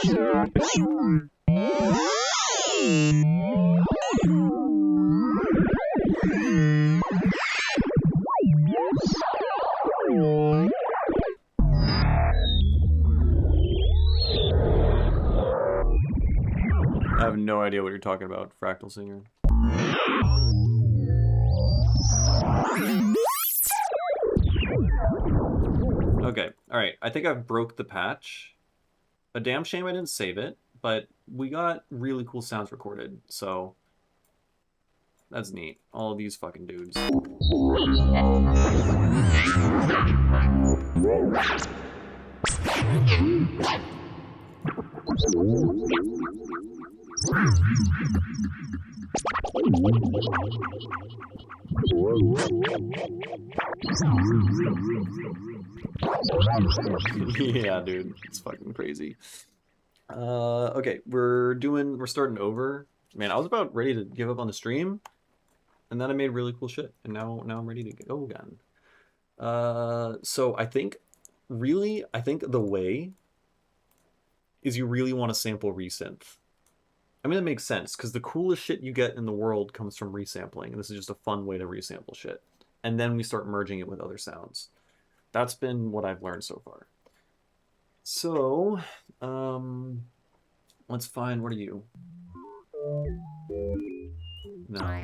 I have no idea what you're talking about, Fractal Singer. Okay, alright. I think I've broke the patch. A damn shame I didn't save it, but we got really cool sounds recorded, so... That's neat. All these fucking dudes. Yeah, dude, it's fucking crazy. Okay, we're starting over. Man, I was about ready to give up on the stream, and then I made really cool shit, and now I'm ready to go again. So I think the way is you really want to sample resynth. I mean, that makes sense, because the coolest shit you get in the world comes from resampling, and this is just a fun way to resample shit. And then we start merging it with other sounds. That's been what I've learned so far. So, let's find, what are you? No.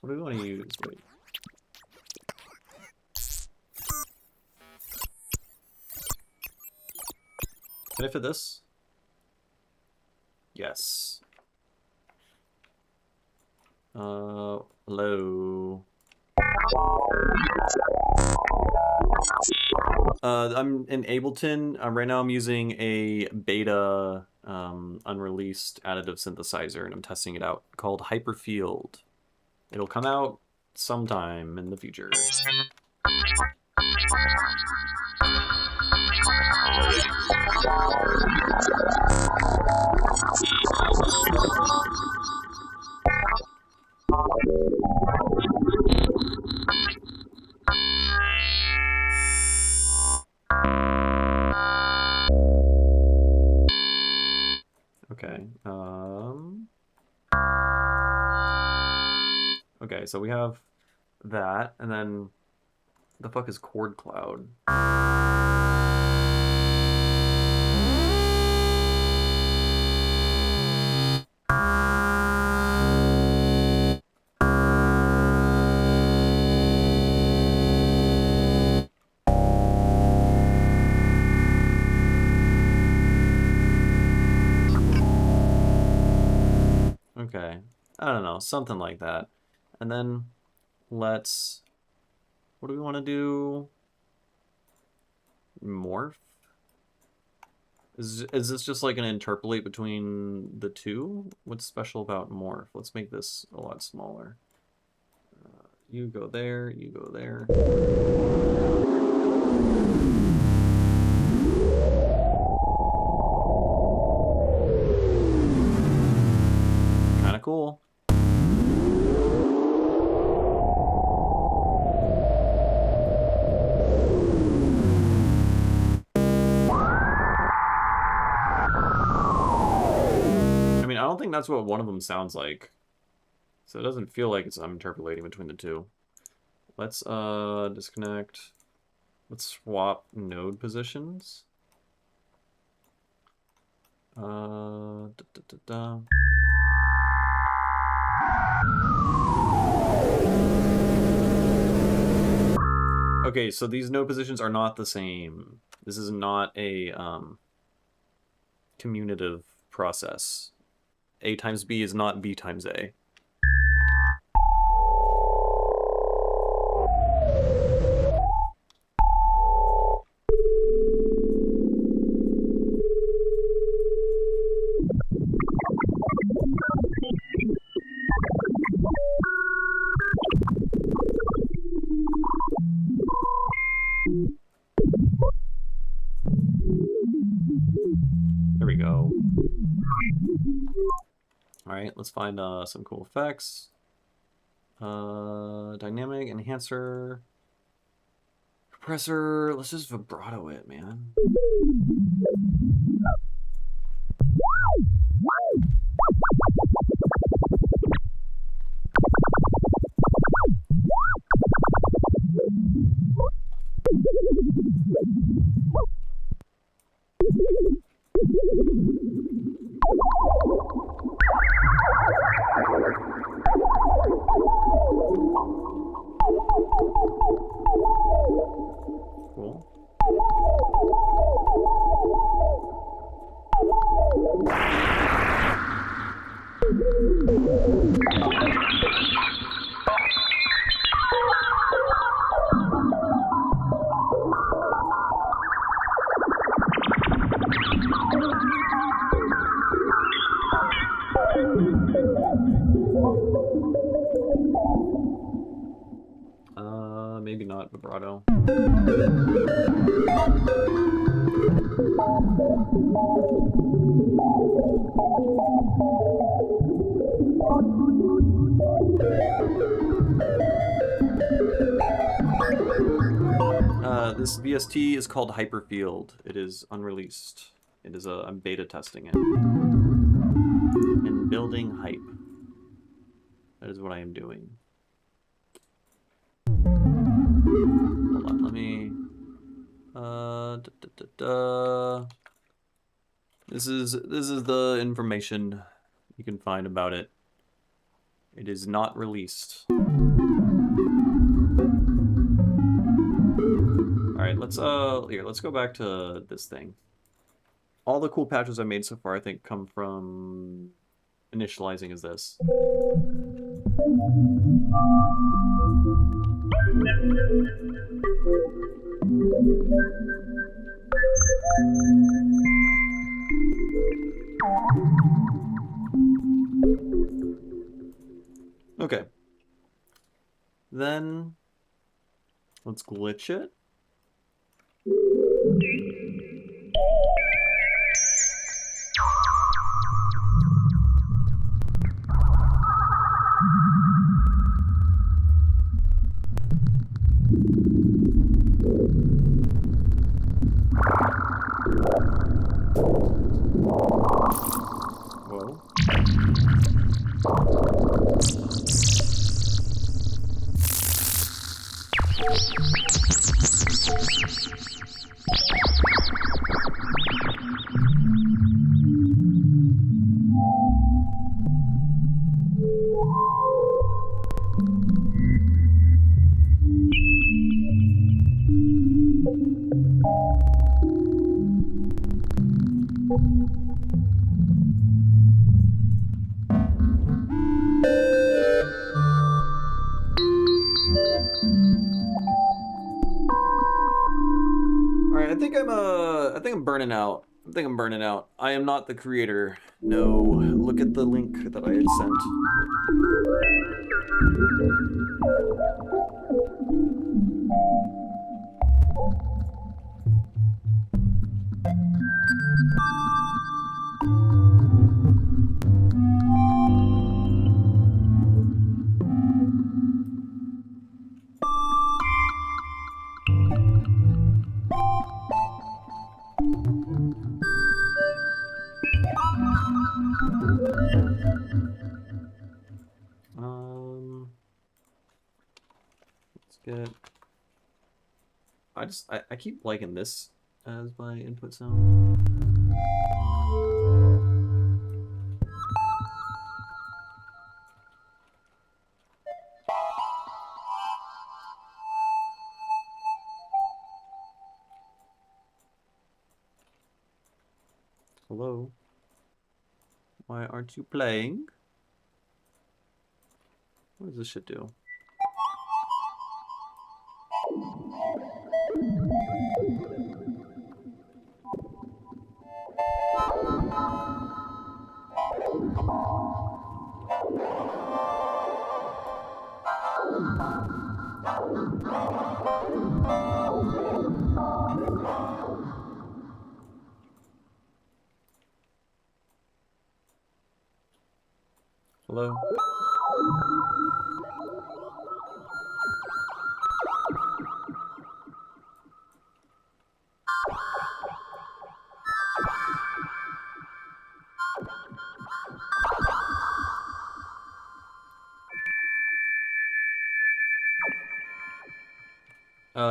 What do we want to use? Wait. Can I fit this? Yes. Hello. I'm in Ableton. Right now I'm using a beta unreleased additive synthesizer, and I'm testing it out, called Hyperfield. It'll come out sometime in the future. Okay. Okay, so we have that, and then the fuck is chord cloud? I don't know, something like that. And then let's, what do we want to do? Morph? Is this just like an interpolate between the two? What's special about morph? Let's make this a lot smaller. You go there, you go there. Kinda cool. I don't think that's what one of them sounds like. So it doesn't feel like I'm interpolating between the two. Let's disconnect. Let's swap node positions. Okay, so these node positions are not the same. This is not a commutative process. A times B is not B times A. There we go. Alright, let's find some cool effects. Dynamic, enhancer, compressor. Let's just vibrato it, man. Cool. Maybe not vibrato. This VST is called Hyperfield. It is unreleased. It is I'm beta testing it. And building hype. That is what I am doing. Hold on, let me This is the information you can find about it. It is not released. Alright, let's go back to this thing. All the cool patches I made so far I think come from initializing as this. Okay. Then let's glitch it. Whoa. think I'm burning out. I think I'm burning out. I am not the creator. No, look at the link that I had sent. Let's get. I keep liking this as my input sound. Hello? Why aren't you playing? What does this shit do? Hello?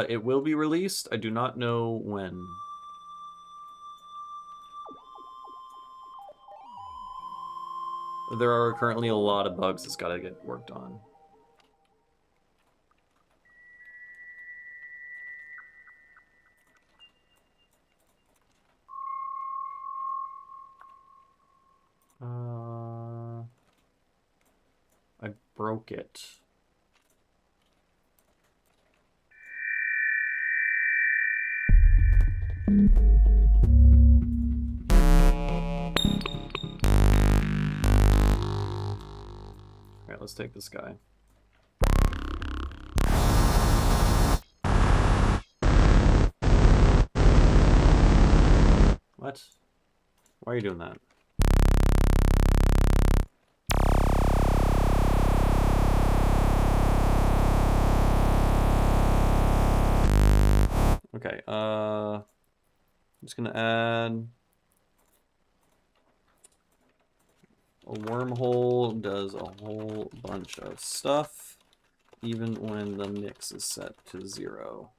It will be released. I do not know when. There are currently a lot of bugs that's got to get worked on. I broke it. Alright, let's take this guy. What? Why are you doing that? Okay, I'm just gonna add a wormhole. Does a whole bunch of stuff, even when the mix is set to 0.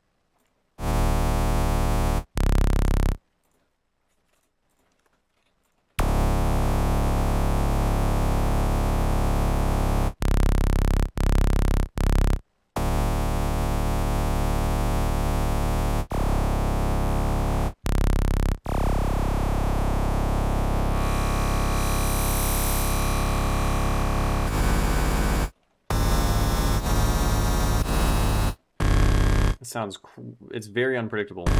Sounds it's very unpredictable. How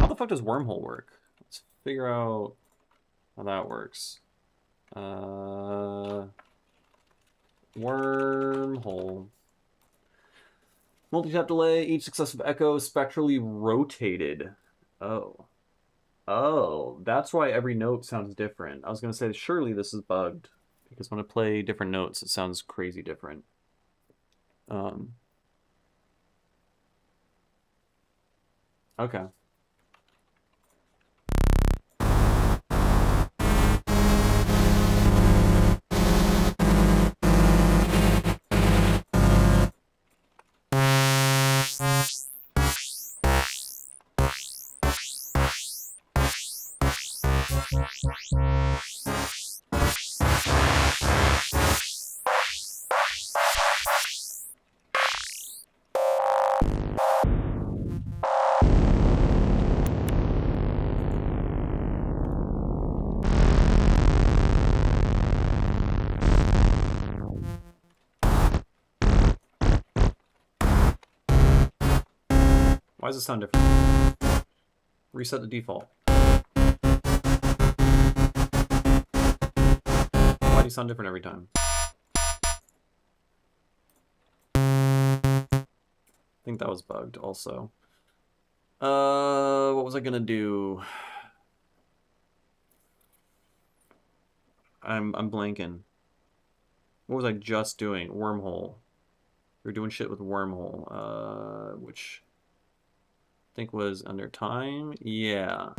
the fuck does wormhole work? Let's figure out how that works. Wormhole. Multi-tap delay, each successive echo is spectrally rotated. Oh. Oh, that's why every note sounds different. I was gonna say, surely this is bugged. Because when I play different notes, it sounds crazy different. Okay. Why does it sound different? Reset the default. Why do you sound different every time? I think that was bugged also. What was I gonna do? I'm blanking. What was I just doing? Wormhole. We were doing shit with wormhole, which I think was under time. Yeah.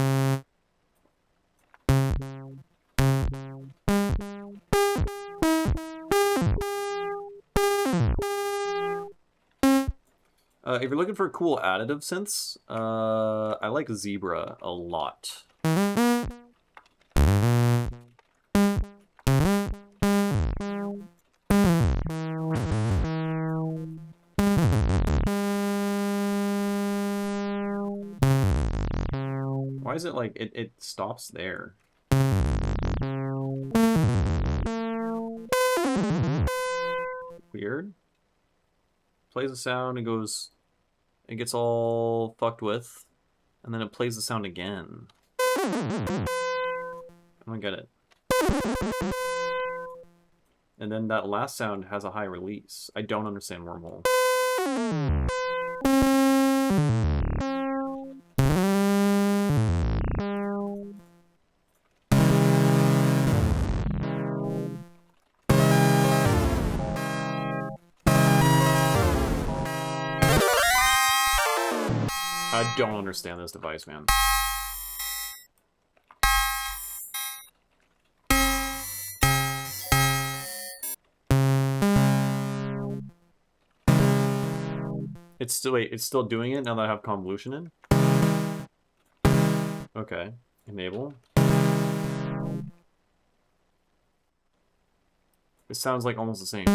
If you're looking for cool additive synths, I like Zebra a lot. Why is it like it stops there? Weird. Plays a sound and goes, it gets all fucked with, and then it plays the sound again. I don't get it. And then that last sound has a high release. I don't understand wormhole. I don't understand this device, man. It's still, wait, it's still doing it now that I have convolution in? Okay, enable. It sounds like almost the same.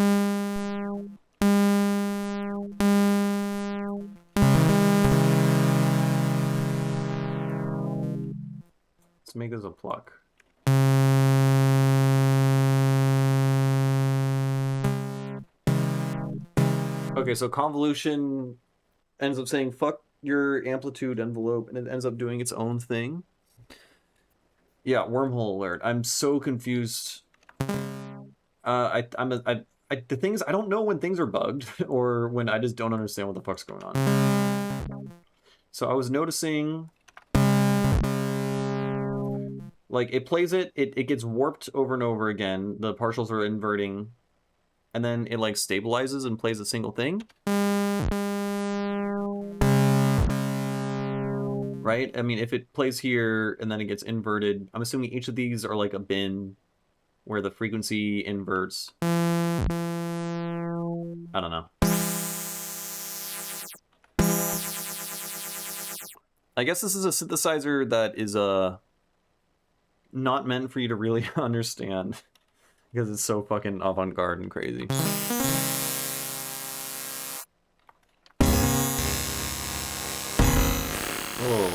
Let's make this a pluck. Okay, so convolution ends up saying fuck your amplitude envelope, and it ends up doing its own thing. Yeah, wormhole alert. I'm so confused. The thing is, I don't know when things are bugged or when I just don't understand what the fuck's going on. So I was noticing, like, it plays it gets warped over and over again. The partials are inverting, and then it like stabilizes and plays a single thing. Right? I mean, if it plays here and then it gets inverted, I'm assuming each of these are like a bin where the frequency inverts. I don't know. I guess this is a synthesizer that is not meant for you to really understand because it's so fucking avant-garde and crazy. Whoa.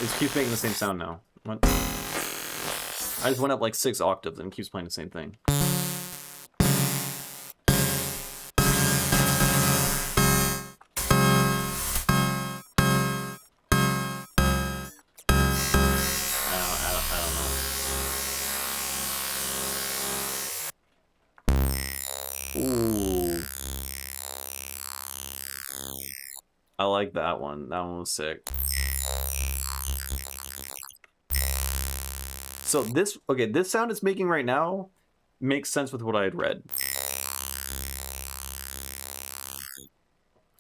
It keeps making the same sound now. What? I just went up like 6 octaves and it keeps playing the same thing. Ooh. I like that one. That one was sick. So this, okay, this sound it's making right now makes sense with what I had read.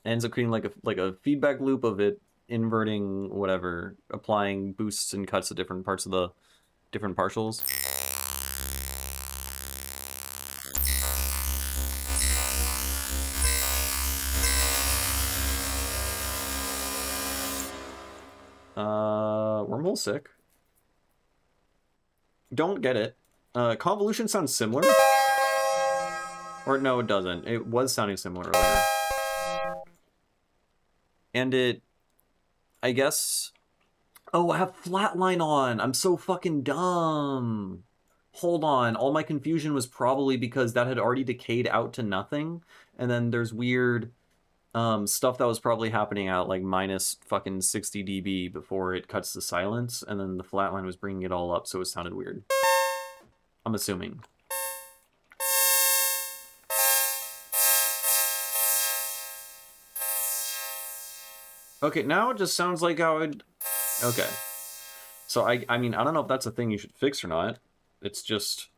Ends up creating like a feedback loop of it inverting whatever, applying boosts and cuts to different parts of the different partials. Wormhole sick. Don't get it. Convolution sounds similar. Or no, it doesn't. It was sounding similar earlier. And it, I guess... Oh, I have flatline on. I'm so fucking dumb. hold on, all my confusion was probably because that had already decayed out to nothing, and then there's weird stuff that was probably happening at like minus fucking 60 dB before it cuts to silence, and then the flatline was bringing it all up, so it sounded weird. I'm assuming. Okay, now it just sounds like how I'd... Okay. So I mean, I don't know if that's a thing you should fix or not. It's just...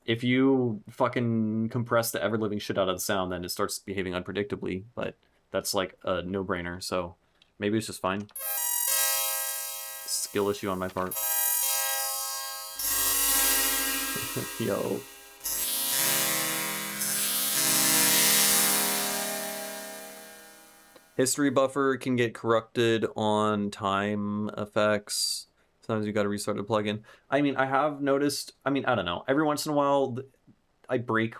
If you fucking compress the ever-living shit out of the sound, then it starts behaving unpredictably, but that's like a no-brainer, so maybe it's just fine. Skill issue on my part. Yo. History buffer can get corrupted on time effects. Sometimes you gotta restart the plugin. I mean, I have noticed, I mean, I don't know. Every once in a while, I break,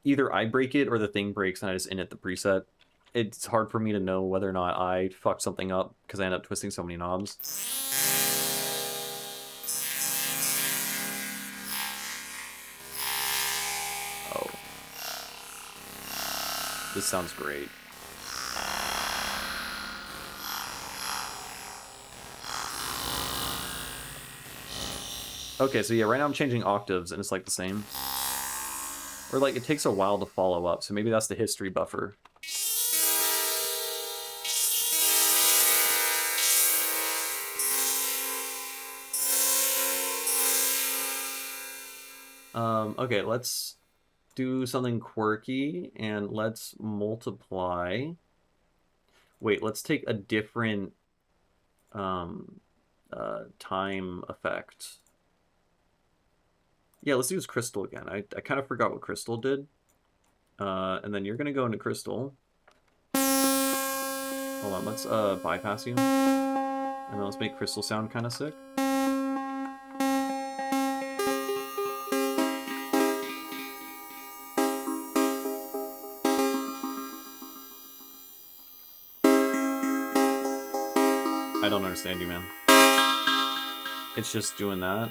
either I break it or the thing breaks and I just init the preset. It's hard for me to know whether or not I fucked something up because I end up twisting so many knobs. Oh. This sounds great. Okay, so yeah, right now I'm changing octaves and it's like the same. Or like it takes a while to follow up, so maybe that's the history buffer. Okay, let's do something quirky and let's multiply. Wait, let's take a different time effect. Yeah, let's use crystal again. I kind of forgot what crystal did. And then you're gonna go into crystal. Hold on, let's bypass you. And then let's make crystal sound kind of sick. I don't understand you, man. It's just doing that.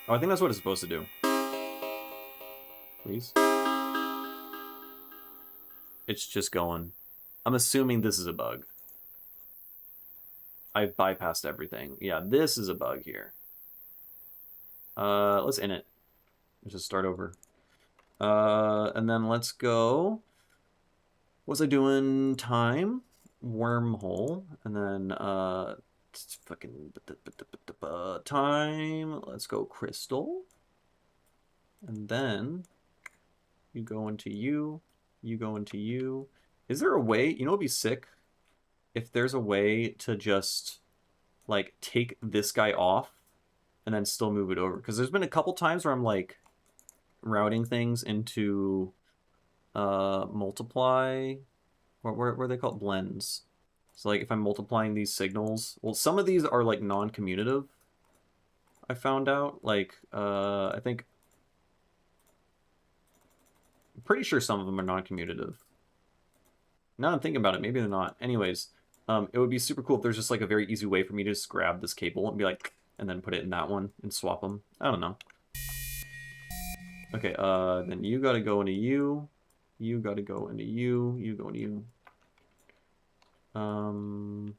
Oh, I think that's what it's supposed to do. Please. It's just going. I'm assuming this is a bug. I've bypassed everything. Yeah, this is a bug here. Let's init. Let's just start over. And then let's go. What was I doing? Time. Wormhole. And then, fucking time. Let's go crystal. And then you go into you go into you. Is there a way, you know what'd be sick? If there's a way to just like take this guy off and then still move it over. Because there's been a couple times where I'm like routing things into multiply. What are they called? Blends. So like if I'm multiplying these signals, well, some of these are like non-commutative. I found out, like, I think, I'm pretty sure some of them are non-commutative. Now I'm thinking about it, maybe they're not. Anyways, it would be super cool if there's just like a very easy way for me to just grab this cable and be like, and then put it in that one and swap them. I don't know. Okay, then you gotta go into you. You gotta go into you. You go into you. And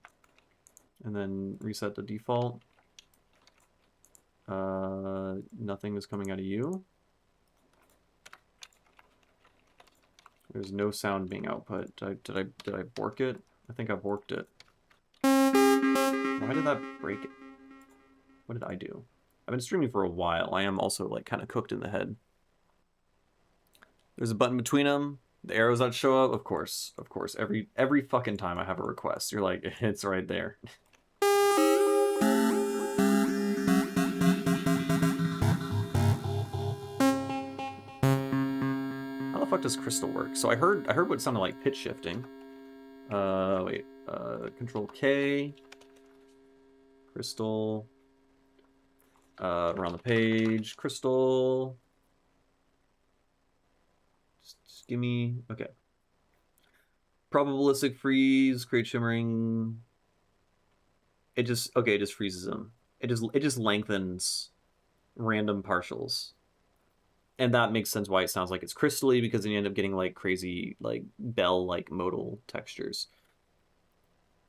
then reset the default. Nothing is coming out of you. There's no sound being output. Did I bork it? I think I borked it. Why did that break it? What did I do? I've been streaming for a while. I am also like kind of cooked in the head. There's a button between them. The arrows that show up, of course. Every fucking time I have a request, you're like, it's right there. How the fuck does crystal work? So I heard what sounded like pitch shifting. Wait. Control K. Crystal. Around the page. Crystal. Just give me... Okay. Probabilistic freeze. Create shimmering. It just... Okay, it just freezes them. It just lengthens random partials. And that makes sense why it sounds like it's crystally, because then you end up getting like crazy like bell-like modal textures.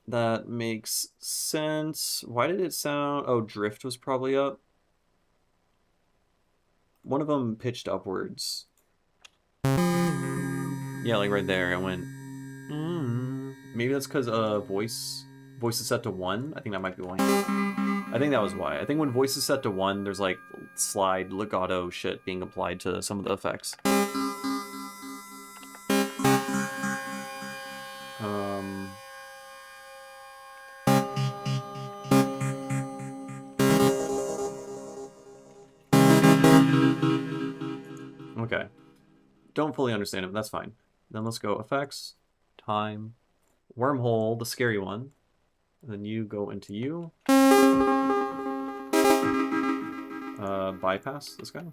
That makes sense. Why did it sound... Oh, drift was probably up. One of them pitched upwards. Yeah, like right there, I went... Maybe that's because voice is set to 1. I think that might be why. I think that was why. I think when voice is set to 1, there's like slide legato shit being applied to some of the effects. Okay. Don't fully understand it, but that's fine. Then let's go effects, time, wormhole, the scary one. And then you go into you. Bypass this guy.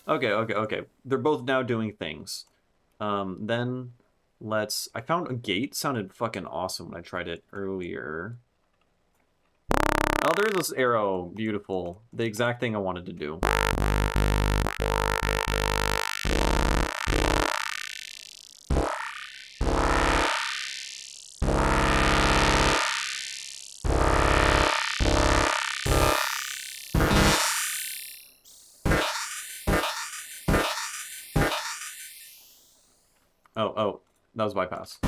Okay. Okay. They're both now doing things. Then let's... I found a gate sounded fucking awesome when I tried it earlier. Oh, there's this arrow. Beautiful. The exact thing I wanted to do. Oh, that was bypass.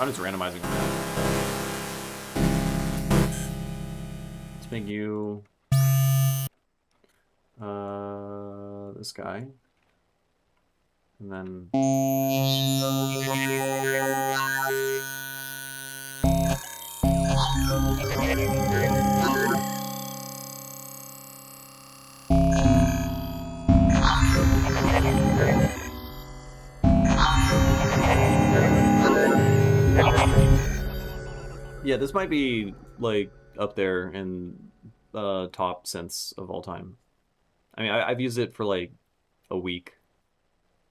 I'm just randomizing them. Let's make you this guy. And then yeah, this might be like up there in top synths of all time. I mean, I've used it for like a week.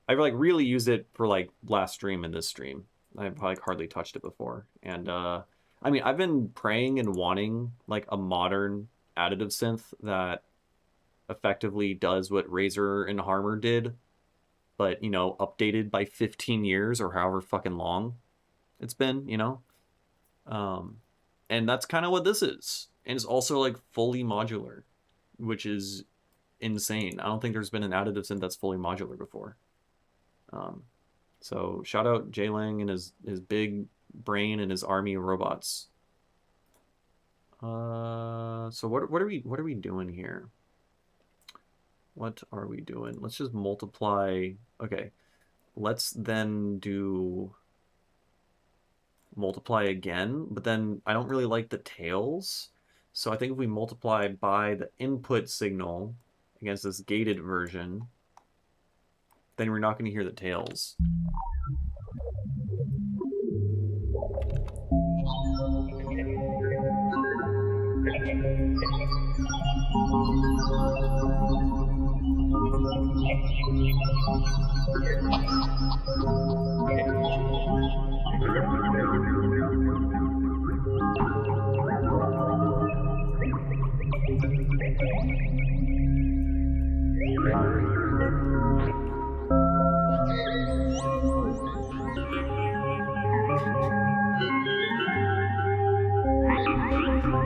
I've like really used it for like last stream and this stream. I've like hardly touched it before. And I mean, I've been praying and wanting like a modern additive synth that effectively does what Razor and Harmer did, but, you know, updated by 15 years or however fucking long it's been, you know? And that's kind of what this is. And it's also like fully modular, which is insane. I don't think there's been an additive synth that's fully modular before. So shout out Jay Lang and his big brain and his army of robots. So what are we doing here? What are we doing? Let's just multiply. Okay, let's then do multiply again, but then I don't really like the tails. So I think if we multiply by the input signal against this gated version, then we're not going to hear the tails.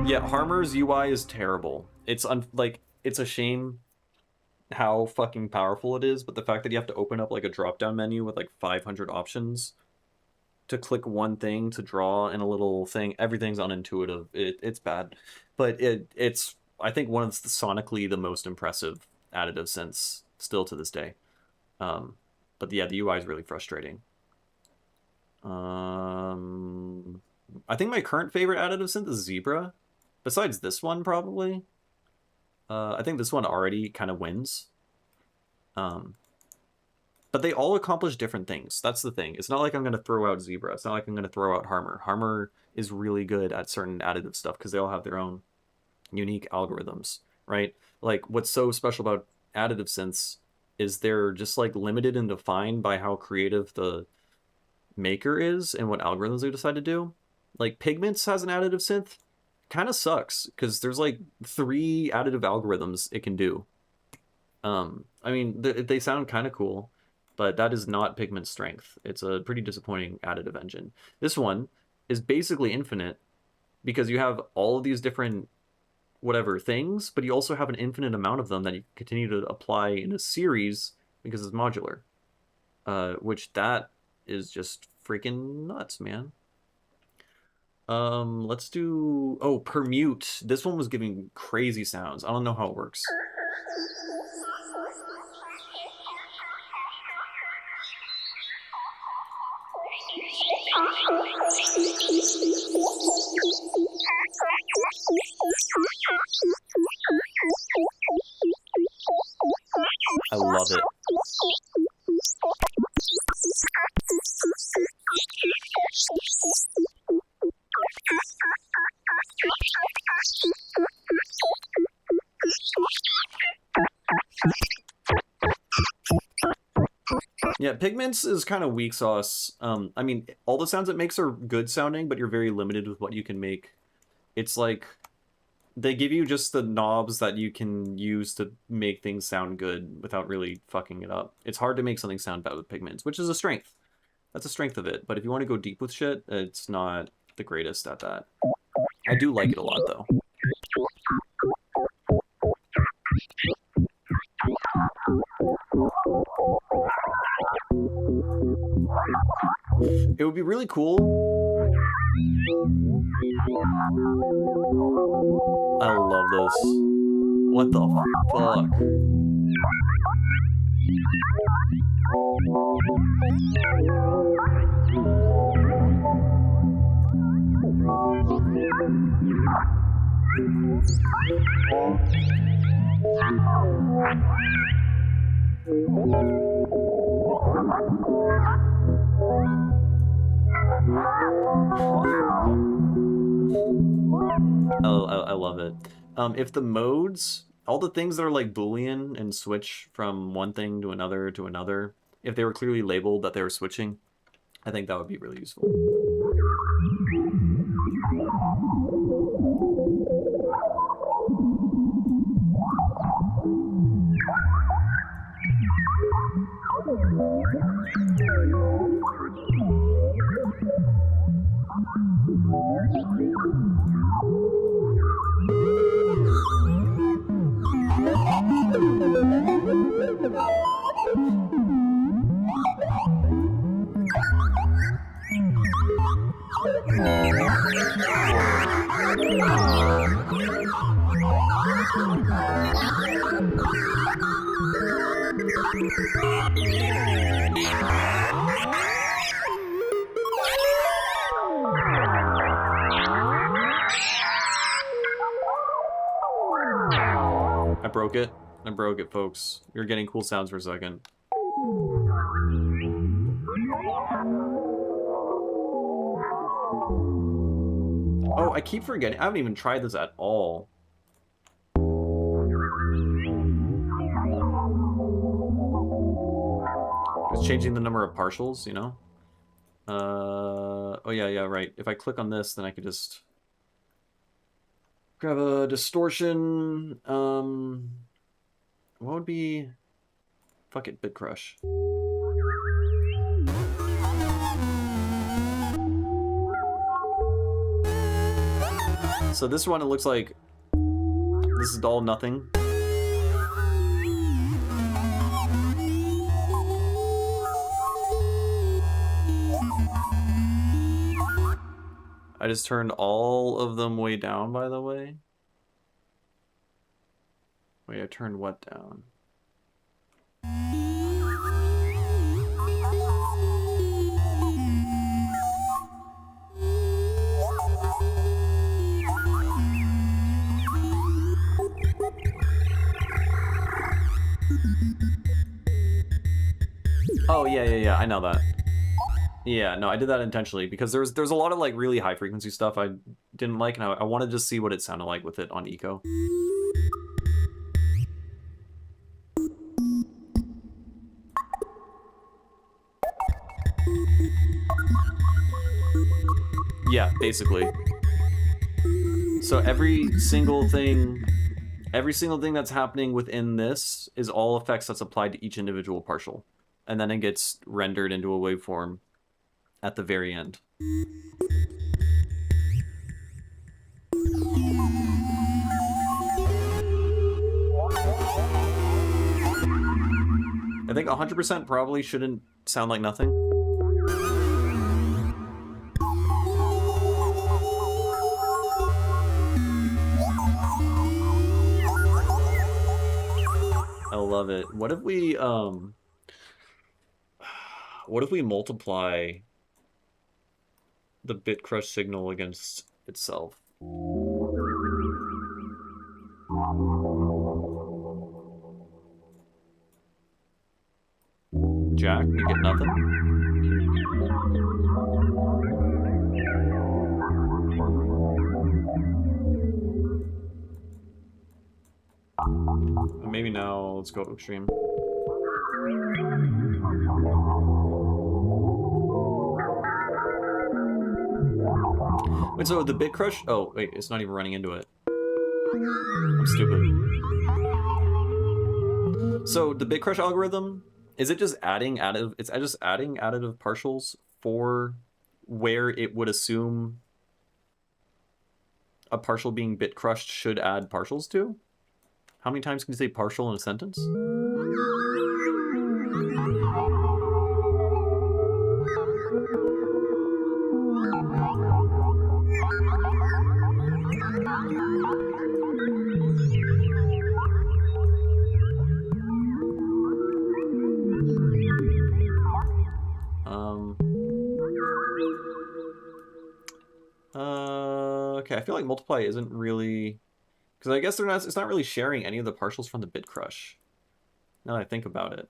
Yeah, Harmer's UI is terrible. It's it's a shame how fucking powerful it is, but the fact that you have to open up like a drop-down menu with like 500 options to click one thing to draw in a little thing, everything's unintuitive. It's bad, but it's I think one of the sonically the most impressive additive synths still to this day. But yeah, the UI is really frustrating. I think my current favorite additive synth is Zebra. Besides this one, probably. I think this one already kind of wins. But they all accomplish different things. That's the thing. It's not like I'm going to throw out Zebra. It's not like I'm going to throw out Harmer. Harmer is really good at certain additive stuff because they all have their own unique algorithms, right? Like, what's so special about additive synths is they're just, like, limited and defined by how creative the maker is and what algorithms they decide to do. Like, Pigments has an additive synth. Kind of sucks because there's, like, 3 additive algorithms it can do. I mean, they sound kind of cool, but that is not Pigment's strength. It's a pretty disappointing additive engine. This one is basically infinite because you have all of these different whatever things, but you also have an infinite amount of them that you continue to apply in a series because it's modular. Which that is just freaking nuts, man. Let's do... Oh, Permute. This one was giving crazy sounds. I don't know how it works. I love it. Yeah, Pigments is kind of weak sauce. I mean, all the sounds it makes are good sounding, but you're very limited with what you can make. It's like they give you just the knobs that you can use to make things sound good without really fucking it up. It's hard to make something sound bad with Pigments, which is a strength. That's a strength of it. But if you want to go deep with shit, it's not the greatest at that. I do like it a lot, though. It would be really cool. I love this. What the fuck? I love it. If the modes, all the things that are like Boolean and switch from one thing to another, if they were clearly labeled that they were switching, I think that would be really useful. I broke it, folks. You're getting cool sounds for a second. Oh, I keep forgetting. I haven't even tried this at all. It's changing the number of partials, you know? Oh yeah, right. If I click on this, then I could just grab a distortion. What would be... Fuck it, Bit Crush. So this one, it looks like this is all nothing. I just turned all of them way down, by the way. Wait, I turned what down? Oh yeah, I know that. Yeah, no, I did that intentionally because there's a lot of like really high frequency stuff I didn't like, and I wanted to see what it sounded like with it on eco. Yeah, basically. So every single thing that's happening within this is all effects that's applied to each individual partial, and then it gets rendered into a waveform at the very end. I think 100% probably shouldn't sound like nothing. I love it. What if we multiply the bit crush signal against itself? Jack, you get nothing? Maybe now let's go extreme. Wait, so the bit crush? Oh, wait, it's not even running into it. I'm stupid. So the bit crush algorithm, is it just adding additive? It's just adding additive partials for where it would assume a partial being bit crushed should add partials to? How many times can you say partial in a sentence? Okay, I feel like multiply isn't really, because I guess it's not really sharing any of the partials from the bit crush. Now that I think about it.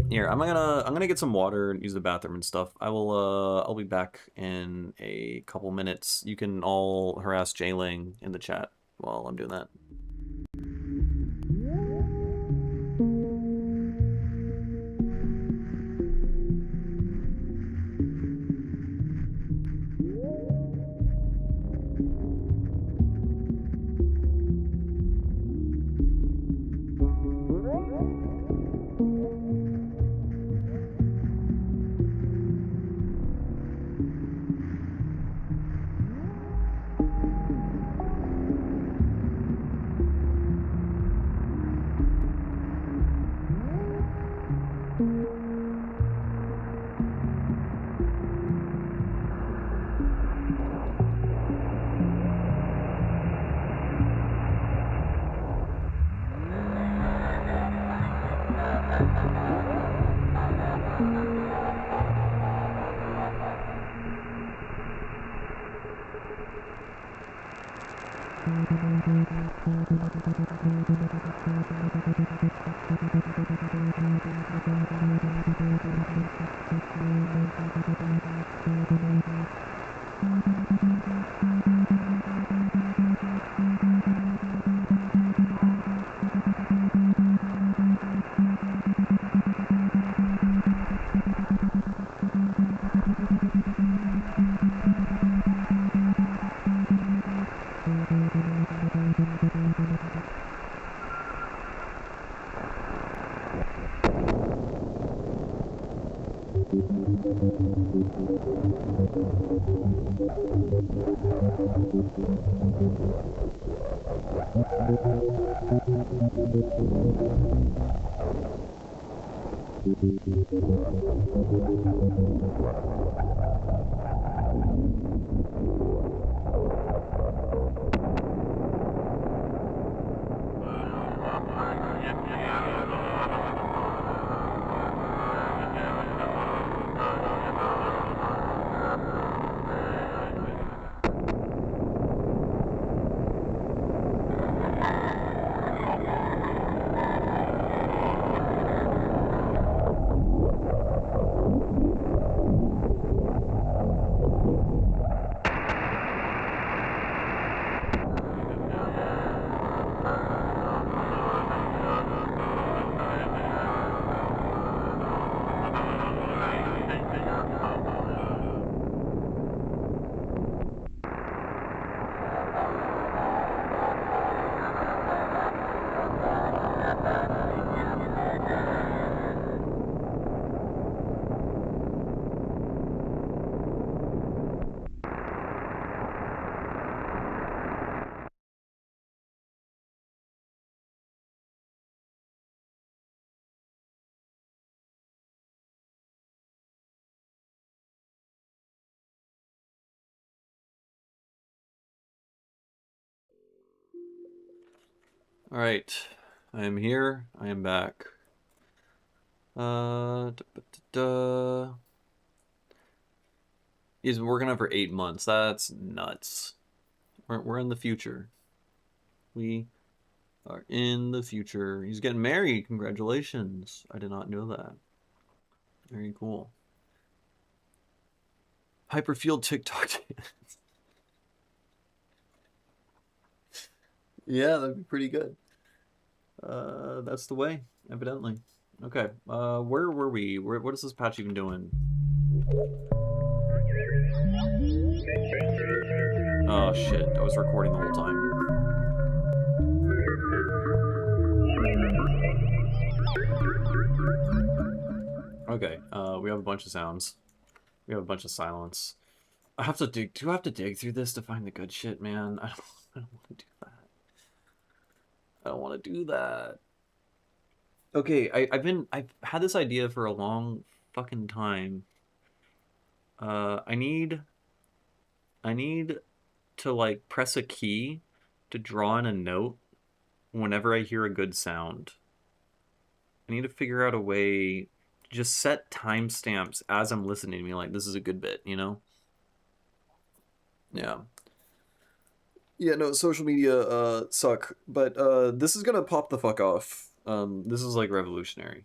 Here, I'm gonna get some water and use the bathroom and stuff. I'll be back in a couple minutes. You can all harass Jayling in the chat while I'm doing that. All right, I am here. I am back. He's been working on it for 8 months. That's nuts. We're in the future. We are in the future. He's getting married. Congratulations. I did not know that. Very cool. Hyperfield TikTok dance. Yeah, that'd be pretty good. That's the way, evidently. Okay, where were we? What is this patch even doing? Oh shit, I was recording the whole time. Okay, we have a bunch of sounds. We have a bunch of silence. I have to dig. Do I have to dig through this to find the good shit, man? I don't want to do that. I don't want to do that. Okay, I've had this idea for a long fucking time. I need to like press a key to draw in a note whenever I hear a good sound. I need to figure out a way to just set timestamps as I'm listening to me, like this is a good bit, you know? Yeah. Yeah, no, social media suck, but this is gonna pop the fuck off. This is like revolutionary.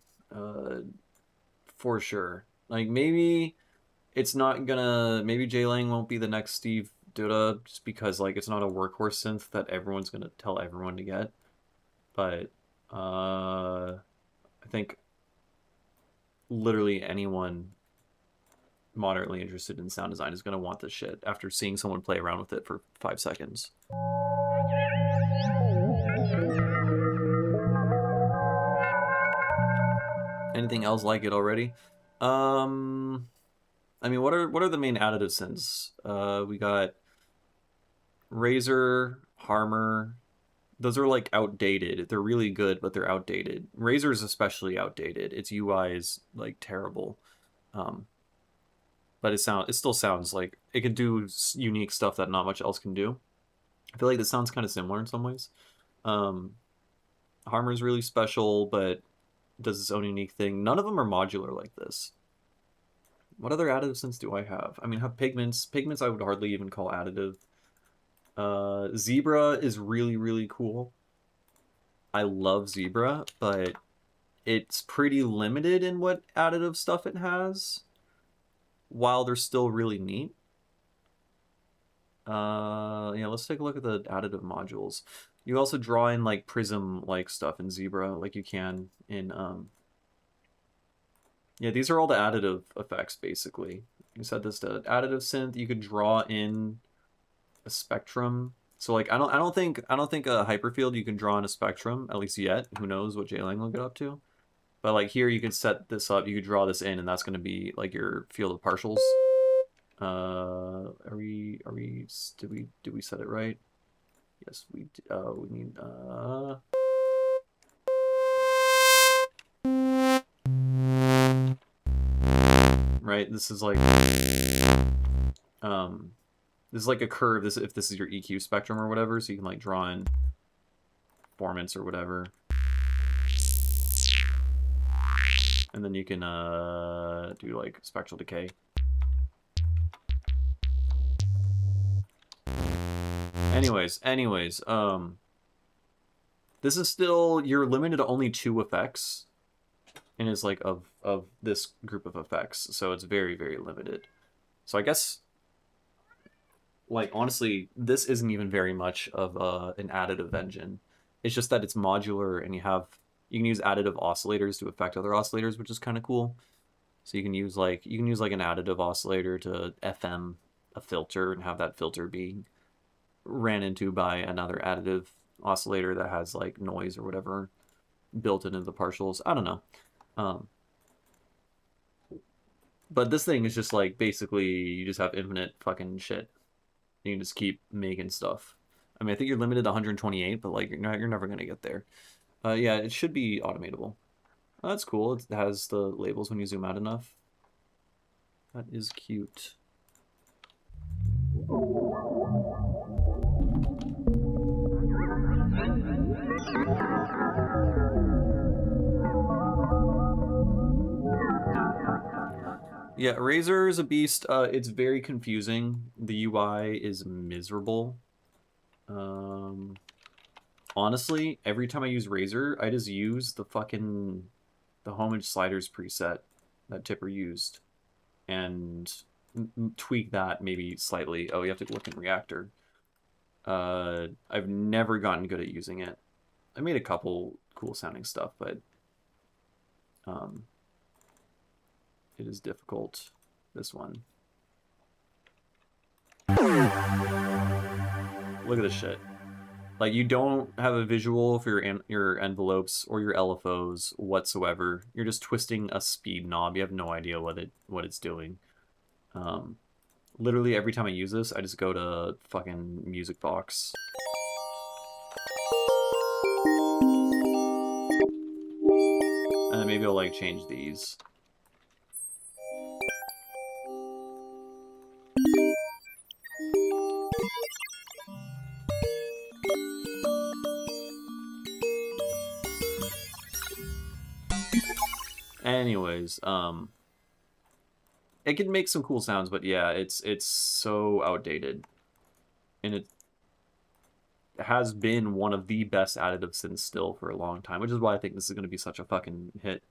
For sure. Like maybe it's not gonna maybe Jay Lang won't be the next Steve Duda just because like it's not a workhorse synth that everyone's gonna tell everyone to get. But I think literally anyone moderately interested in sound design is gonna want this shit after seeing someone play around with it for 5 seconds. Anything else like it already? I mean, what are the main additive synths? We got Razor, Harmer. Those are like outdated. They're really good, but they're outdated. Razor is especially outdated. Its UI is like terrible. But it still sounds like it can do unique stuff that not much else can do. I feel like this sounds kind of similar in some ways. Harmer is really special, but does its own unique thing. None of them are modular like this. What other additive synths do I have? I mean, I have pigments. Pigments I would hardly even call additive. Zebra is really, really cool. I love Zebra, but it's pretty limited in what additive stuff it has, while they're still really neat. Yeah, let's take a look at the additive modules. You also draw in like prism-like stuff in Zebra, like you can in yeah, these are all the additive effects basically. You set this to additive synth. You could draw in a spectrum. So like I don't think a Hyperfield you can draw in a spectrum, at least yet. Who knows what Jay Lang will get up to. But like here you could set this up, you could draw this in, and that's gonna be like your field of partials. Did we set it right? Yes, we need right, this is like a curve, if this is your EQ spectrum or whatever, so you can like draw in performance or whatever. And then you can do like spectral decay. Anyways, this is still, you're limited to only 2 effects, and it's like of this group of effects, so it's very, very limited. So I guess, like, honestly, this isn't even very much of an additive engine. It's just that it's modular, and you can use additive oscillators to affect other oscillators, which is kind of cool. So you can use like an additive oscillator to FM a filter and have that filter be ran into by another additive oscillator that has like noise or whatever built into the partials. I don't know. But this thing is just like basically you just have infinite fucking shit. You can just keep making stuff. I mean, I think you're limited to 128, but like you're never gonna get there. Yeah, it should be automatable. Oh, that's cool. It has the labels when you zoom out enough. That is cute. Yeah, Razer is a beast. It's very confusing. The UI is miserable. Honestly, every time I use Razer, I just use the homage sliders preset that Tipper used and tweak that maybe slightly. Oh, you have to look in Reactor. I've never gotten good at using it. I made a couple cool sounding stuff, but it is difficult. This one. Look at this shit. Like, you don't have a visual for your envelopes or your LFOs whatsoever. You're just twisting a speed knob. You have no idea what it's doing. Literally every time I use this, I just go to fucking music box. And then maybe I'll like change these. Anyways, it can make some cool sounds, but yeah, it's so outdated. And it has been one of the best additive synths still for a long time, which is why I think this is going to be such a fucking hit.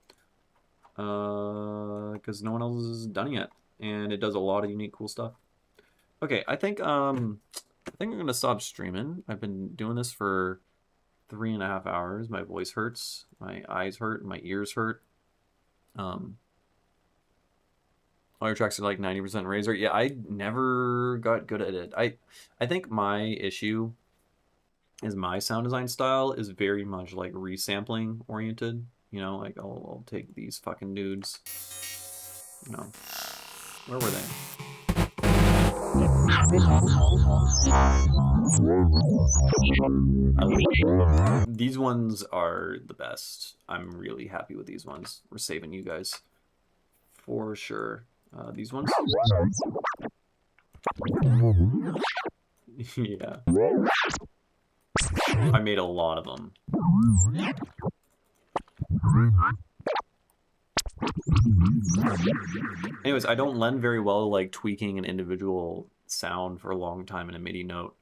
Because no one else has done it yet, and it does a lot of unique cool stuff. Okay, I think I'm gonna stop streaming. I've been doing this for 3.5 hours. My voice hurts, my eyes hurt, and my ears hurt. All your tracks are like 90% Razer. Yeah, I never got good at it. I think my issue is my sound design style is very much like resampling oriented. You know, like I'll take these fucking dudes. You know, where were they? These ones are the best. I'm really happy with these ones. We're saving you guys for sure. These ones. Yeah. I made a lot of them. Anyways, I don't lend very well to like tweaking an individual sound for a long time in a MIDI note.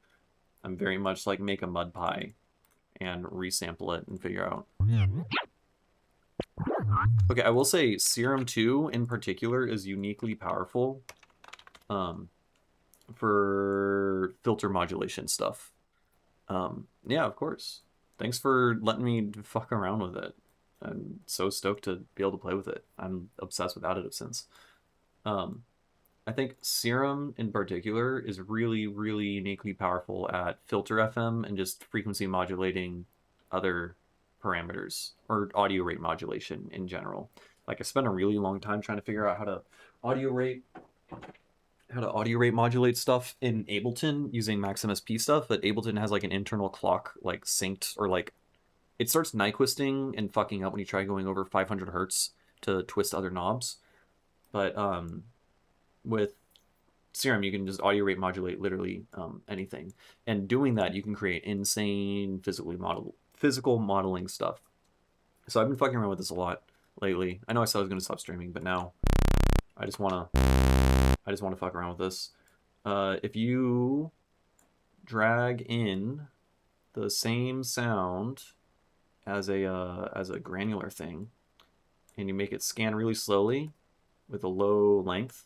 I'm very much like make a mud pie and resample it and figure out. Okay, I will say Serum 2 in particular is uniquely powerful for filter modulation stuff. Yeah, of course. Thanks for letting me fuck around with it. I'm so stoked to be able to play with it. I'm obsessed with additive synths. I think Serum in particular is really, really uniquely powerful at filter FM and just frequency modulating other parameters or audio rate modulation in general. Like I spent a really long time trying to figure out how to audio rate modulate stuff in Ableton using MaxMSP stuff, but Ableton has like an internal clock like synced or like it starts Nyquisting and fucking up when you try going over 500 hertz to twist other knobs. But with Serum, you can just audio rate modulate literally anything. And doing that, you can create insane physical modeling stuff. So I've been fucking around with this a lot lately. I know I said I was going to stop streaming, but now I just want to fuck around with this. If you drag in the same sound as a granular thing, and you make it scan really slowly with a low length.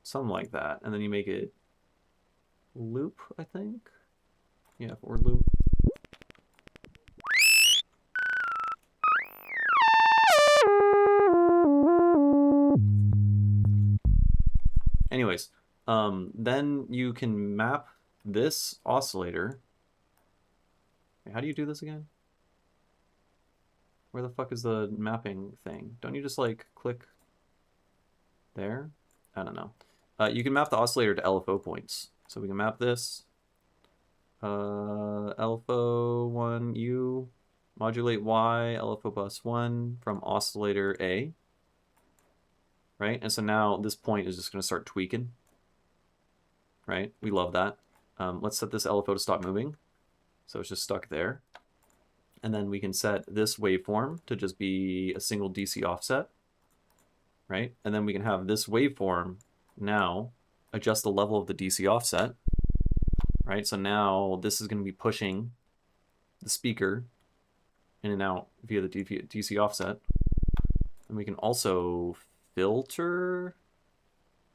Something like that, and then you make it loop, I think. Yeah, for loop. Anyways, then you can map this oscillator. How do you do this again? Where the fuck is the mapping thing? Don't you just like click there? I don't know. You can map the oscillator to LFO points. So we can map this. LFO 1U, modulate Y, LFO bus 1 from oscillator A. Right? And so now this point is just going to start tweaking. Right? We love that. let's set this LFO to stop moving. So it's just stuck there. And then we can set this waveform to just be a single DC offset, right? And then we can have this waveform now adjust the level of the DC offset, right? So now this is going to be pushing the speaker in and out via the DC offset. And we can also filter.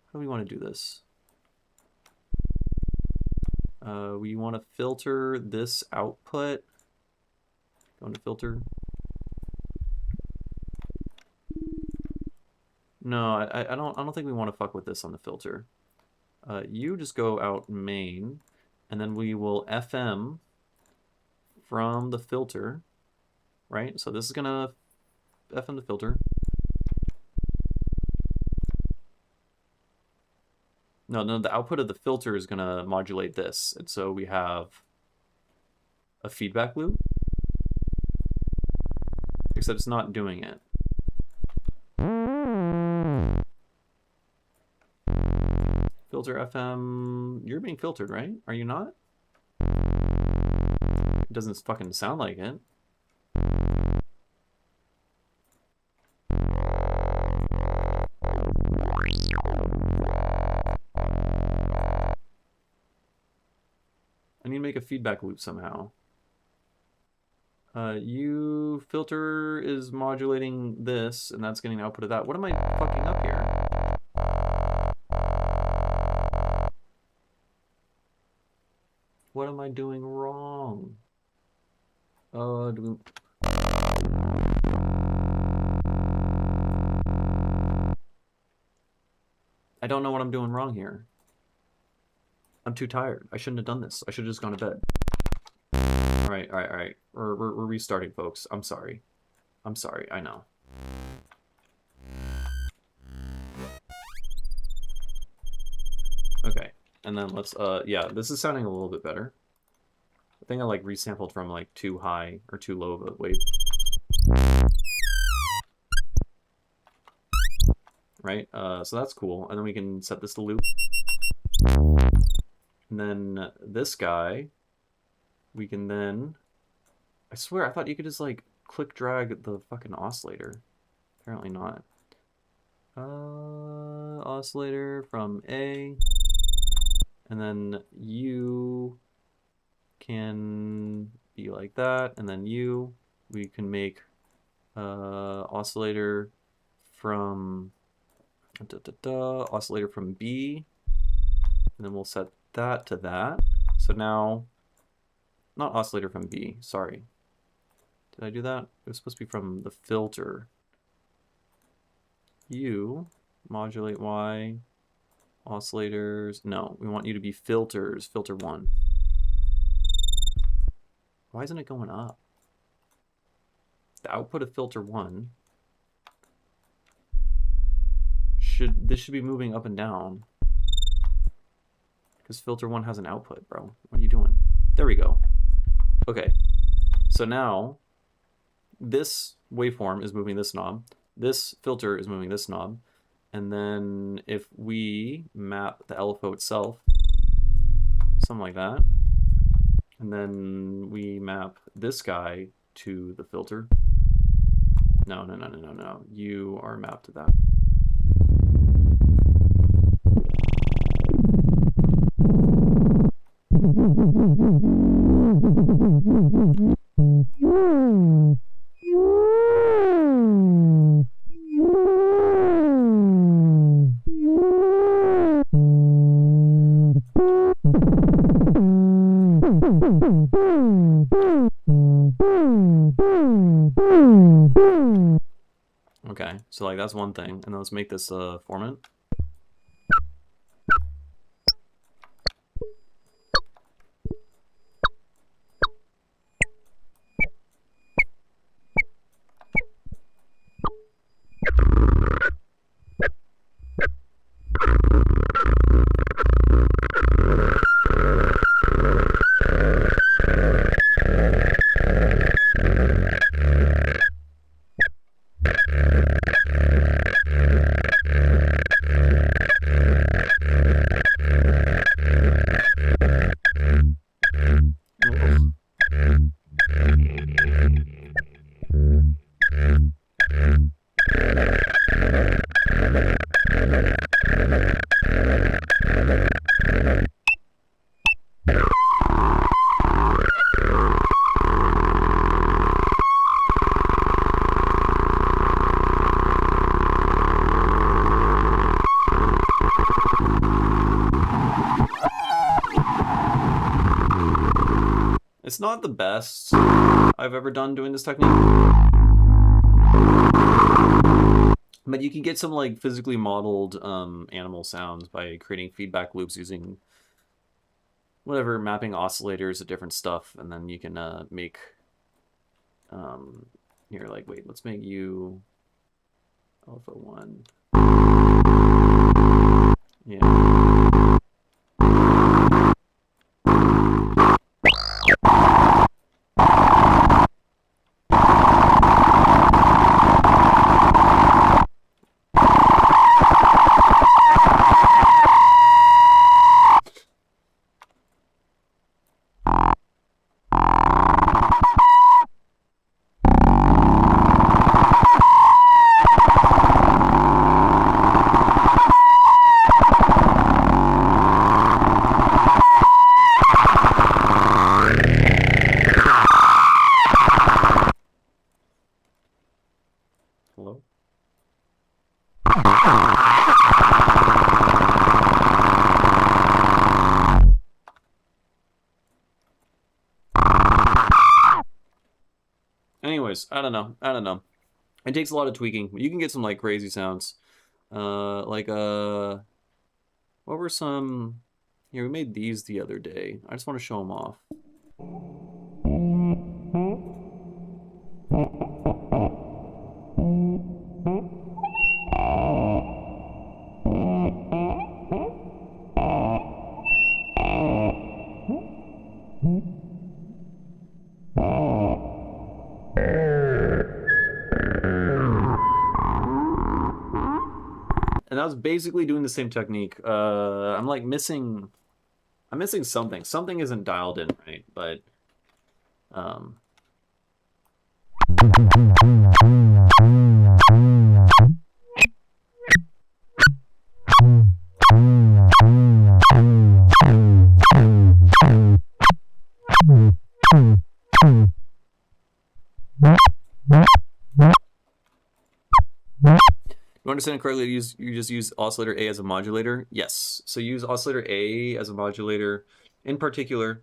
How do we want to do this? We want to filter this output. Go into filter. No, I don't think we want to fuck with this on the filter. You just go out main, and then we will FM from the filter, right? So this is gonna FM the filter. No, the output of the filter is gonna modulate this, and so we have a feedback loop, except it's not doing it. Filter FM, you're being filtered, right? Are you not? It doesn't fucking sound like it. I need to make a feedback loop somehow. You filter is modulating this, and that's getting the output of that. What am I fucking up here? What am I doing wrong? Do we... I don't know what I'm doing wrong here. I'm too tired. I shouldn't have done this. I should have just gone to bed. Alright. We're restarting, folks. I'm sorry. I know. Okay. And then let's, yeah, this is sounding a little bit better. I think I, like, resampled from, like, too high or too low of a wave. Right? So that's cool. And then we can set this to loop. And then this guy, we can then... I swear, I thought you could just, like, click drag the fucking oscillator. Apparently not. Oscillator from A. And then you can be like that. And then we can make oscillator from oscillator from B. And then we'll set that to that. So now, not oscillator from B, sorry. Did I do that? It was supposed to be from the filter. U, modulate Y, oscillators. No, we want you to be filters, filter 1. Why isn't it going up? The output of filter 1 this should be moving up and down. Because filter 1 has an output, bro. What are you doing? There we go. Okay. So now, this waveform is moving this knob. This filter is moving this knob. And then if we map the LFO itself, something like that, and then we map this guy to the filter. No. You are mapped to that. Okay, so like that's one thing, and then let's make this formant. It's not the best I've ever done doing this technique, but you can get some like physically modeled animal sounds by creating feedback loops using whatever, mapping oscillators to different stuff, and then you can make here, like, wait, let's make you alpha 1. Yeah. Hello? Anyways, I don't know. It takes a lot of tweaking. You can get some like crazy sounds. What were some... Yeah, we made these the other day. I just want to show them off. And that was basically doing the same technique. I'm like missing something. Something isn't dialed in right, but you understand it correctly, you just use oscillator A as a modulator? Yes. So use oscillator A as a modulator. In particular,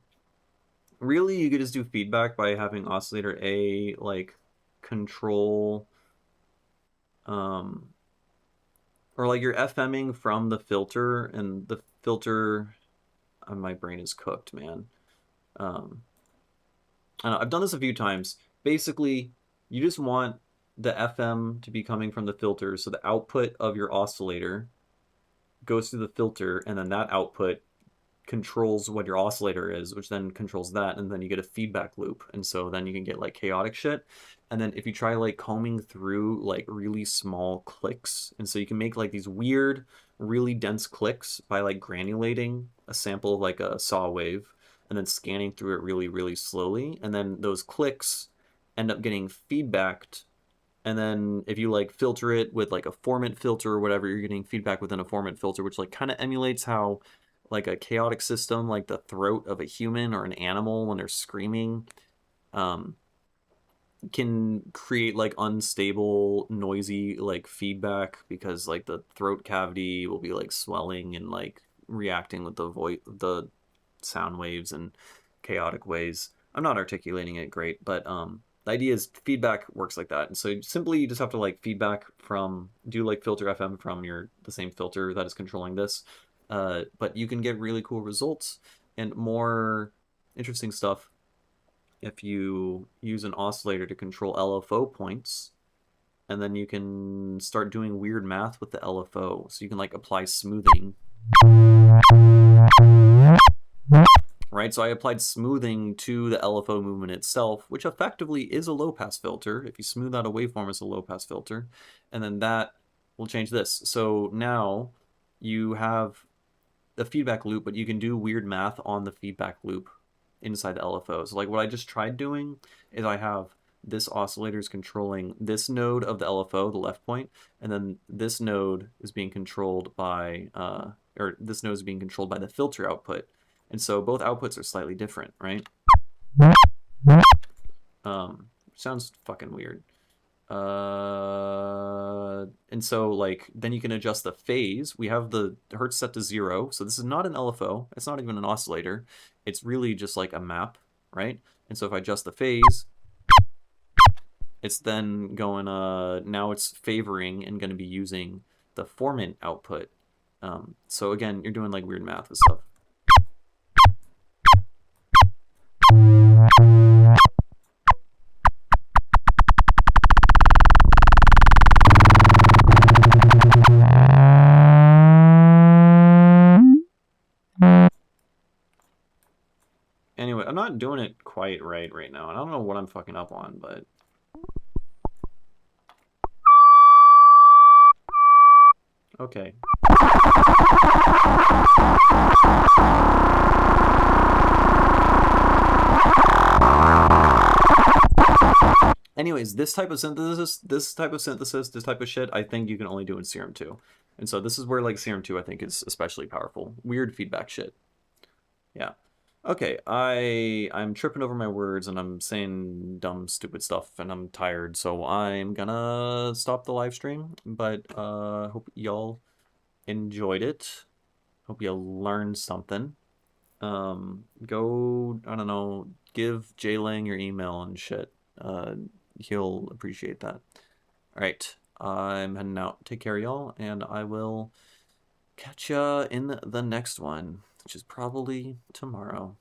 really you could just do feedback by having oscillator A like control or like you're FMing from the filter, and the filter my brain is cooked, man. I don't know, I've done this a few times. Basically, you just want the FM to be coming from the filter, so the output of your oscillator goes through the filter, and then that output controls what your oscillator is, which then controls that, and then you get a feedback loop, and so then you can get like chaotic shit. And then if you try like combing through like really small clicks, and so you can make like these weird, really dense clicks by like granulating a sample of like a saw wave, and then scanning through it really, really slowly, and then those clicks end up getting feedbacked. And then if you like filter it with like a formant filter or whatever, you're getting feedback within a formant filter, which like kind of emulates how like a chaotic system, like the throat of a human or an animal when they're screaming, can create like unstable, noisy like feedback, because like the throat cavity will be like swelling and like reacting with the sound waves in chaotic ways. I'm not articulating it great, but the idea is feedback works like that. And so simply you just have to like feedback from, do like filter FM from the same filter that is controlling this. But you can get really cool results and more interesting stuff if you use an oscillator to control LFO points. And then you can start doing weird math with the LFO. So you can like apply smoothing. Right, so I applied smoothing to the LFO movement itself, which effectively is a low-pass filter. If you smooth out a waveform, it's a low-pass filter. And then that will change this. So now you have the feedback loop, but you can do weird math on the feedback loop inside the LFO. So like what I just tried doing is I have this oscillator is controlling this node of the LFO, the left point, and then this node is being controlled by, or this node is being controlled by the filter output. And so both outputs are slightly different, right? Sounds fucking weird. And so like then you can adjust the phase. We have the hertz set to 0, so this is not an LFO. It's not even an oscillator. It's really just like a map, right? And so if I adjust the phase, it's then going now it's favoring and going to be using the formant output. So again, you're doing like weird math and stuff. Anyway, I'm not doing it quite right now. I don't know what I'm fucking up on, but... Okay. Anyways, this type of shit, I think you can only do in Serum 2. And so this is where like Serum 2 I think is especially powerful. Weird feedback shit. Yeah. Okay, I'm tripping over my words and I'm saying dumb, stupid stuff and I'm tired, so I'm gonna stop the live stream. But hope y'all enjoyed it. Hope you learned something. Go, I don't know, give Jay Lang your email and shit. He'll appreciate that. Alright, I'm heading out. Take care, y'all, and I will catch ya in the next one, which is probably tomorrow.